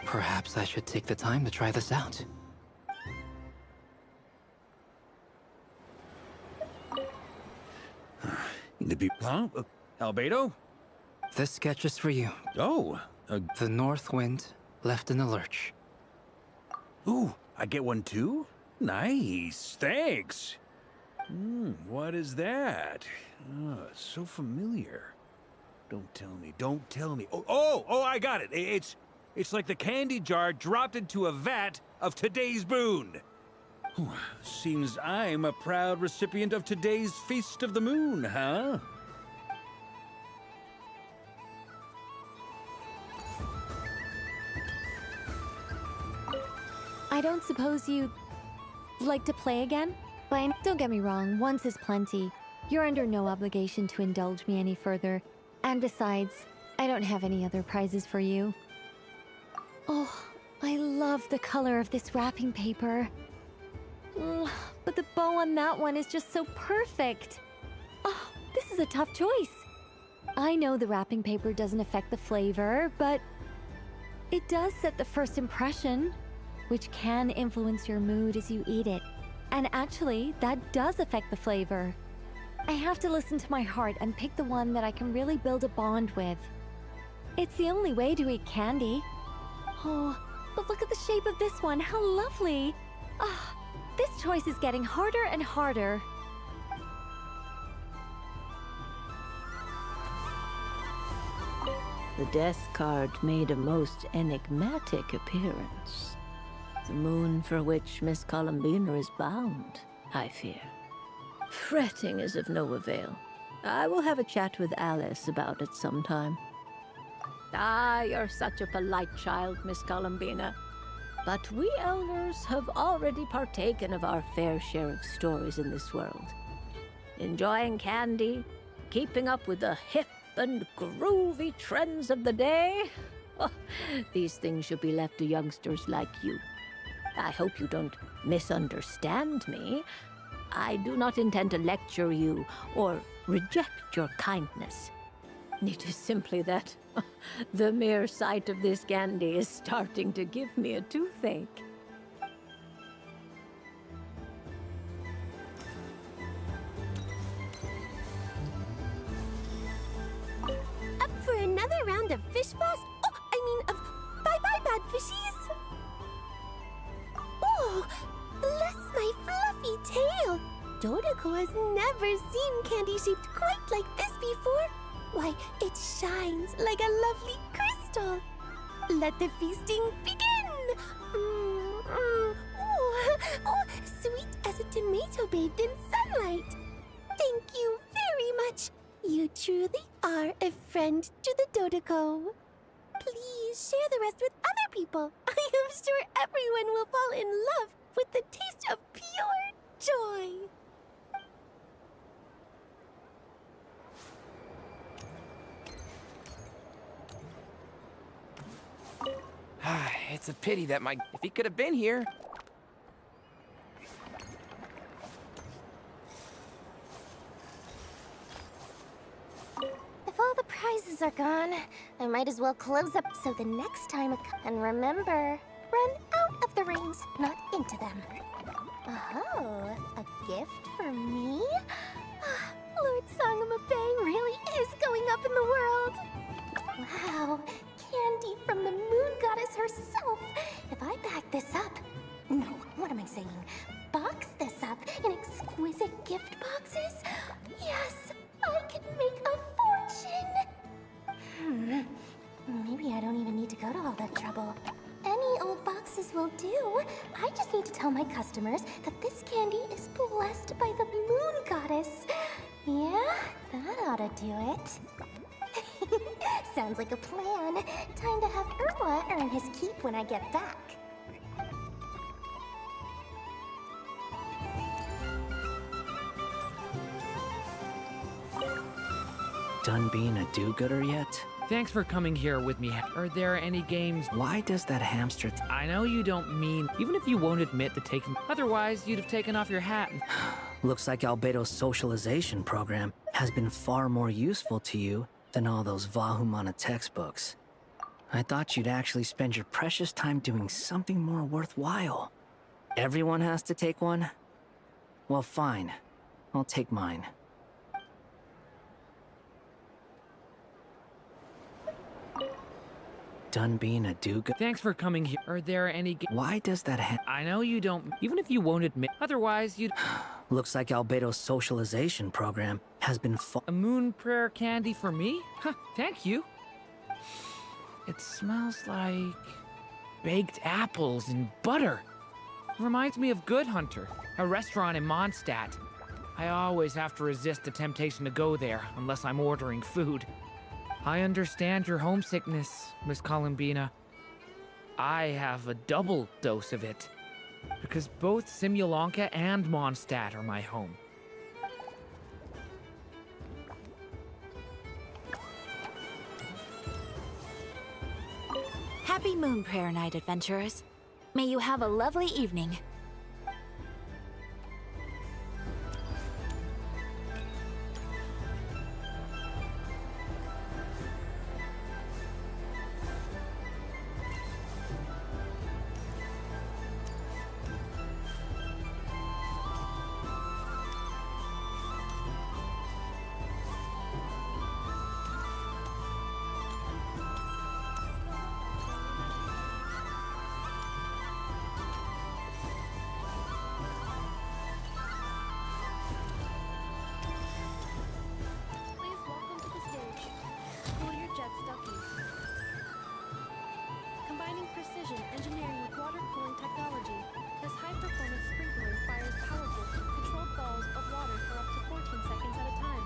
Perhaps I should take the time to try this out. Huh? Albedo? This sketch is for you. Oh, the north wind left in the lurch. Ooh, I get one too? Nice, thanks. What is that? Oh, so familiar. Don't tell me. Oh, I got it. It's like the candy jar dropped into a vat of today's boon. Seems I'm a proud recipient of today's Feast of the Moon, huh? I don't suppose you'd like to play again? But don't get me wrong, once is plenty. You're under no obligation to indulge me any further. And besides, I don't have any other prizes for you. Oh, I love the color of this wrapping paper. But the bow on that one is just so perfect. Oh, this is a tough choice. I know the wrapping paper doesn't affect the flavor, but it does set the first impression, which can influence your mood as you eat it. And actually, that does affect the flavor. I have to listen to my heart and pick the one that I can really build a bond with. It's the only way to eat candy. Oh, but look at the shape of this one, how lovely! Ah, this choice is getting harder and harder. The death card made a most enigmatic appearance. The moon for which Miss Columbina is bound, I fear. Fretting is of no avail. I will have a chat with Alice about it sometime. Ah, you're such a polite child, Miss Columbina. But we elders have already partaken of our fair share of stories in this world. Enjoying candy, keeping up with the hip and groovy trends of the day. These things should be left to youngsters like you. I hope you don't misunderstand me. I do not intend to lecture you or reject your kindness. It is simply that the mere sight of this candy is starting to give me a toothache. Up for another round of fish boss? Of bye-bye, bad fishies! Oh, bless my fluffy tail! Dodoko has never seen candy shaped quite like this before. Why, it shines like a lovely crystal. Let the feasting begin! Oh, sweet as a tomato bathed in sunlight. Thank you very much. You truly are a friend to the Dodoko. Please share the rest with other people. I am sure everyone will fall in love with the taste of pure joy. It's a pity that if he could have been here. If all the prizes are gone, I might as well close up so the next time and remember, run out of the rings, not into them. Oh, a gift for me? Lord Sangamabe really is going up in the world. Wow, candy from the moon goddess herself. If I back this up, no, what am I saying? Box this up in exquisite gift boxes? Yes, I can make a fortune. Maybe I don't even need to go to all that trouble. Any old boxes will do. I just need to tell my customers that this candy is blessed by the moon goddess. Yeah, that ought to do it. Sounds like a plan. Time to have Irwa earn his keep when I get back. done being a do-gooder yet? Thanks for coming here with me. Are there any games? Why does that hamster... I know you don't mean... Even if you won't admit the taking... Otherwise, you'd have taken off your hat. Looks like Albedo's socialization program has been far more useful to you than all those Vahumana textbooks. I thought you'd actually spend your precious time doing something more worthwhile. Everyone has to take one? Well, fine. I'll take mine. Done being a do-gooder? Thanks for coming here. Are there any... Why does that I know you don't... Even if you won't admit... Otherwise, you'd... Looks like Albedo's socialization program has been A moon prayer candy for me? Huh, thank you. It smells like... baked apples and butter. Reminds me of Good Hunter, a restaurant in Mondstadt. I always have to resist the temptation to go there, unless I'm ordering food. I understand your homesickness, Miss Columbina. I have a double dose of it, because both Simulanka and Mondstadt are my home. Happy Moon Prayer Night, adventurers. May you have a lovely evening. Combining precision engineering with water cooling technology, this high-performance sprinkler fires powerful, controlled balls of water for up to 14 seconds at a time,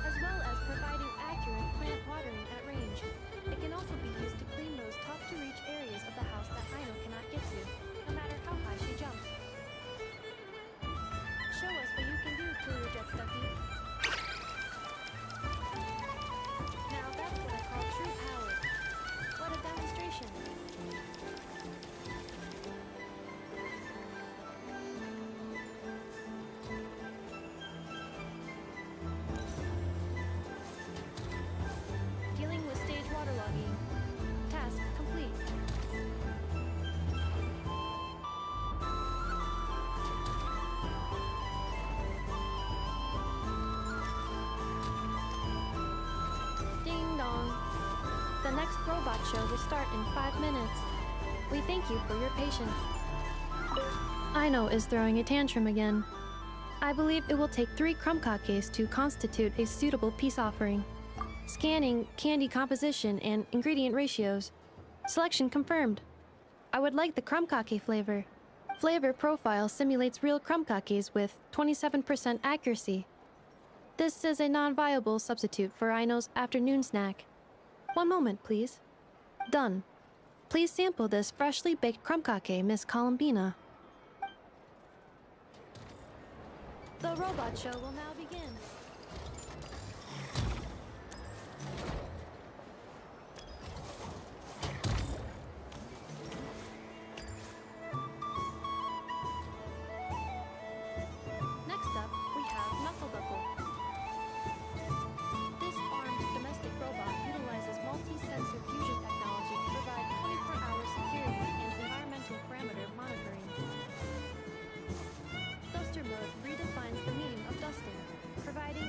as well as providing accurate plant watering at range. It can also be used to clean those tough-to-reach areas of the house that Aino cannot get to, no matter how high she jumps. Show us what you can do, Cool Your Jet Stucky. Now that's what I call true power. What a demonstration! Dealing with stage waterlogging. Task complete. Ding dong. The next robot show will start in 5 minutes. We thank you for your patience. Aino is throwing a tantrum again. I believe it will take 3 crumb-kakes to constitute a suitable peace offering. Scanning candy composition and ingredient ratios. Selection confirmed. I would like the crumb-kake flavor. Flavor profile simulates real crumb-kakes with 27% accuracy. This is a non-viable substitute for Aino's afternoon snack. One moment, please. Done. Please sample this freshly baked crumb-kake, Miss Columbina. The robot show will now begin. Next up, we have Knuckle Buckle. This armed domestic robot utilizes multi-sensor fusion technology to provide 24-hour security and environmental parameter monitoring. Duster mode redefines the meaning of dusting, providing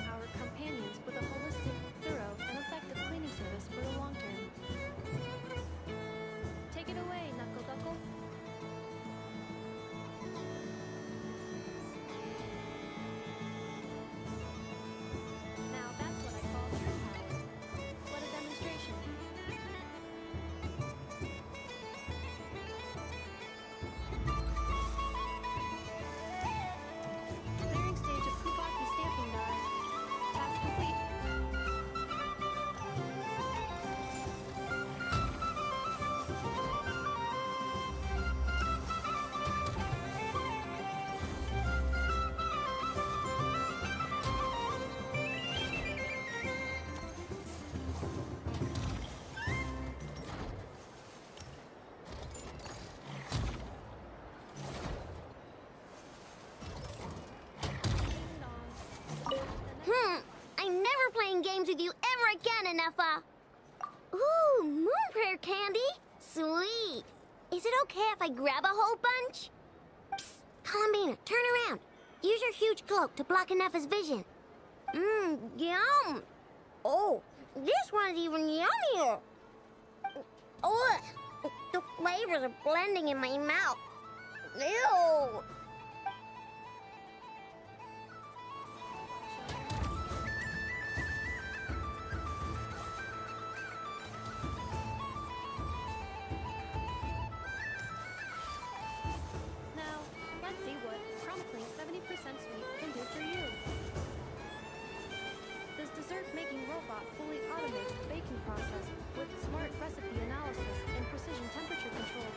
games with you ever again, Enough. Ooh, moon prayer candy. Sweet. Is it okay if I grab a whole bunch? Psst, Columbina, turn around. Use your huge cloak to block Enougha's vision. Yum. Oh, this one's even yummier. Oh, the flavors are blending in my mouth. Ew. Now, let's see what promptly 70% sweet can do for you. This dessert-making robot fully automates the baking process with smart recipe analysis and precision temperature control.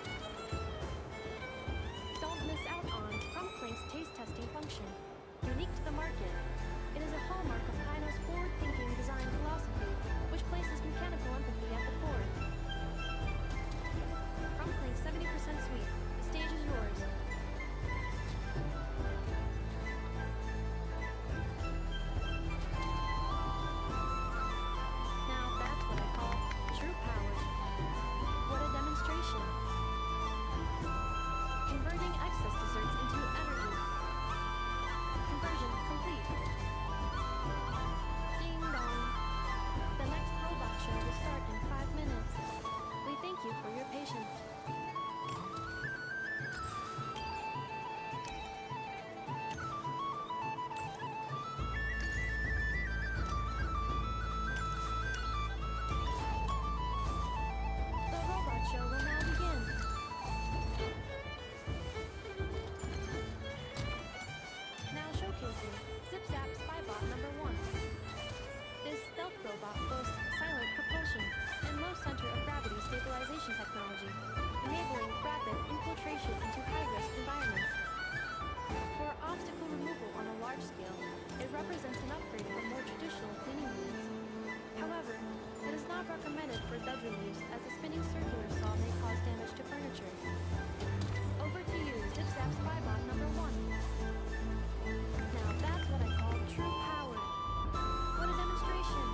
Don't miss out on Promptlink's taste testing function, unique to the market. It is a hallmark of Kaino's forward-thinking design philosophy, which places mechanical empathy at the core. Promptlink 70% sweet. The stage is yours. Now that's what I call true power. What a demonstration. Converting excess desserts into energy. Conversion complete. Ding dong. The next robot show will start in 5 minutes. We thank you for your patience. The robot show will now begin. Now showcasing Zip Zap Spybot number 1. This stealth robot boasts silent propulsion and low center of gravity stabilization technology, enabling rapid infiltration into high-risk environments. For obstacle removal on a large scale, it represents an upgrade from more traditional cleaning units. However, it is not recommended for bedroom use as the spinning circular saw may cause damage to furniture. Over to you, Zip Zap Spybot number 1. Now that's what I call true power. What a demonstration!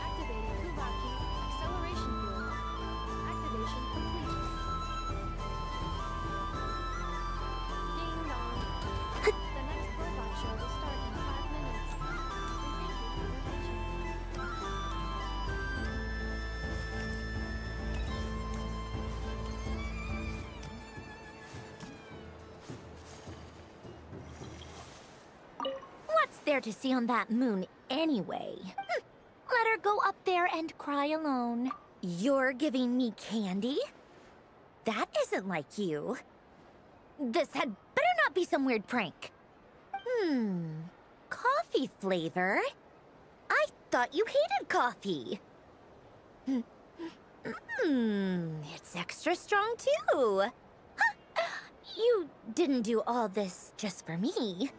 Activating Kuvaki acceleration field. Activation complete. Ding dong. The next robot show will start in 5 minutes. We thank you for your patience. What's there to see on that moon anyway? Let her go up there and cry alone. You're giving me candy? That isn't like you. This had better not be some weird prank. Coffee flavor? I thought you hated coffee. It's extra strong too. Huh. You didn't do all this just for me,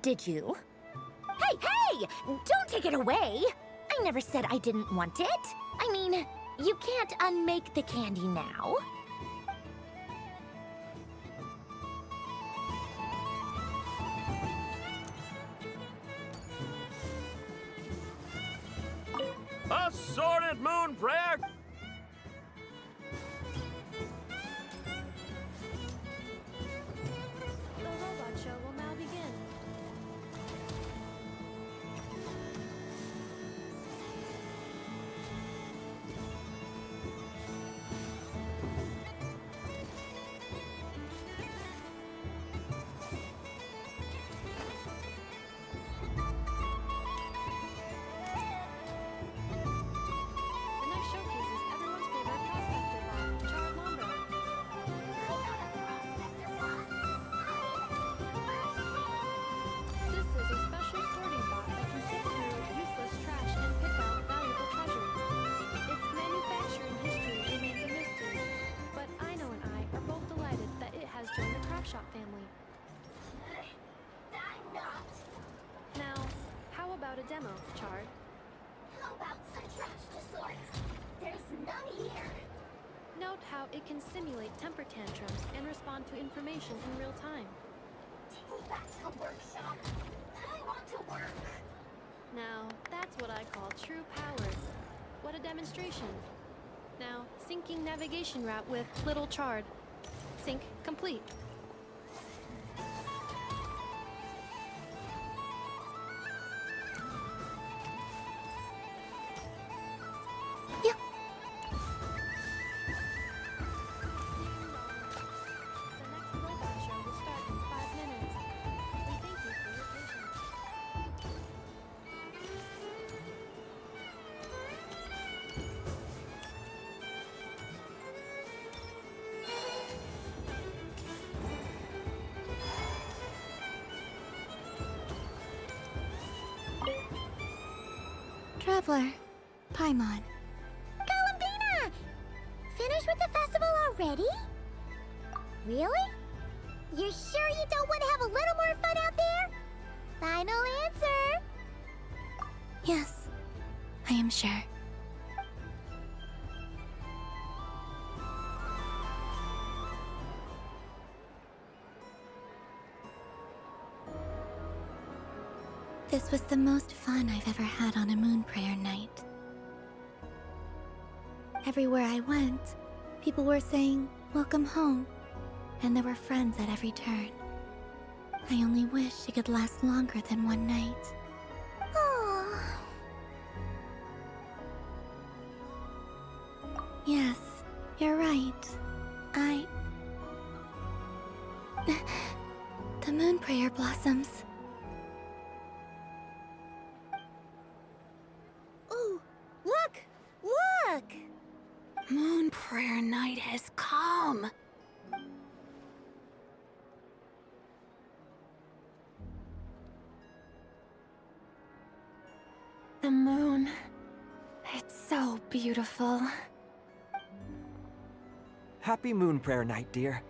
did you? Hey! Don't take it away! I never said I didn't want it. I mean, you can't unmake the candy now. Assorted moon prayer! The robot show will now begin. The next showcase is everyone's favorite prospector bot, Char Lombro. This is a special sorting bot that can sift through useless trash and pick out valuable treasure. Its manufacturing history remains a mystery, but Aino and I are both delighted that it has joined the craft shop family. Now, how about a demo, Chard? How about some trash to sort? There's none here. Note how it can simulate temper tantrums and respond to information in real time. Take me back to the workshop. I want to work. Now, that's what I a demonstration. Now, syncing navigation route with Little Chard. Sync complete. Traveler, Paimon. Columbina! Finished with the festival already? Really? You're sure you don't want to have a little more fun out there? Final answer! Yes, I am sure. This was the most fun I've ever had on a moon prayer night. Everywhere I went, people were saying, "Welcome home," and there were friends at every turn. I only wish it could last longer than one night. Oh. Yes, you're right. The moon prayer blossoms. Ooh, look! Look! Moon prayer night has come. The moon. It's so beautiful. Happy Moon Prayer Night, dear.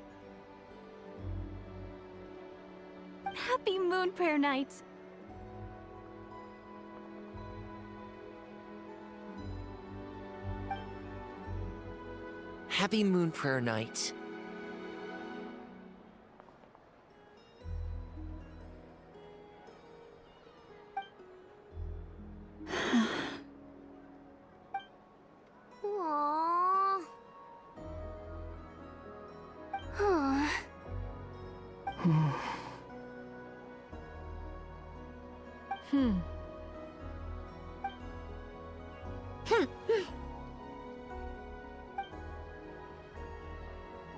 Happy Moon Prayer Night! Happy Moon Prayer Night. Aww. Huh.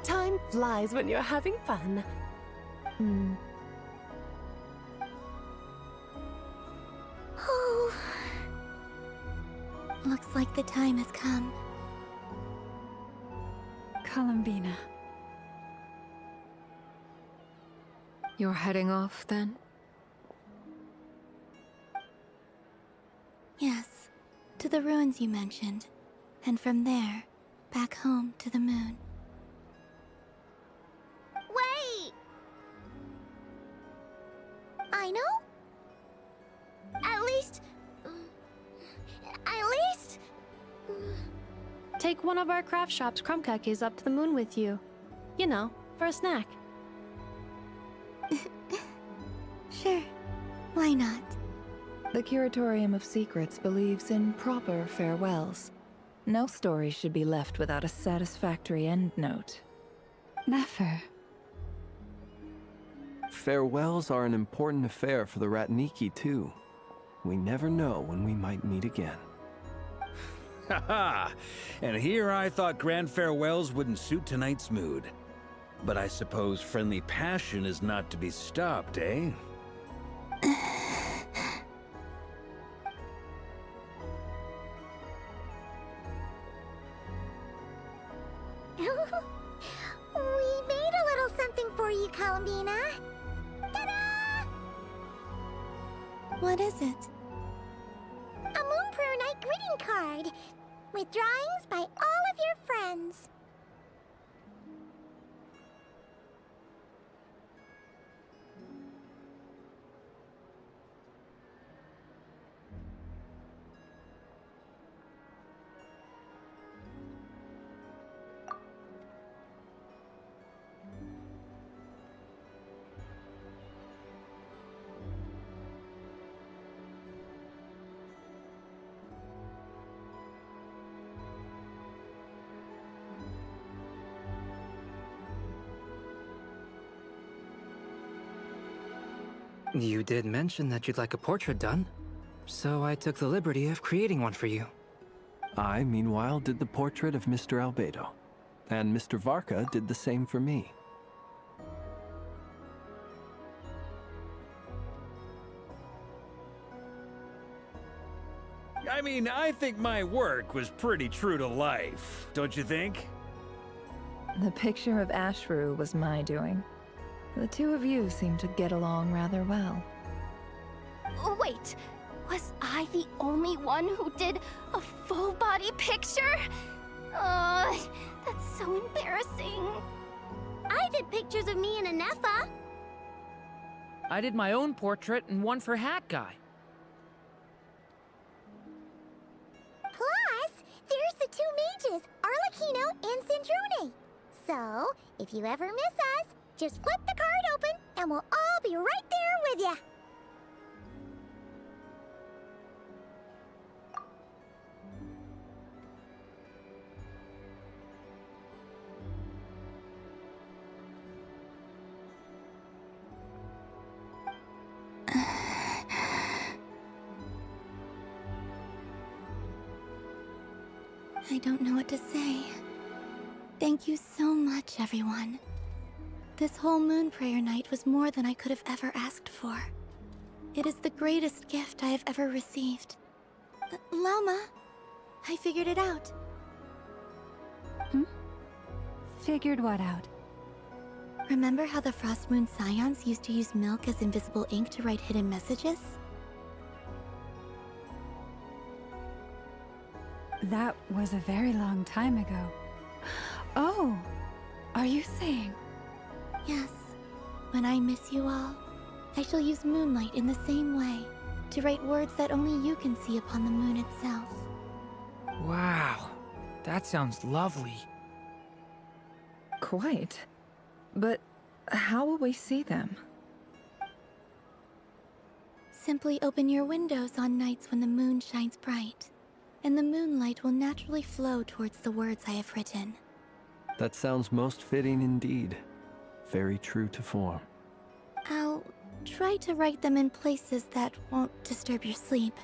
Time flies when you're having fun. Oh. Looks like the time has come. Columbina. You're heading off, then? Yes, to the ruins you mentioned. And from there, back home to the moon. Wait! I know? At least... Take one of our craft shop's crumb cookies up to the moon with you. You know, for a snack. Sure, why not? The Curatorium of Secrets believes in proper farewells. No story should be left without a satisfactory endnote. Never. Farewells are an important affair for the Ratniki, too. We never know when we might meet again. Haha! And here I thought grand farewells wouldn't suit tonight's mood. But I suppose friendly passion is not to be stopped, eh? We made a little something for you, Columbina. Ta-da! What is it? A Moon Prayer Night greeting card with drawings by all of your friends. You did mention that you'd like a portrait done, so I took the liberty of creating one for you. I, meanwhile, did the portrait of Mr. Albedo, and Mr. Varka did the same for me. I mean, I think my work was pretty true to life, don't you think? The picture of Ashru was my doing. The two of you seem to get along rather well. Wait, was I the only one who did a full-body picture? That's so embarrassing. I did pictures of me and Anefa. I did my own portrait and one for Hat Guy. Plus, there's the two mages, Arlecchino and Sandrone. So, if you ever miss us, just flip the card open and we'll all be right there with ya. I don't know what to say. Thank you so much, everyone. This whole moon prayer night was more than I could have ever asked for. It is the greatest gift I have ever received. Lauma, I figured it out. Figured what out? Remember how the Frost Moon Scions used to use milk as invisible ink to write hidden messages? That was a very long time ago. Oh, are you saying? Yes. When I miss you all, I shall use moonlight in the same way, to write words that only you can see upon the moon itself. Wow, that sounds lovely. Quite. But how will we see them? Simply open your windows on nights when the moon shines bright, and the moonlight will naturally flow towards the words I have written. That sounds most fitting indeed. Very true to form. I'll try to write them in places that won't disturb your sleep.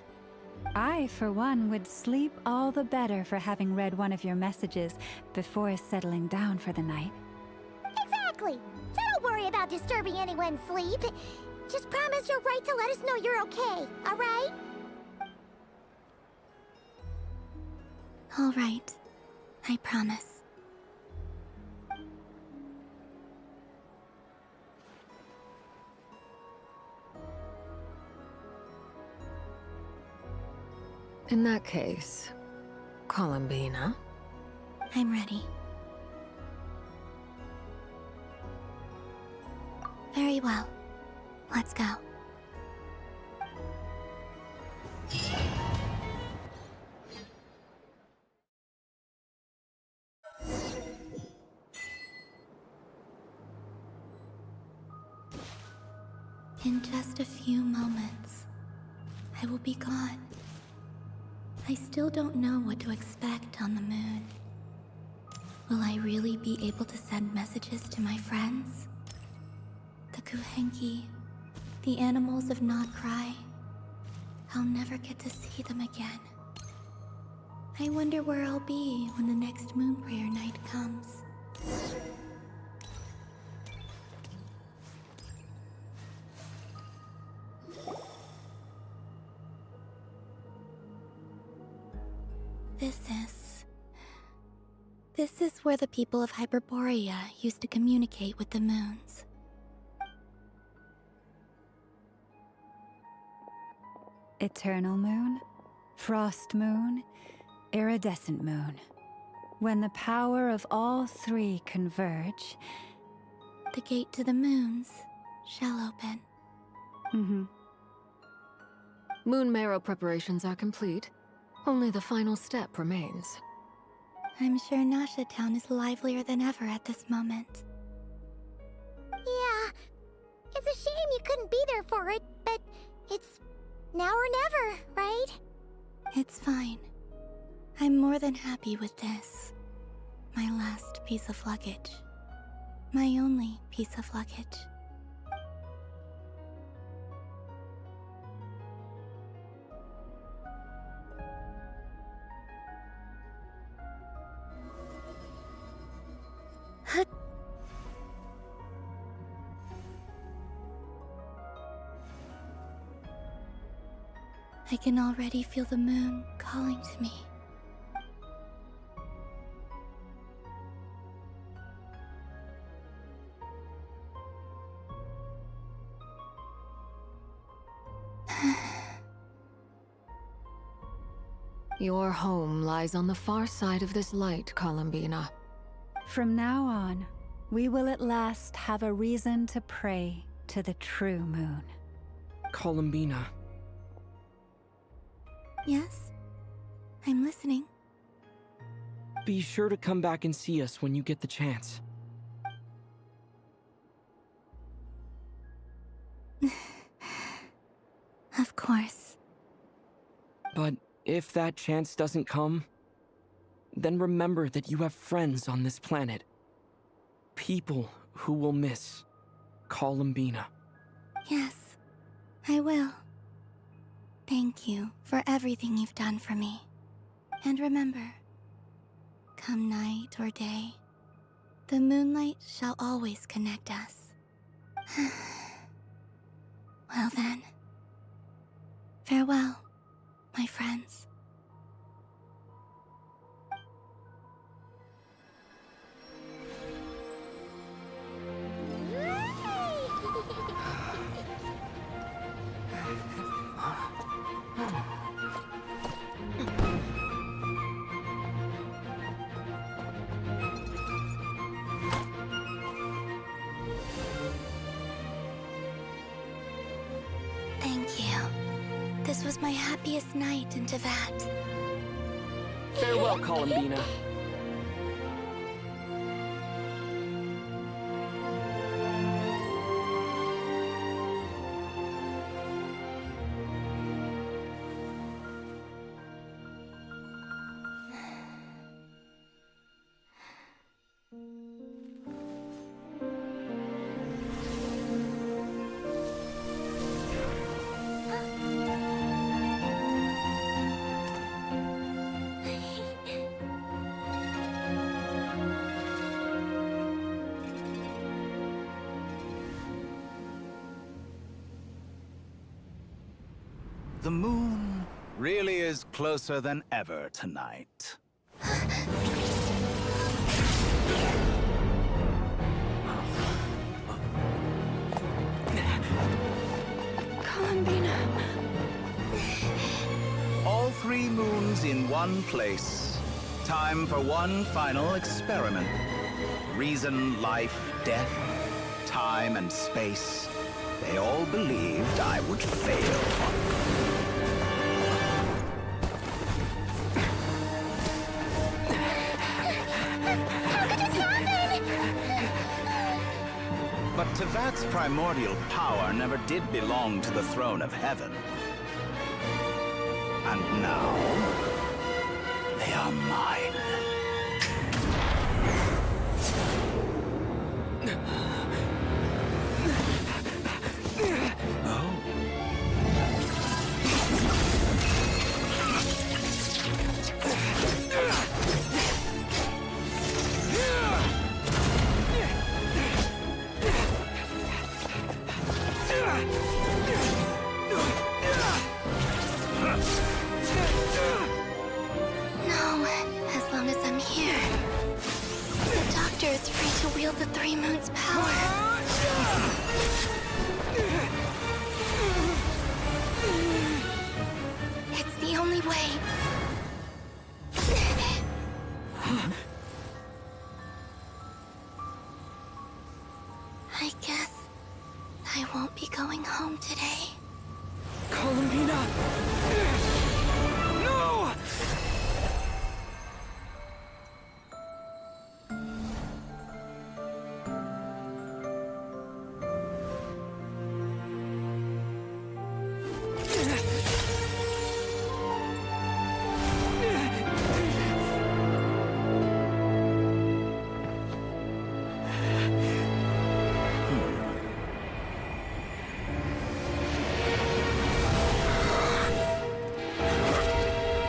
I, for one, would sleep all the better for having read one of your messages before settling down for the night. Exactly. So don't worry about disturbing anyone's sleep. Just promise you'll write to let us know you're okay, all right? All right. I promise. In that case, Columbina. I'm ready. Very well. Let's go. In just a few moments, I will be gone. I still don't know what to expect on the moon. Will I really be able to send messages to my friends? The Kuhenki, the animals of Not Cry. I'll never get to see them again. I wonder where I'll be when the next moon prayer night comes. This is where the people of Hyperborea used to communicate with the moons. Eternal moon, frost moon, iridescent moon. When the power of all three converge, the gate to the moons shall open. Moon marrow preparations are complete. Only the final step remains. I'm sure Nasha Town is livelier than ever at this moment. Yeah, it's a shame you couldn't be there for it, but it's now or never, right? It's fine. I'm more than happy with this. My last piece of luggage. My only piece of luggage. I can already feel the moon calling to me. Your home lies on the far side of this light, Columbina. From now on, we will at last have a reason to pray to the true moon. Columbina. Yes? I'm listening. Be sure to come back and see us when you get the chance. Of course. But if that chance doesn't come, then remember that you have friends on this planet. People who will miss Columbina. Yes, I will. Thank you for everything you've done for me. And remember, come night or day, the moonlight shall always connect us. Well then, farewell, my friends. Thank you. This was my happiest night in Tevat. Farewell, Columbina. The moon really is closer than ever tonight. Columbina. All 3 moons in one place. Time for one final experiment. Reason, life, death, time and space. They all believed I would fail. But Tevat's primordial power never did belong to the throne of heaven. And now, they are mine. No, as long as I'm here. The Doctor is free to wield the 3 moons' power. It's the only way. I guess I won't be going home today. Columbina! No!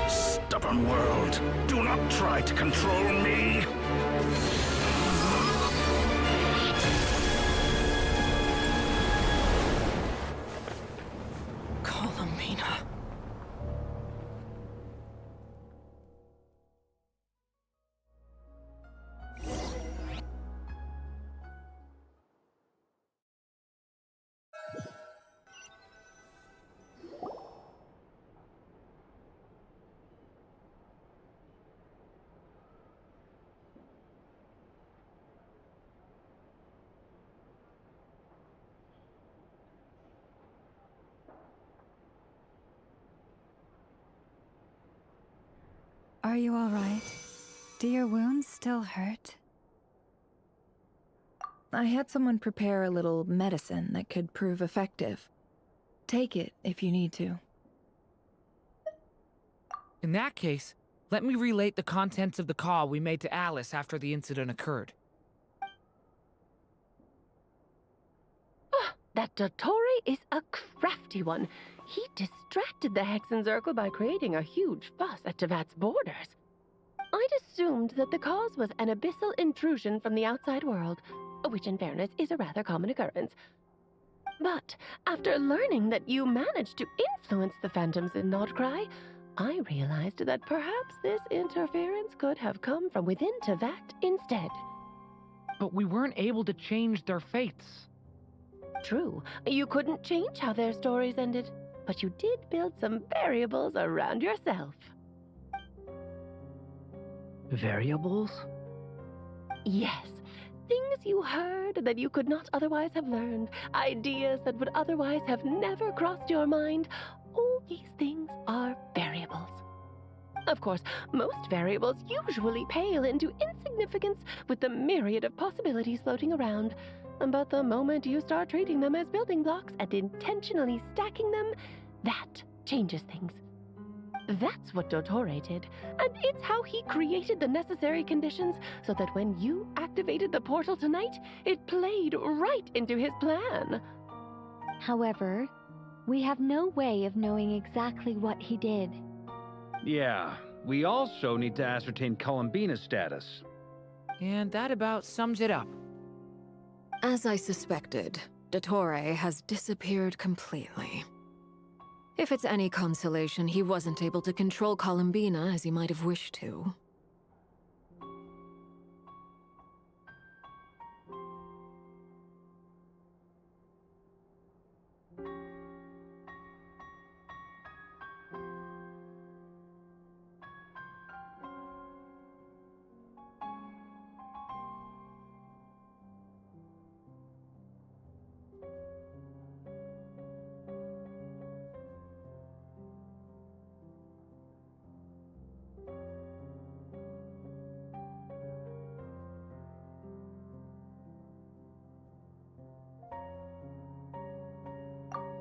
Stubborn world, do not try to control me! Columbina. Are you all right? Do your wounds still hurt? I had someone prepare a little medicine that could prove effective. Take it if you need to. In that case, let me relate the contents of the call we made to Alice after the incident occurred. That Dottore is a crafty one. He distracted the Hexenzirkel by creating a huge fuss at Tevat's borders. I'd assumed that the cause was an abyssal intrusion from the outside world, which in fairness is a rather common occurrence. But after learning that you managed to influence the phantoms in Nordcry, I realized that perhaps this interference could have come from within Tevat instead. But we weren't able to change their fates. True, you couldn't change how their stories ended, but you did build some variables around yourself. Variables? Yes, things you heard that you could not otherwise have learned, ideas that would otherwise have never crossed your mind. All these things are variables. Of course, most variables usually pale into insignificance with the myriad of possibilities floating around. But the moment you start treating them as building blocks and intentionally stacking them, that changes things. That's what Dottore did, and it's how he created the necessary conditions so that when you activated the portal tonight, it played right into his plan. However, we have no way of knowing exactly what he did. Yeah, we also need to ascertain Columbina's status. And that about sums it up. As I suspected, Dottore has disappeared completely. If it's any consolation, he wasn't able to control Columbina as he might have wished to.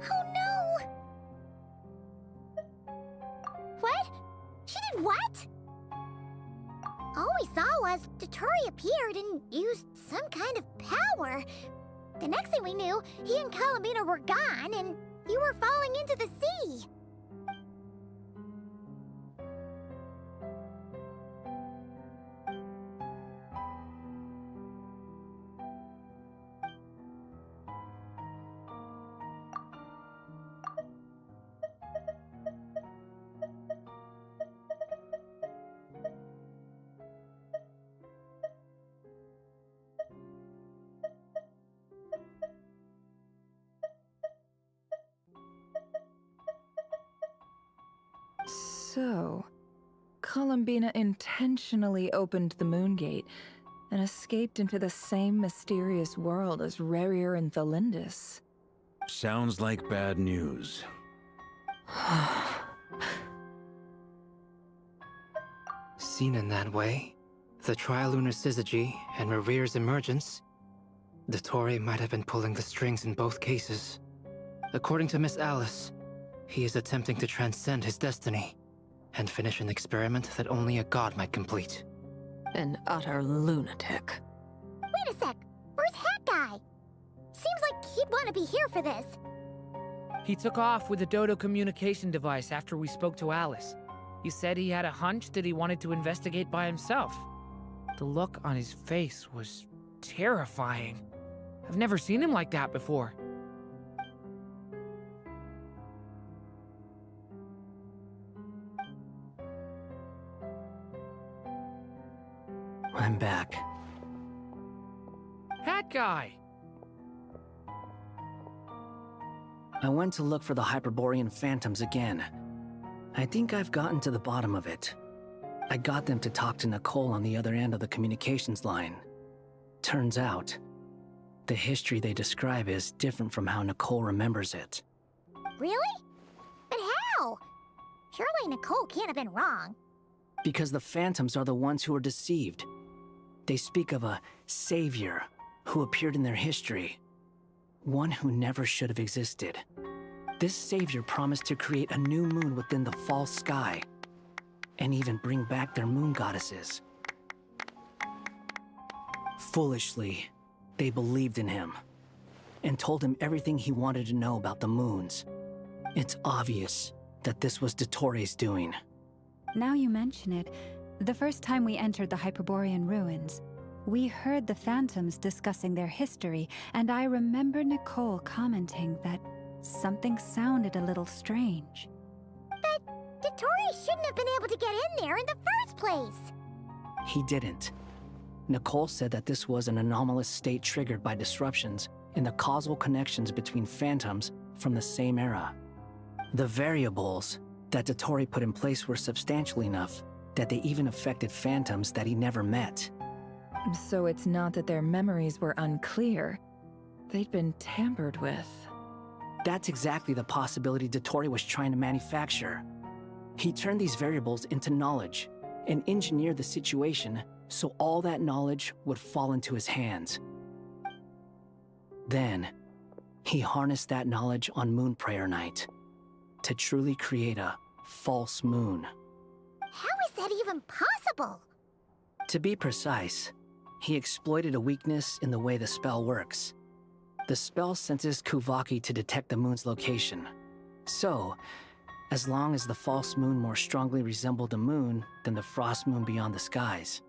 Oh no! What? She did what? All we saw was Dottore appeared and used some kind of power. The next thing we knew, he and Columbina were gone and you were falling into the sea. So, Columbina intentionally opened the Moon Gate and escaped into the same mysterious world as Rerir and Thalindus. Sounds like bad news. Seen in that way, the trilunar syzygy and Rerir's emergence, Dottore might have been pulling the strings in both cases. According to Miss Alice, he is attempting to transcend his destiny and finish an experiment that only a god might complete. An utter lunatic. Wait a sec, where's Hat Guy? Seems like he'd want to be here for this. He took off with the Dodo communication device after we spoke to Alice. He said he had a hunch that he wanted to investigate by himself. The look on his face was terrifying. I've never seen him like that before. I'm back. Hat Guy! I went to look for the Hyperborean phantoms again. I think I've gotten to the bottom of it. I got them to talk to Nicole on the other end of the communications line. Turns out, the history they describe is different from how Nicole remembers it. Really? But how? Surely Nicole can't have been wrong. Because the phantoms are the ones who are deceived. They speak of a savior who appeared in their history. One who never should have existed. This savior promised to create a new moon within the false sky, and even bring back their moon goddesses. Foolishly, they believed in him, and told him everything he wanted to know about the moons. It's obvious that this was Dottoro's doing. Now you mention it, the first time we entered the Hyperborean ruins, we heard the phantoms discussing their history, and I remember Nicole commenting that something sounded a little strange. But Dottori shouldn't have been able to get in there in the first place! He didn't. Nicole said that this was an anomalous state triggered by disruptions in the causal connections between phantoms from the same era. The variables that Dottori put in place were substantial enough that they even affected phantoms that he never met. So it's not that their memories were unclear. They'd been tampered with. That's exactly the possibility Dottori was trying to manufacture. He turned these variables into knowledge and engineered the situation so all that knowledge would fall into his hands. Then, he harnessed that knowledge on Moon Prayer Night to truly create a false moon. How is that even possible? To be precise, he exploited a weakness in the way the spell works. The spell senses Kuvaki to detect the moon's location. So, as long as the false moon more strongly resembled a moon than the frost moon beyond the skies,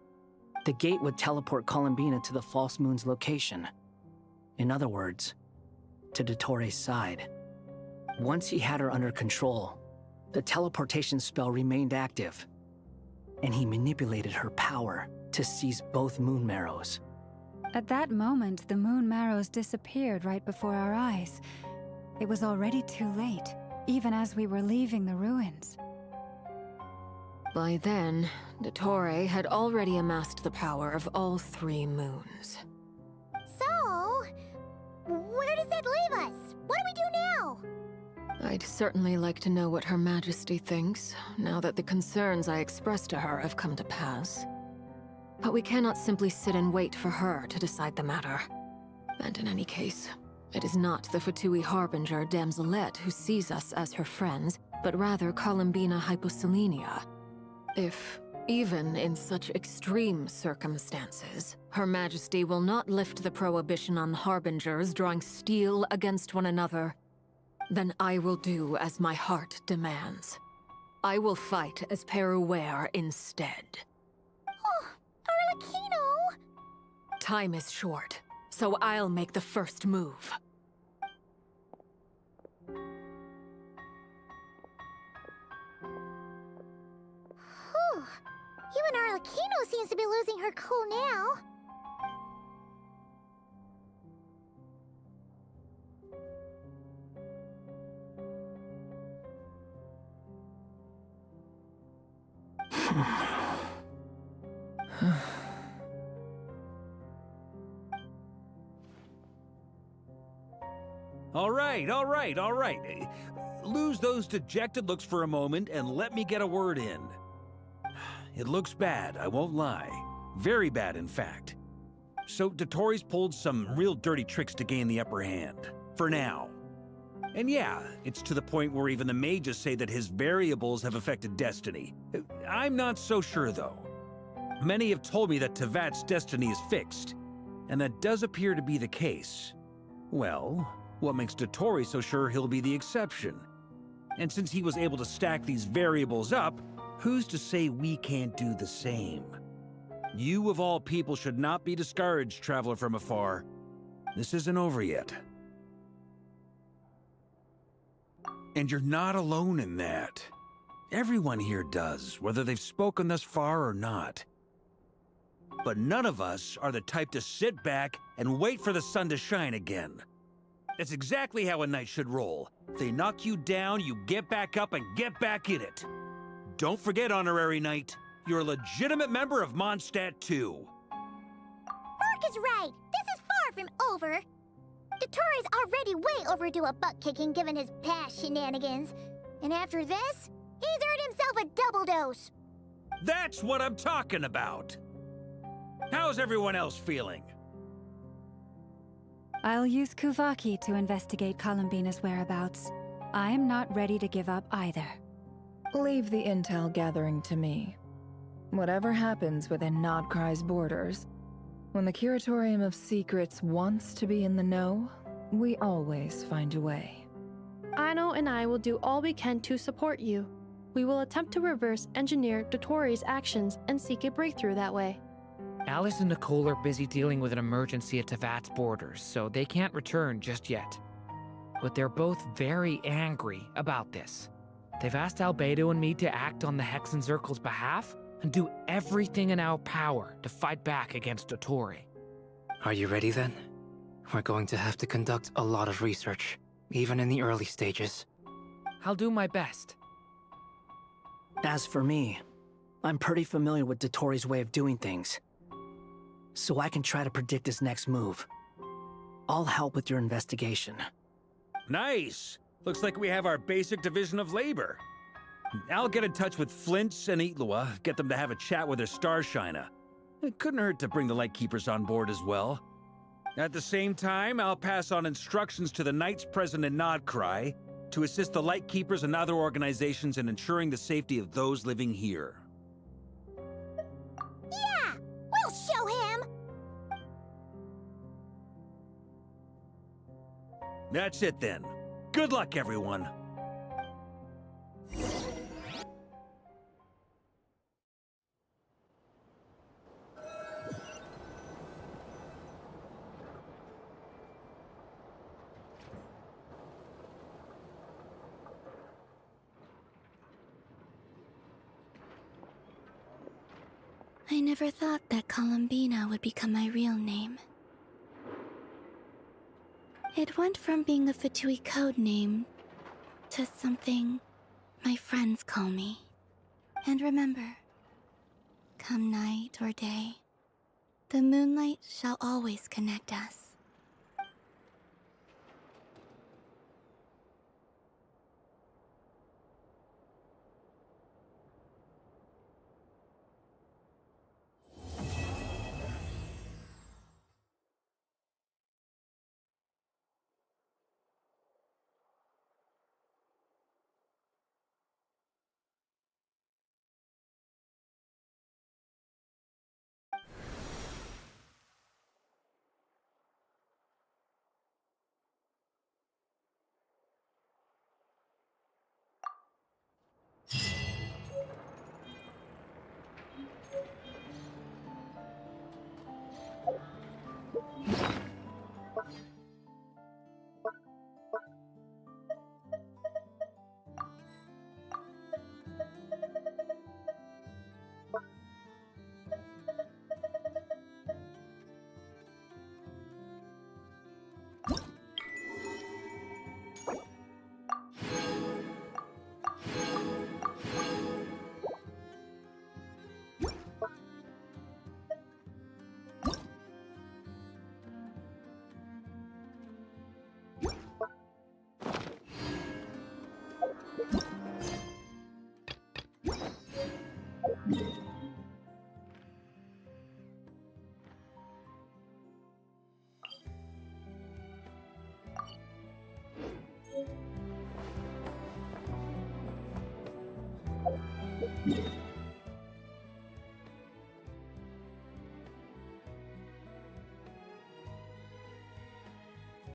the gate would teleport Columbina to the false moon's location. In other words, to Dottoro's side. Once he had her under control, the teleportation spell remained active, and he manipulated her power to seize both moon marrows. At that moment, the moon marrows disappeared right before our eyes. It was already too late, even as we were leaving the ruins. By then, Dottore had already amassed the power of all 3 moons. So, where does that leave us? What do we do now? I'd certainly like to know what Her Majesty thinks, now that the concerns I expressed to her have come to pass. But we cannot simply sit and wait for her to decide the matter. And in any case, it is not the Fatui Harbinger Damselette who sees us as her friends, but rather Columbina Hyposelenia. If, even in such extreme circumstances, Her Majesty will not lift the prohibition on Harbingers drawing steel against one another, then I will do as my heart demands. I will fight as Peruware instead. Oh, Arlecchino! Time is short, so I'll make the first move. Whew. Even Arlecchino seems to be losing her cool now. All right. Lose those dejected looks for a moment and let me get a word in. It looks bad, I won't lie. Very bad, in fact. So Dottori's pulled some real dirty tricks to gain the upper hand. For now. And yeah, it's to the point where even the mages say that his variables have affected destiny. I'm not so sure, though. Many have told me that Tevat's destiny is fixed, and that does appear to be the case. Well, what makes Dottori so sure he'll be the exception? And since he was able to stack these variables up, who's to say we can't do the same? You of all people should not be discouraged, traveler from afar. This isn't over yet. And you're not alone in that. Everyone here does, whether they've spoken thus far or not. But none of us are the type to sit back and wait for the sun to shine again. That's exactly how a knight should roll. If they knock you down, you get back up and get back in it. Don't forget, Honorary Knight, you're a legitimate member of Mondstadt too. Mark is right. This is far from over. Dottori's already way overdue a butt-kicking given his past shenanigans. And after this, he's earned himself a double dose. That's what I'm talking about! How's everyone else feeling? I'll use Kuvaki to investigate Columbina's whereabouts. I am not ready to give up either. Leave the intel gathering to me. Whatever happens within Nodcry's borders, when the Curatorium of Secrets wants to be in the know, we always find a way. Aino and I will do all we can to support you. We will attempt to reverse engineer Dotori's actions and seek a breakthrough that way. Alice and Nicole are busy dealing with an emergency at Tevat's borders, so they can't return just yet. But they're both very angry about this. They've asked Albedo and me to act on the Hexen Circle's behalf and do everything in our power to fight back against Dotori. Are you ready then? We're going to have to conduct a lot of research, even in the early stages. I'll do my best. As for me, I'm pretty familiar with Dotori's way of doing things, so I can try to predict his next move. I'll help with your investigation. Nice! Looks like we have our basic division of labor. I'll get in touch with Flints and Itlua, get them to have a chat with their Starshiner. It couldn't hurt to bring the Lightkeepers on board as well. At the same time, I'll pass on instructions to the Knights present in Nodcry to assist the Lightkeepers and other organizations in ensuring the safety of those living here. Yeah! We'll show him! That's it then. Good luck, everyone. I never thought that Columbina would become my real name. It went from being a Fatui code name to something my friends call me. And remember, come night or day, the moonlight shall always connect us. Yeah.